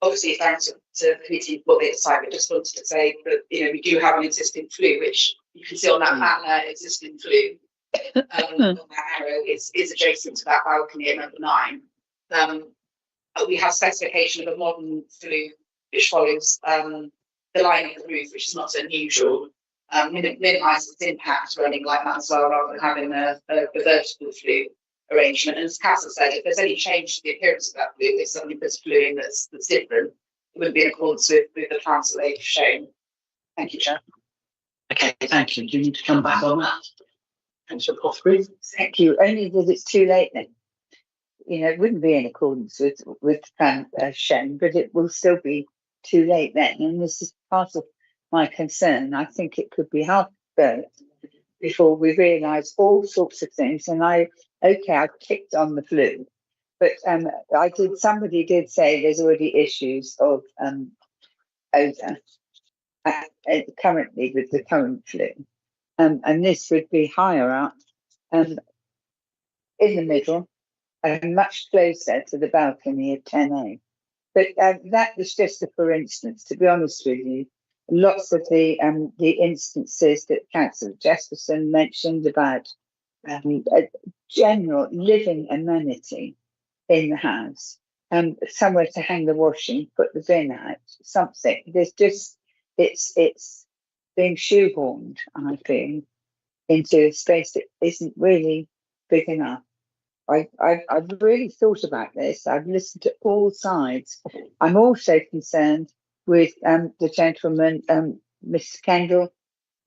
Obviously, it's down to the committee what they decide. But just wanted to say that we do have an existing flue, which you can see on that map there. Existing flue on that arrow is adjacent to that balcony at number 9. We have specification of a modern flue which follows the line of the roof, which is not so unusual. Minimises its impact running like that as well, rather than having a vertical flue arrangement. And as Casa said, if there's any change to the appearance of that flue, if somebody puts flue in that's different, it wouldn't be in accordance with the plans that they've shown. Thank you, Chair. Okay, thank you. Do you need to come back on that? Councillor Pothbury? Thank you. Only that it's too late then. It wouldn't be in accordance with plan shown, but it will still be too late then. And this is part of my concern. I think it could be half burnt before we realise all sorts of things. And I've picked on the flue, but somebody did say there's already issues of odour currently with the current flue. And this would be higher up in the middle and much closer to the balcony of 10A. But that was just a for instance, to be honest with you. Lots of the instances that Councillor Jesperson mentioned about a general living amenity in the house, somewhere to hang the washing, put the bin out, something. There's just it's being shoehorned, I feel, into a space that isn't really big enough. I've really thought about this. I've listened to all sides. I'm also concerned with the gentleman, Mr. Kendall,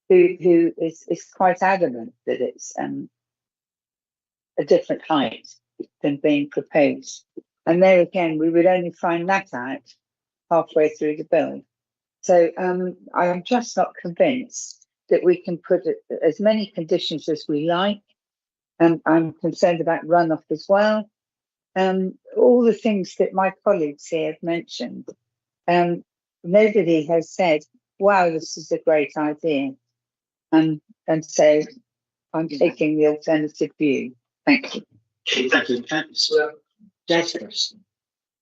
who is quite adamant that it's a different height than being proposed. And there again, we would only find that out halfway through the build. So I'm just not convinced that we can put as many conditions as we like. I'm concerned about runoff as well. All the things that my colleagues here have mentioned. Nobody has said, wow, this is a great idea. And so I'm taking the alternative view. Thank you. Thank you, Councillor Jesperson.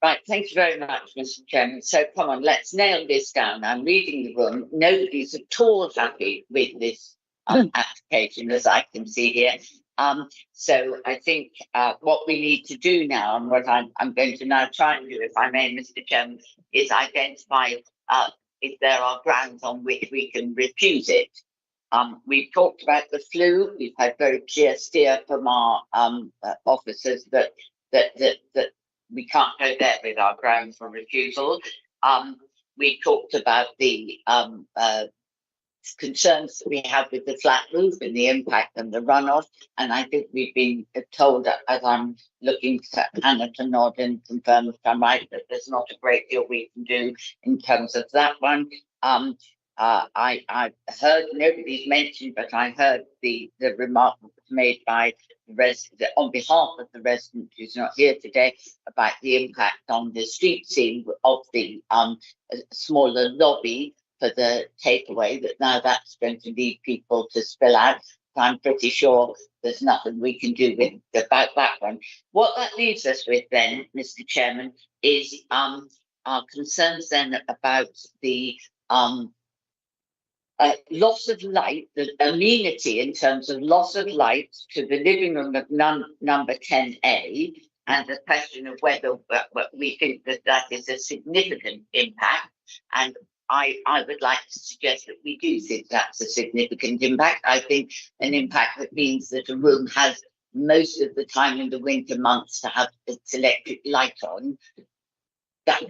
Right, thank you very much, Mr. Chairman. So come on, let's nail this down. I'm reading the room. Nobody's at all happy with this application, as I can see here. So I think what we need to do now, and what I'm going to now try and do, if I may, Mr. Chairman, is identify if there are grounds on which we can refuse it. We've talked about the flue. We've had very clear steer from our officers that we can't go there with our grounds for refusal. We talked about the concerns that we have with the flat roof and the impact and the runoff. And I think we've been told, as I'm looking to Hannah to nod and confirm if I'm right, that there's not a great deal we can do in terms of that one. I heard, nobody's mentioned, but I heard the remark that was made by the resident on behalf of the resident who's not here today about the impact on the street scene of the smaller lobby for the takeaway, that now that's going to lead people to spill out. I'm pretty sure there's nothing we can do about that one. What that leaves us with then, Mr. Chairman, is our concerns then about the loss of light, the amenity in terms of loss of light to the living room of number 10A, and the question of whether we think that is a significant impact. And I would like to suggest that we do think that's a significant impact. I think an impact that means that a room has most of the time in the winter months to have its electric light on. I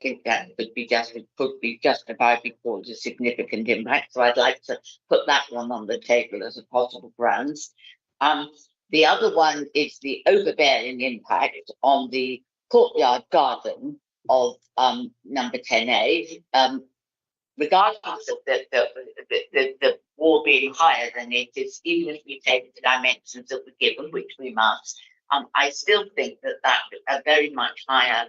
think that could be justifiably called a significant impact. So I'd like to put that one on the table as a possible grounds. The other one is the overbearing impact on the courtyard garden of number 10A. Regardless of the wall being higher than it is, even if we take the dimensions that were given, which we must, I still think that a very much higher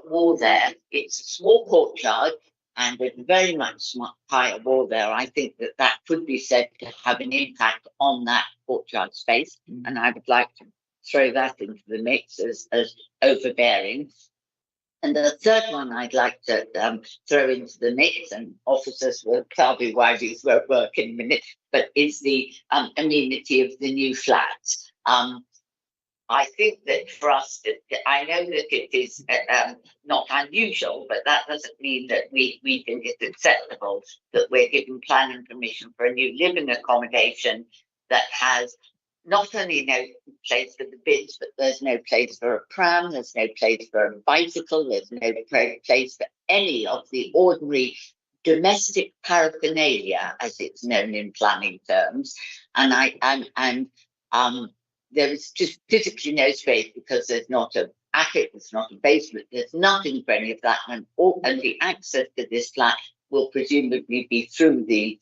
wall there. It's a small courtyard, and with a very much higher wall there, I think that could be said to have an impact on that courtyard space. And I would like to throw that into the mix as overbearing. And the third one I'd like to throw into the mix, and officers will tell me why these won't work in a minute, but is the amenity of the new flats. I think that for us, I know that it is not unusual, but that doesn't mean that we think it's acceptable that we're giving planning permission for a new living accommodation that has not only no place for the bids, but there's no place for a pram, there's no place for a bicycle, there's no place for any of the ordinary domestic paraphernalia, as it's known in planning terms. And there is just physically no space because there's not an attic, there's not a basement, there's nothing for any of that, and the access to this flat will presumably be through the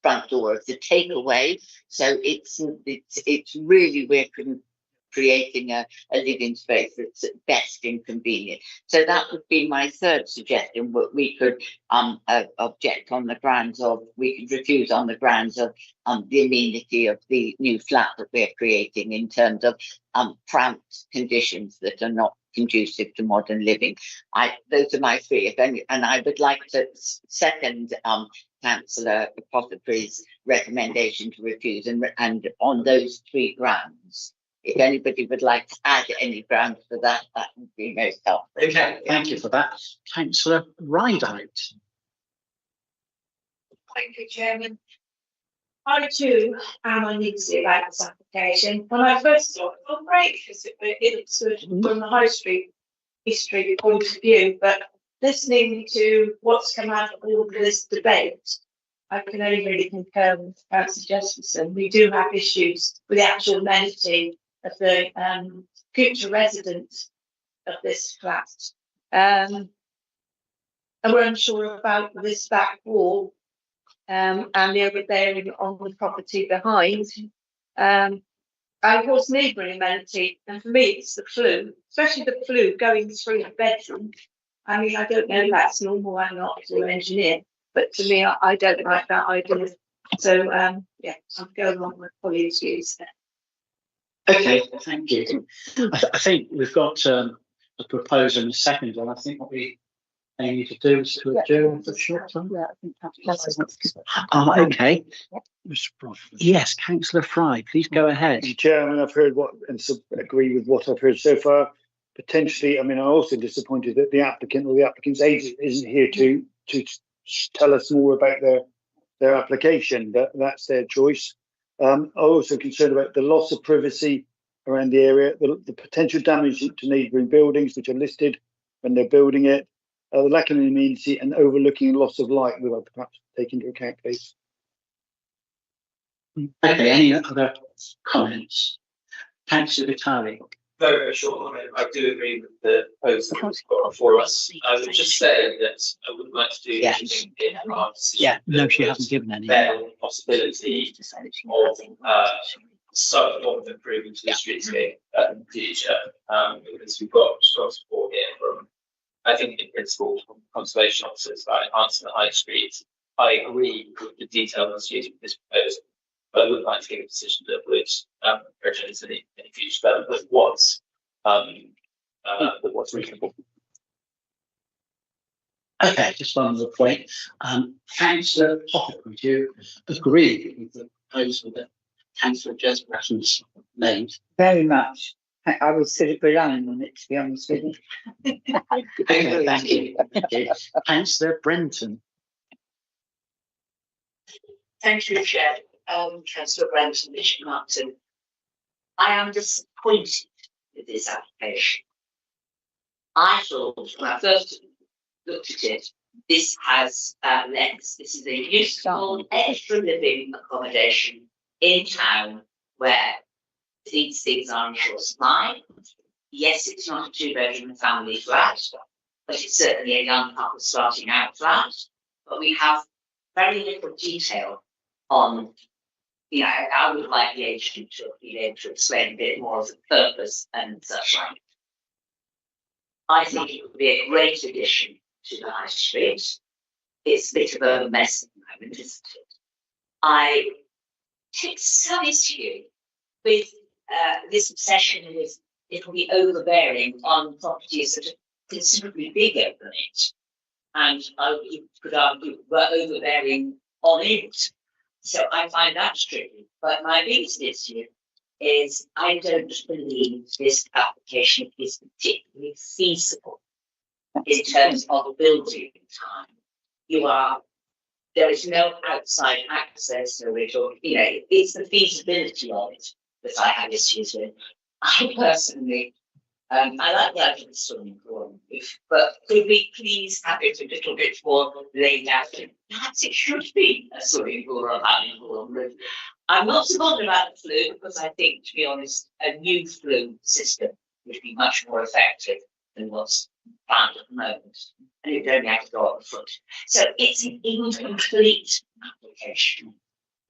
front door of the takeaway. So it's really, we're creating a living space that's at best inconvenient. So that would be my third suggestion. What we could object on the grounds of, we could refuse on the grounds of the amenity of the new flat that we're creating in terms of cramped conditions that are not conducive to modern living. Those are my three, and I would like to second Councillor Apothecary's recommendation to refuse, and on those three grounds. If anybody would like to add any grounds for that, that would be most helpful. Okay, thank you for that. Councillor Rideout. Thank you, Chairman. I too am uneasy about this application. When I first saw it, oh great, because it looks good from the High Street history point of view, but listening to what's come out of all this debate, I can only really concur with Councillor Jesperson. We do have issues with the actual amenity of the future residents of this flat. And we're unsure about this back wall and the overbearing on the property behind. And of course, neighbouring amenity, and for me it's the flue, especially the flue going through the bedroom. I mean, I don't know if that's normal or not to an engineer, but to me, I don't like that idea. So, yeah, I'm going along with colleagues' views there. Okay, thank you. I think we've got a proposal and a second, and I think what we need to do is to adjourn for the short time. Yeah, I think that's Okay. Yes, Councillor Fry, please go ahead. Mr. Chairman, I've heard and agree with what I've heard so far. Potentially, I mean, I'm also disappointed that the applicant or the applicant's agent isn't here to tell us more about their application. That's their choice. I'm also concerned about the loss of privacy around the area, the potential damage to neighbouring buildings which are listed when they're building it, the lack of amenity and overlooking loss of light. We'll have to perhaps take into account, please. Okay, any other comments? Councillor Vitali. very, very short on it. I do agree with the proposal that's got before us. I would just say that I would like to do anything in our decision. Yeah, no, she that hasn't given any. There the possibility of some form of improvement to the streetscape in the future, because we've got strong support here from, I think, in principle, from conservation officers about enhancing the high street. I agree with the detail associated with this proposal, but I would like to give a decision that would prejudice any future development that was reasonable. Okay, just one other point. Councillor Pocket, would you agree with the proposal that Councillor Jespersen's made? Very much. I was sort of relying on it, to be honest with you. Okay, thank you. Thank you. Councillor Brenton. Thank you, Chair. Councillor Brenton, Bishop Martin. I am disappointed with this application. I thought when I first looked at it, this has legs. This is a useful extra living accommodation in town where these things are in short supply. Yes, it's not a 2-bedroom family flat, but it's certainly a young couple starting out flat. But we have very little detail on, I would like the agent to be able to explain a bit more of the purpose and such like. I think it would be a great addition to the high street. It's a bit of a mess at the moment, isn't it? I take some issue with this obsession with it will be overbearing on properties that are considerably bigger than it. And you could argue we're overbearing on it. So I find that tricky. But my biggest issue is I don't believe this application is particularly feasible in terms of building time. There is no outside access to it, or it's the feasibility of it that I have issues with. I personally, I like the idea of the swimming pool, but could we please have it a little bit more laid out? Perhaps it should be a swimming pool or a paddling pool. I'm not so bothered about the flue because I think, to be honest, a new flue system would be much more effective than what's planned at the moment. And you'd only have to go on foot. So it's an incomplete application.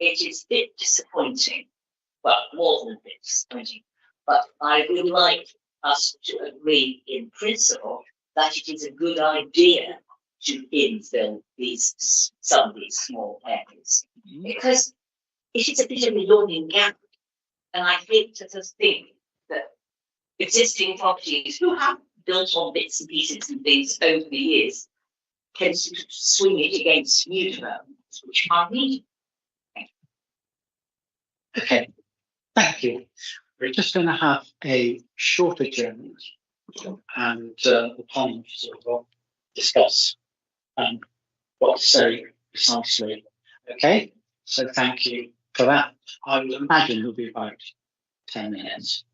It is a bit disappointing. Well, more than a bit disappointing. But I would like us to agree in principle that it is a good idea to infill some of these small areas. Because it is a bit of a yawning gap. And I hate to just think that existing properties who have built on bits and pieces and things over the years can sort of swing it against new developments, which are needed. Okay, thank you. We're just going to have a short adjournment and the panel will discuss what to say precisely. Okay, so thank you for that. I would imagine it'll be about 10 minutes.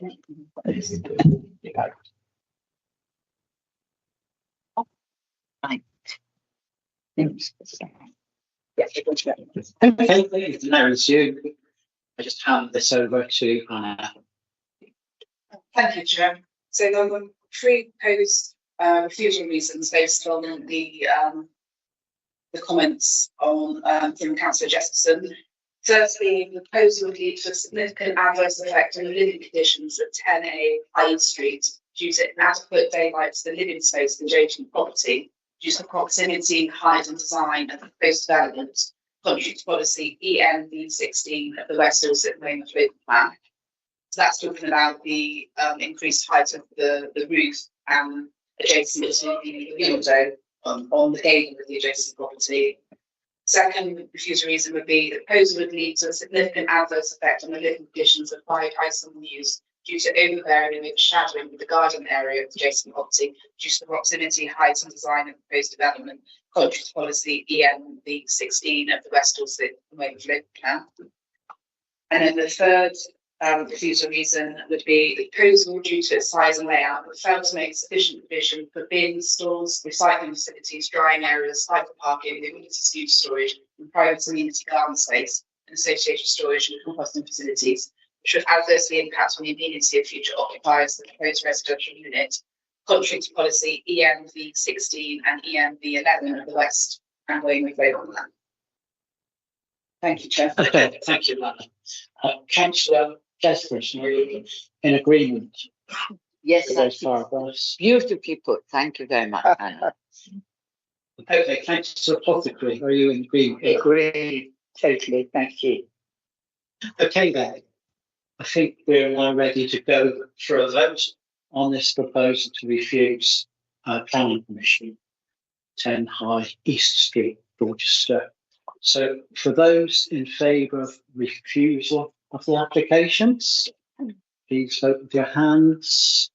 Right. Okay, now it's you. I just hand this over to Anna. Thank you, Chair. So there were three proposed refusal reasons based on the comments on from Councillor Jesperson. Firstly, the proposal would lead to a significant adverse effect on the living conditions at 10A High Street due to inadequate daylight to the living space of the adjacent property due to the proximity, height and design of the proposed development, contrary to policy ENV16 of the West Dorset Weymouth Local Plan. So that's talking about the increased height of the roof adjacent to the window on the gable of the adjacent property. Second refusal reason would be the proposal would lead to a significant adverse effect on the living conditions of 5 Iceland Mews due to overbearing and overshadowing of the garden area of the adjacent property due to the proximity, height and design of the proposed development, contrary to policy ENV16 of the West Dorset Weymouth Local Plan. And then the third refusal reason would be the proposal due to its size and layout would fail to make sufficient provision for bins, stalls, recycling facilities, drying areas, cycle parking, amenity food storage, and private community garden space, and associated storage and composting facilities, which would adversely impact on the amenity of future occupiers of the proposed residential unit, contrary to policy ENV16 and ENV11 of the West and Weymouth Local Plan. Thank you, Chair. Okay, thank you, Anna. Councillor Jesperson, are you in agreement? Yes, with that's those paragraphs? beautifully put. Thank you very much, Anna. Okay, Councillor Apothecary, are you in agreement? Agree, totally, thank you. Okay then, I think we're now ready to go for a vote on this proposal to refuse planning permission, 10 High East Street, Dorchester. So for those in favour of refusal of the applications, please vote with your hands.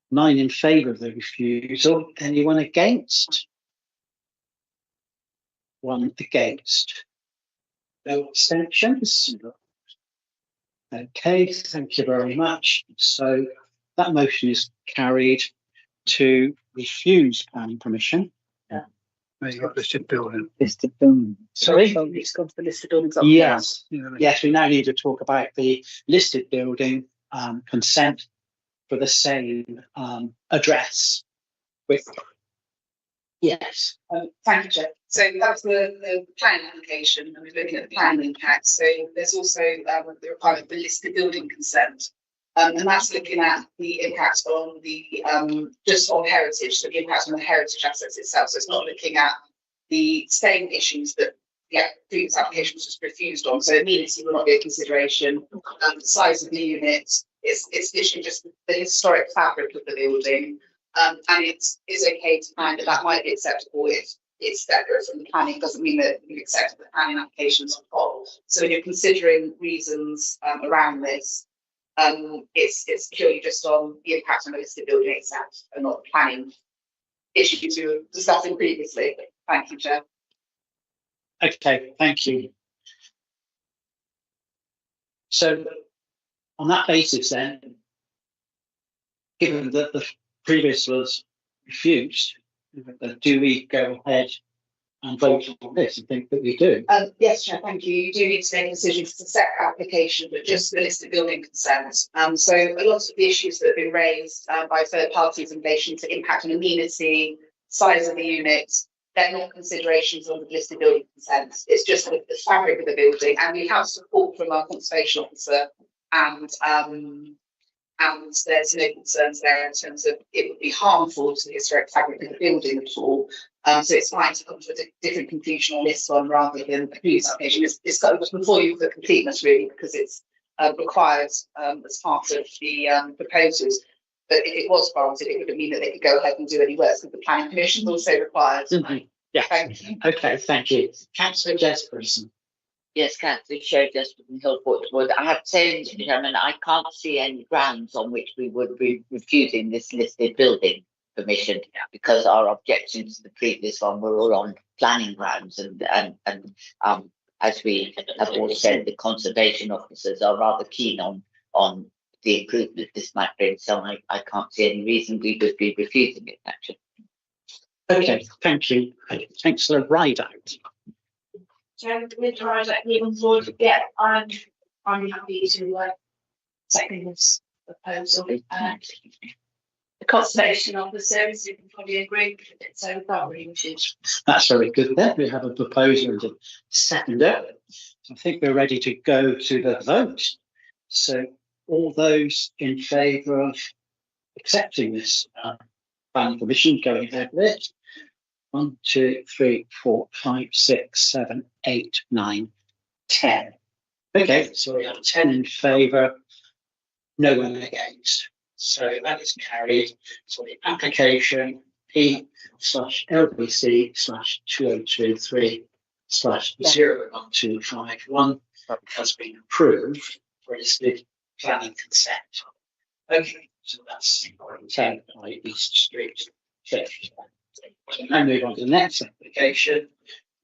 Nine in favour of the refusal. Anyone against? One against. No abstentions. Okay, thank you very much. So that motion is carried to refuse planning permission. You've got listed building. Listed building. Sorry? It's gone to the listed buildings up Yes, Yeah, yes, we now need to talk about the listed building consent for the same address. With yes. Thank you, Chair. So that's the planning application, and we're looking at the planning impact. So there's also the requirement for listed building consent. And that's looking at the impact on the just on heritage, so the impact on the heritage assets itself. So it's not looking at the same issues that previous applications just refused on. So amenity will not be a consideration. The size of the unit it's literally just the historic fabric of the building. And it is okay to find that might be acceptable if it's separate from the planning. It doesn't mean that you accept the planning applications on whole. So when you're considering reasons around this, it's purely just on the impact on the listed building itself and not the planning issues we were discussing previously. Thank you, Chair. Okay, thank you. So on that basis then, given that the previous was refused, do we go ahead and vote on this? I think that we do. Yes, Chair, thank you. You do need to make a decision for the separate application, but just the listed building consent. So a lot of the issues that have been raised by third parties in relation to impact on amenity, size of the unit, they're not considerations on the listed building consent. It's just the fabric of the building, and we have support from our conservation officer, and there's no concerns there in terms of it would be harmful to the historic fabric of the building at all. So it's fine to come to a different conclusion on this one rather than the previous application. It's got before you for completeness really, because it's required as part of the proposals. But if it was granted, it wouldn't mean that they could go ahead and do any work, because the planning permission is also required. Yeah. Thank you. Okay, thank you. Councillor Jesperson. Yes, Councillor Chair, just from Hillport Wood. I have to say, Mr. Chairman, I can't see any grounds on which we would be refusing this listed building permission, because our objections to the previous one were all on planning grounds and as we have all said, the conservation officers are rather keen on the improvement this might bring. So I can't see any reason we would be refusing it, actually. Okay, thank you. Councillor Rideout. Chair, with Ride Out even forward, yeah, I'm happy to second this proposal. The conservation officers, you can probably agree with it so far, which is. That's very good there. We have a proposal and a seconder. I think we're ready to go to the vote. So all those in favour of accepting this planning permission, going ahead with it. 1, 2, 3, 4, 5, 6, 7, 8, 9, 10. Okay, so we have 10 in favour, no one against. So that is carried. So the application P/LBC/2023/01251 has been approved for listed planning consent. Okay, so that's 10 by East Street, Sheffield. And move on to the next application,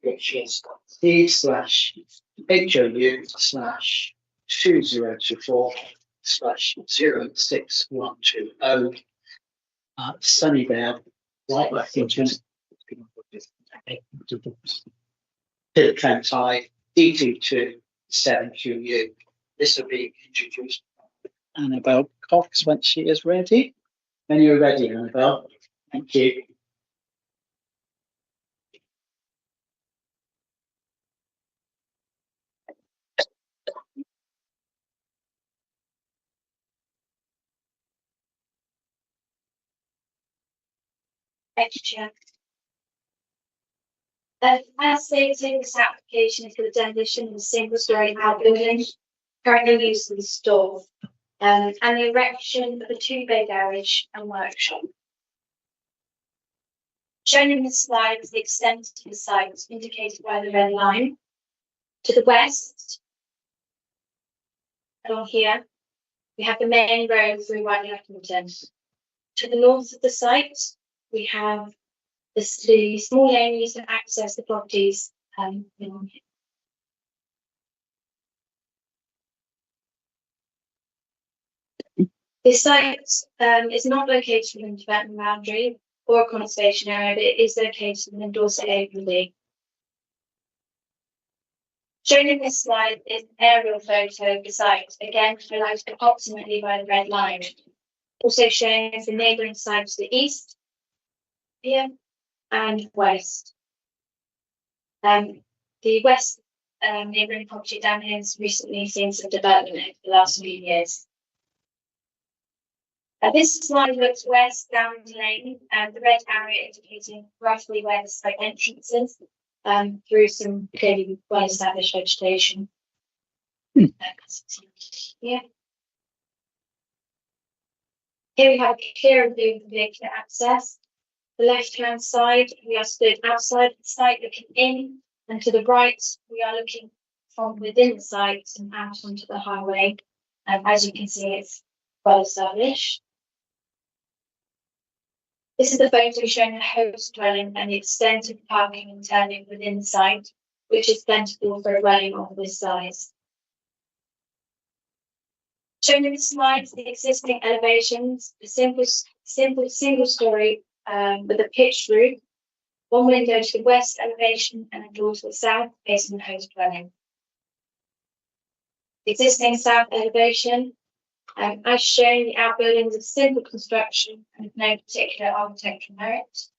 which is C/HOU/2024/06120 Sunny Bear, White Lexington, Hill Trent High, D22 7QU. This will be introduced by Annabelle Cox once she is ready. When you're ready, Annabelle. Thank you. Thank you, Chair. As stated, this application is for the demolition of a single-storey outbuilding currently used as a store, and the erection of a two-bay garage and workshop. Shown in this slide is the extent of the site indicated by the red line. To the west, along here, we have the main road through White Lexington. To the north of the site, we have the small lane used to access the properties along here. This site is not located within the development boundary or a conservation area, but it is located within Dorset APD. Shown in this slide is an aerial photo of the site, again highlighted approximately by the red line. Also shown is the neighbouring site to the east, here, and west. The west neighbouring property down here has recently seen some development over the last few years. This slide looks west down the lane, and the red area indicating roughly where the site entrance is, through some clearly well-established vegetation. Yeah. Here we have a clearer view of the vehicular access. The left-hand side, we are stood outside the site looking in, and to the right, we are looking from within the site and out onto the highway. As you can see, it's well established. This is the photo showing a host dwelling and the extent of parking and turning within the site, which is plentiful for a dwelling of this size. Shown in the slides, the existing elevations, a simple single story with a pitched roof, one window to the west elevation and a door to the south facing the host dwelling. The existing south elevation, as shown, the outbuildings of simple construction and of no particular architectural merit.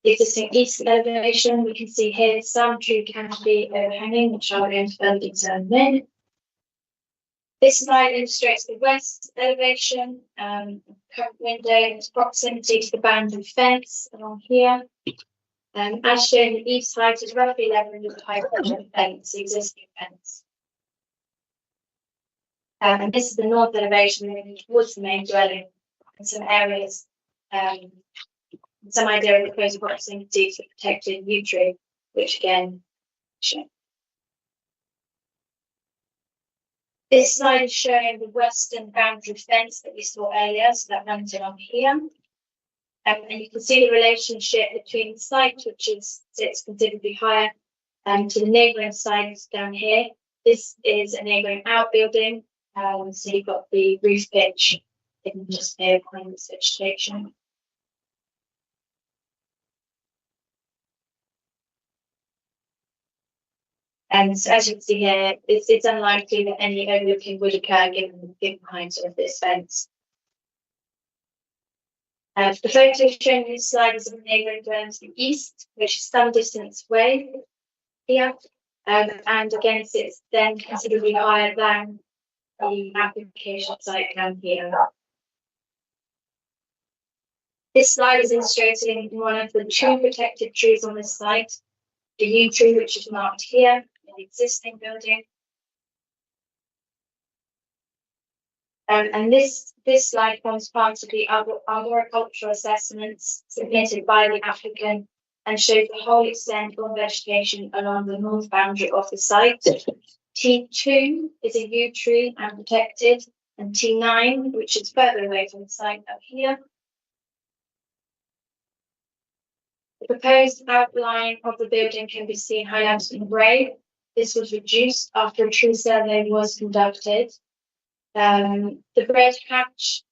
The existing east elevation, we can see here some true canopy overhanging, which I'll go into further detail in a minute. This slide illustrates the west elevation, current window, its proximity to the boundary fence along here. As shown, the east height is roughly level with the height of the fence, the existing fence. And this is the north elevation moving towards the main dwelling, and some areas, some idea of the close proximity to the protected yew tree, which again, shown. This slide is showing the western boundary fence that we saw earlier, so that runs along here. And you can see the relationship between the site, which sits considerably higher, to the neighbouring sites down here. This is a neighbouring outbuilding. So you've got the roof pitch in just here behind this vegetation. And so as you can see here, it's unlikely that any overlooking would occur given the height of this fence. The photo shown in this slide is of the neighbouring dwelling to the east, which is some distance away here. And again, it's then considerably higher than the application site down here. This slide is illustrating one of the two protected trees on this site, the yew tree, which is marked here in the existing building. And this slide forms part of the arboricultural assessments submitted by the applicant and shows the whole extent of vegetation along the north boundary of the site. T2 is a yew tree and protected, and T9, which is further away from the site up here. The proposed outline of the building can be seen highlighted in grey. This was reduced after a tree survey was conducted. The red hatched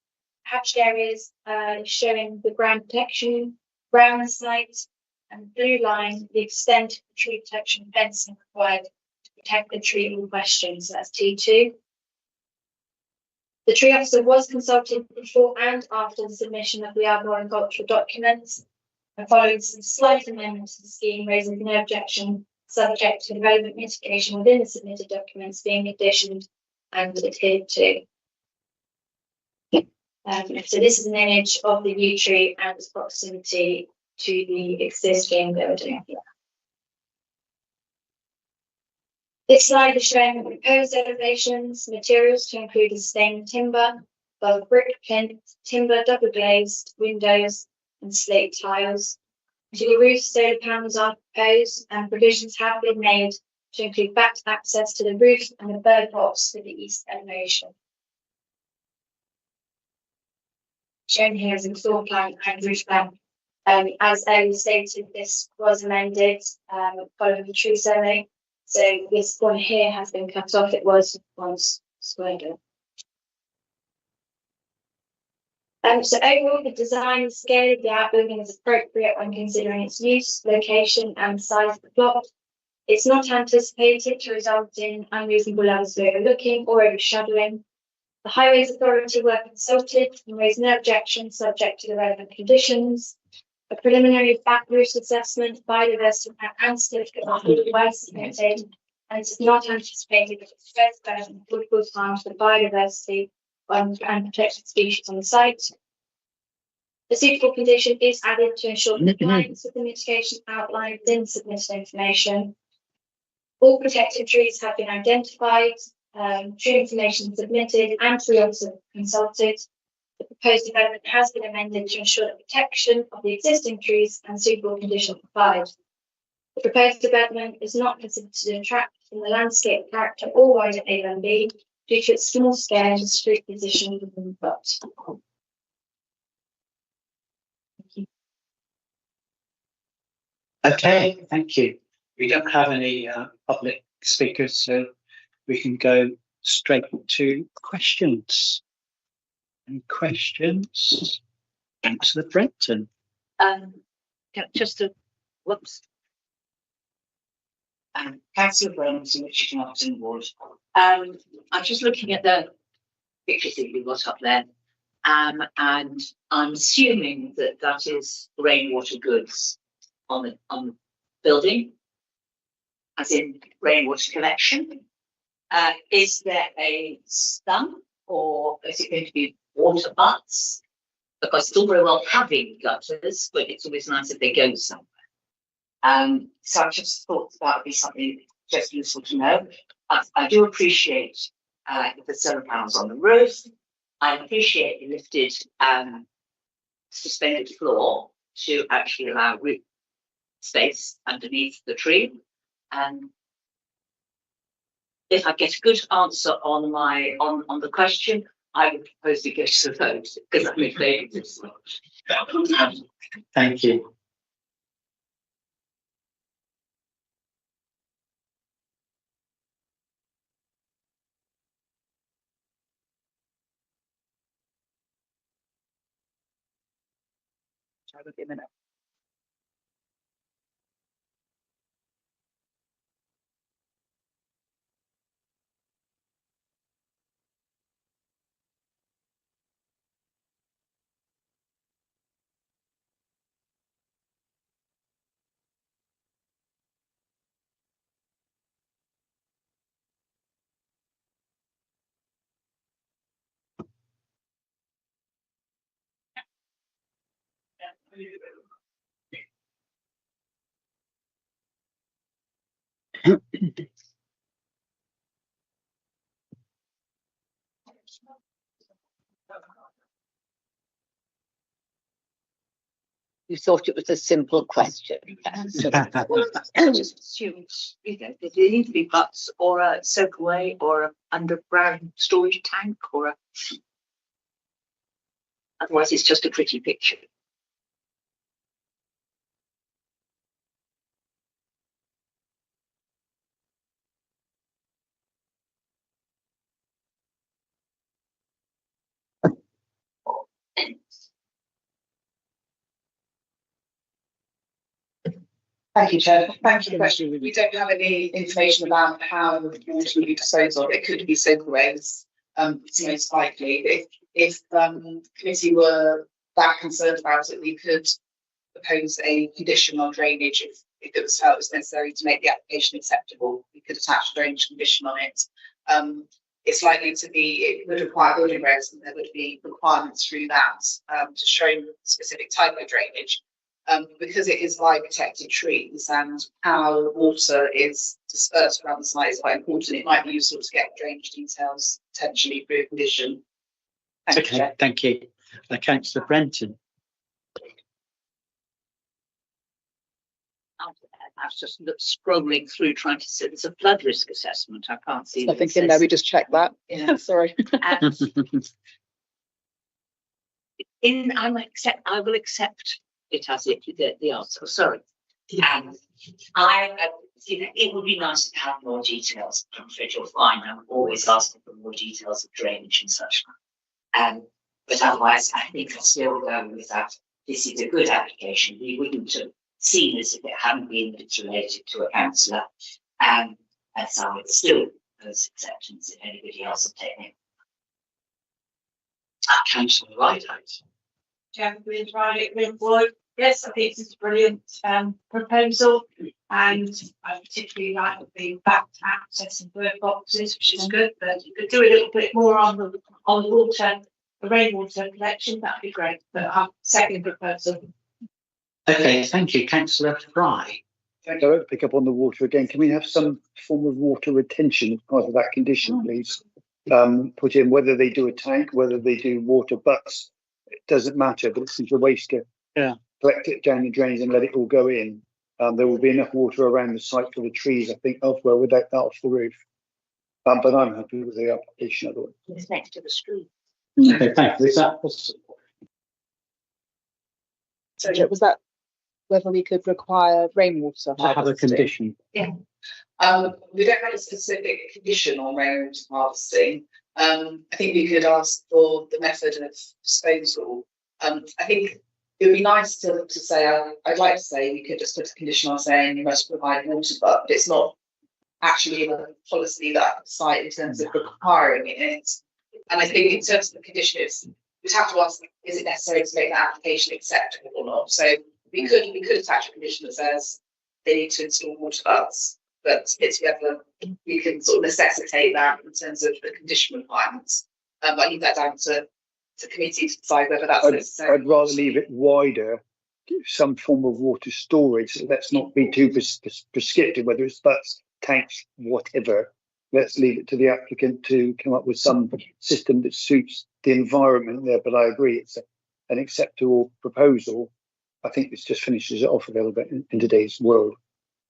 areas showing the ground protection, brown site, and blue line, the extent of the tree protection fencing required to protect the tree in question. So that's T2. The tree officer was consulted before and after the submission of the arboricultural documents, and following some slight amendments to the scheme, raising no objection, subject to relevant mitigation within the submitted documents being conditioned and adhered to. So this is an image of the yew tree and its proximity to the existing building here. This slide is showing the proposed elevations, materials to include a stained timber, both brick, plinth, timber, double glazed, windows, and slate tiles. To the roof, solar panels are proposed, and provisions have been made to include back access to the roof and the bird box to the east elevation. Shown here is a floor plan and roof plan. As earlier stated, this was amended following the tree survey. So this one here has been cut off. It was once squared up. So overall, the design and scale of the outbuilding is appropriate when considering its use, location, and size of the plot. It's not anticipated to result in unreasonable levels of overlooking or overshadowing. The Highways Authority were consulted and raised no objection subject to the relevant conditions. A preliminary back route assessment, biodiversity and certificate of were submitted, and it is not anticipated that its first version would cause harm to the biodiversity and protected species on the site. The suitable condition is added to ensure compliance with the mitigation outlined within submitted information. All protected trees have been identified, tree information submitted, and tree officer consulted. The proposed development has been amended to ensure the protection of the existing trees and suitable conditions provided. The proposed development is not considered to detract from the landscape character or wider A1B due to its small scale and street position within the plot. Okay, thank you. We don't have any public speakers, so we can go straight to questions. Any questions? Councillor Brenton. Just a whoops. Councillor Brenton, which Martin Ward. I'm just looking at the pictures that you've got up there, and I'm assuming that that is rainwater goods on the building, as in rainwater collection. Is there a stump, or is it going to be water butts? Because it's all very well having gutters, but it's always nice if they go somewhere. So I just thought that would be something just useful to know. I do appreciate the solar panels on the roof. I appreciate the lifted suspended floor to actually allow root space underneath the tree. If I get a good answer on the question, I would propose to go to the vote because I'm in favour of this. Thank you. I will be a minute. You thought it was a simple question. Well, I just assumed, there need to be butts or a soakaway or a underground storage tank or a. Otherwise, it's just a pretty picture. Thank you, Chair. Thank you for the question. We don't have any information about how the water will be disposed of. It could be soakaways, it's most likely. If committee were that concerned about it, we could propose a condition on drainage if it was felt it was necessary to make the application acceptable. We could attach a drainage condition on it. It's likely to be, it would require building regs, and there would be requirements through that to show specific type of drainage. Because it is by protected trees and how water is dispersed around the site is quite important. It might be useful to get drainage details potentially through a condition. Thank you. Councillor Brenton. I was just scrolling through trying to see. There's a flood risk assessment. I can't see. I think in there we just checked that. Yeah. Sorry. I will accept it as it the answer. Sorry. It would be nice to have more details. I'm afraid you'll find I'm always asking for more details of drainage and such. But otherwise, I think I'll still go with that. This is a good application. We wouldn't have seen this if it hadn't been that it's related to a councillor. And so it's still those acceptance if anybody else will take it. Councillor Whitehouse. Yes, I think it's a brilliant proposal, and I particularly like the back access and bird boxes, which is good. But you could do a little bit more on the water, the rainwater collection. That'd be great. But second proposal. Okay, thank you, Councillor Fry. I won't pick up on the water again. Can we have some form of water retention as part of that condition, please? Put in whether they do a tank, whether they do water butts. It doesn't matter, but it seems a waste to collect it down the drains and let it all go in. There will be enough water around the site for the trees, I think, elsewhere without that off the roof. But I'm happy with the application otherwise. It's next to the street. Okay, thank you. Is that possible? So was that whether we could require rainwater To have a condition. Yeah. We don't have a specific condition on rainwater harvesting. I think we could ask for the method of disposal. I think it would be nice to say, I'd like to say we could just put a condition on saying you must provide water, but it's not actually in a policy that site in terms of requiring it. And I think in terms of the condition, we'd have to ask, is it necessary to make that application acceptable or not? So we could attach a condition that says they need to install water butts, but it's whether we can sort of necessitate that in terms of the condition requirements. I leave that down to committee to decide whether that's necessary. I'd rather leave it wider, some form of water storage. So let's not be too prescriptive, whether it's butts, tanks, whatever. Let's leave it to the applicant to come up with some system that suits the environment there. But I agree, it's an acceptable proposal. I think this just finishes it off a little bit in today's world.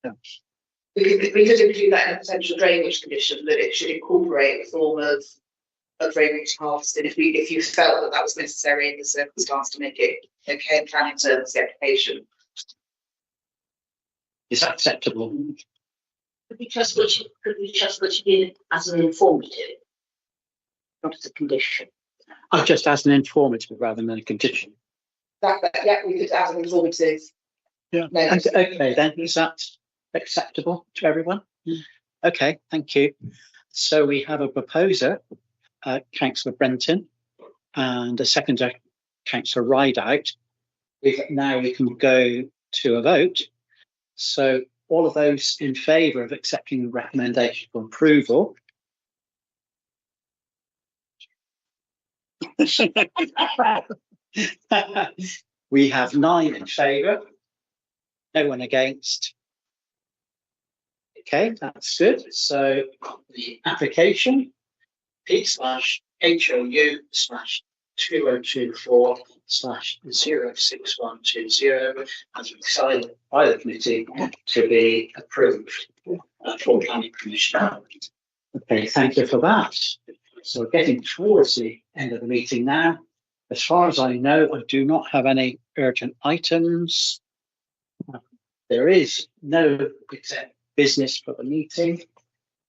Yeah. We could include that in a potential drainage condition, that it should incorporate a form of rainwater harvesting if you felt that was necessary in the circumstance to make it okay in planning terms of the application. Is that acceptable? Could we just put it in as an informative, not as a condition? Just as an informative rather than a condition. yeah, we could add an informative. Yeah. notice. Okay, then is that acceptable to everyone? Okay, thank you. So we have a proposer, Councillor Brenton, and a seconder, Councillor Rideout. Now we can go to a vote. So all of those in favour of accepting the recommendation for approval. We have 9 in favour, no one against. Okay, that's good. So the application P/HLU/2024/06120 has been decided by the committee to be approved for planning permission. Okay, thank you for that. So we're getting towards the end of the meeting now. As far as I know, I do not have any urgent items. There is no exec business for the meeting.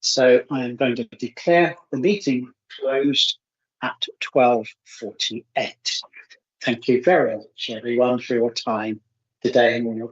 So I am going to declare the meeting closed at 12:48. Thank you very much, everyone, for your time today and your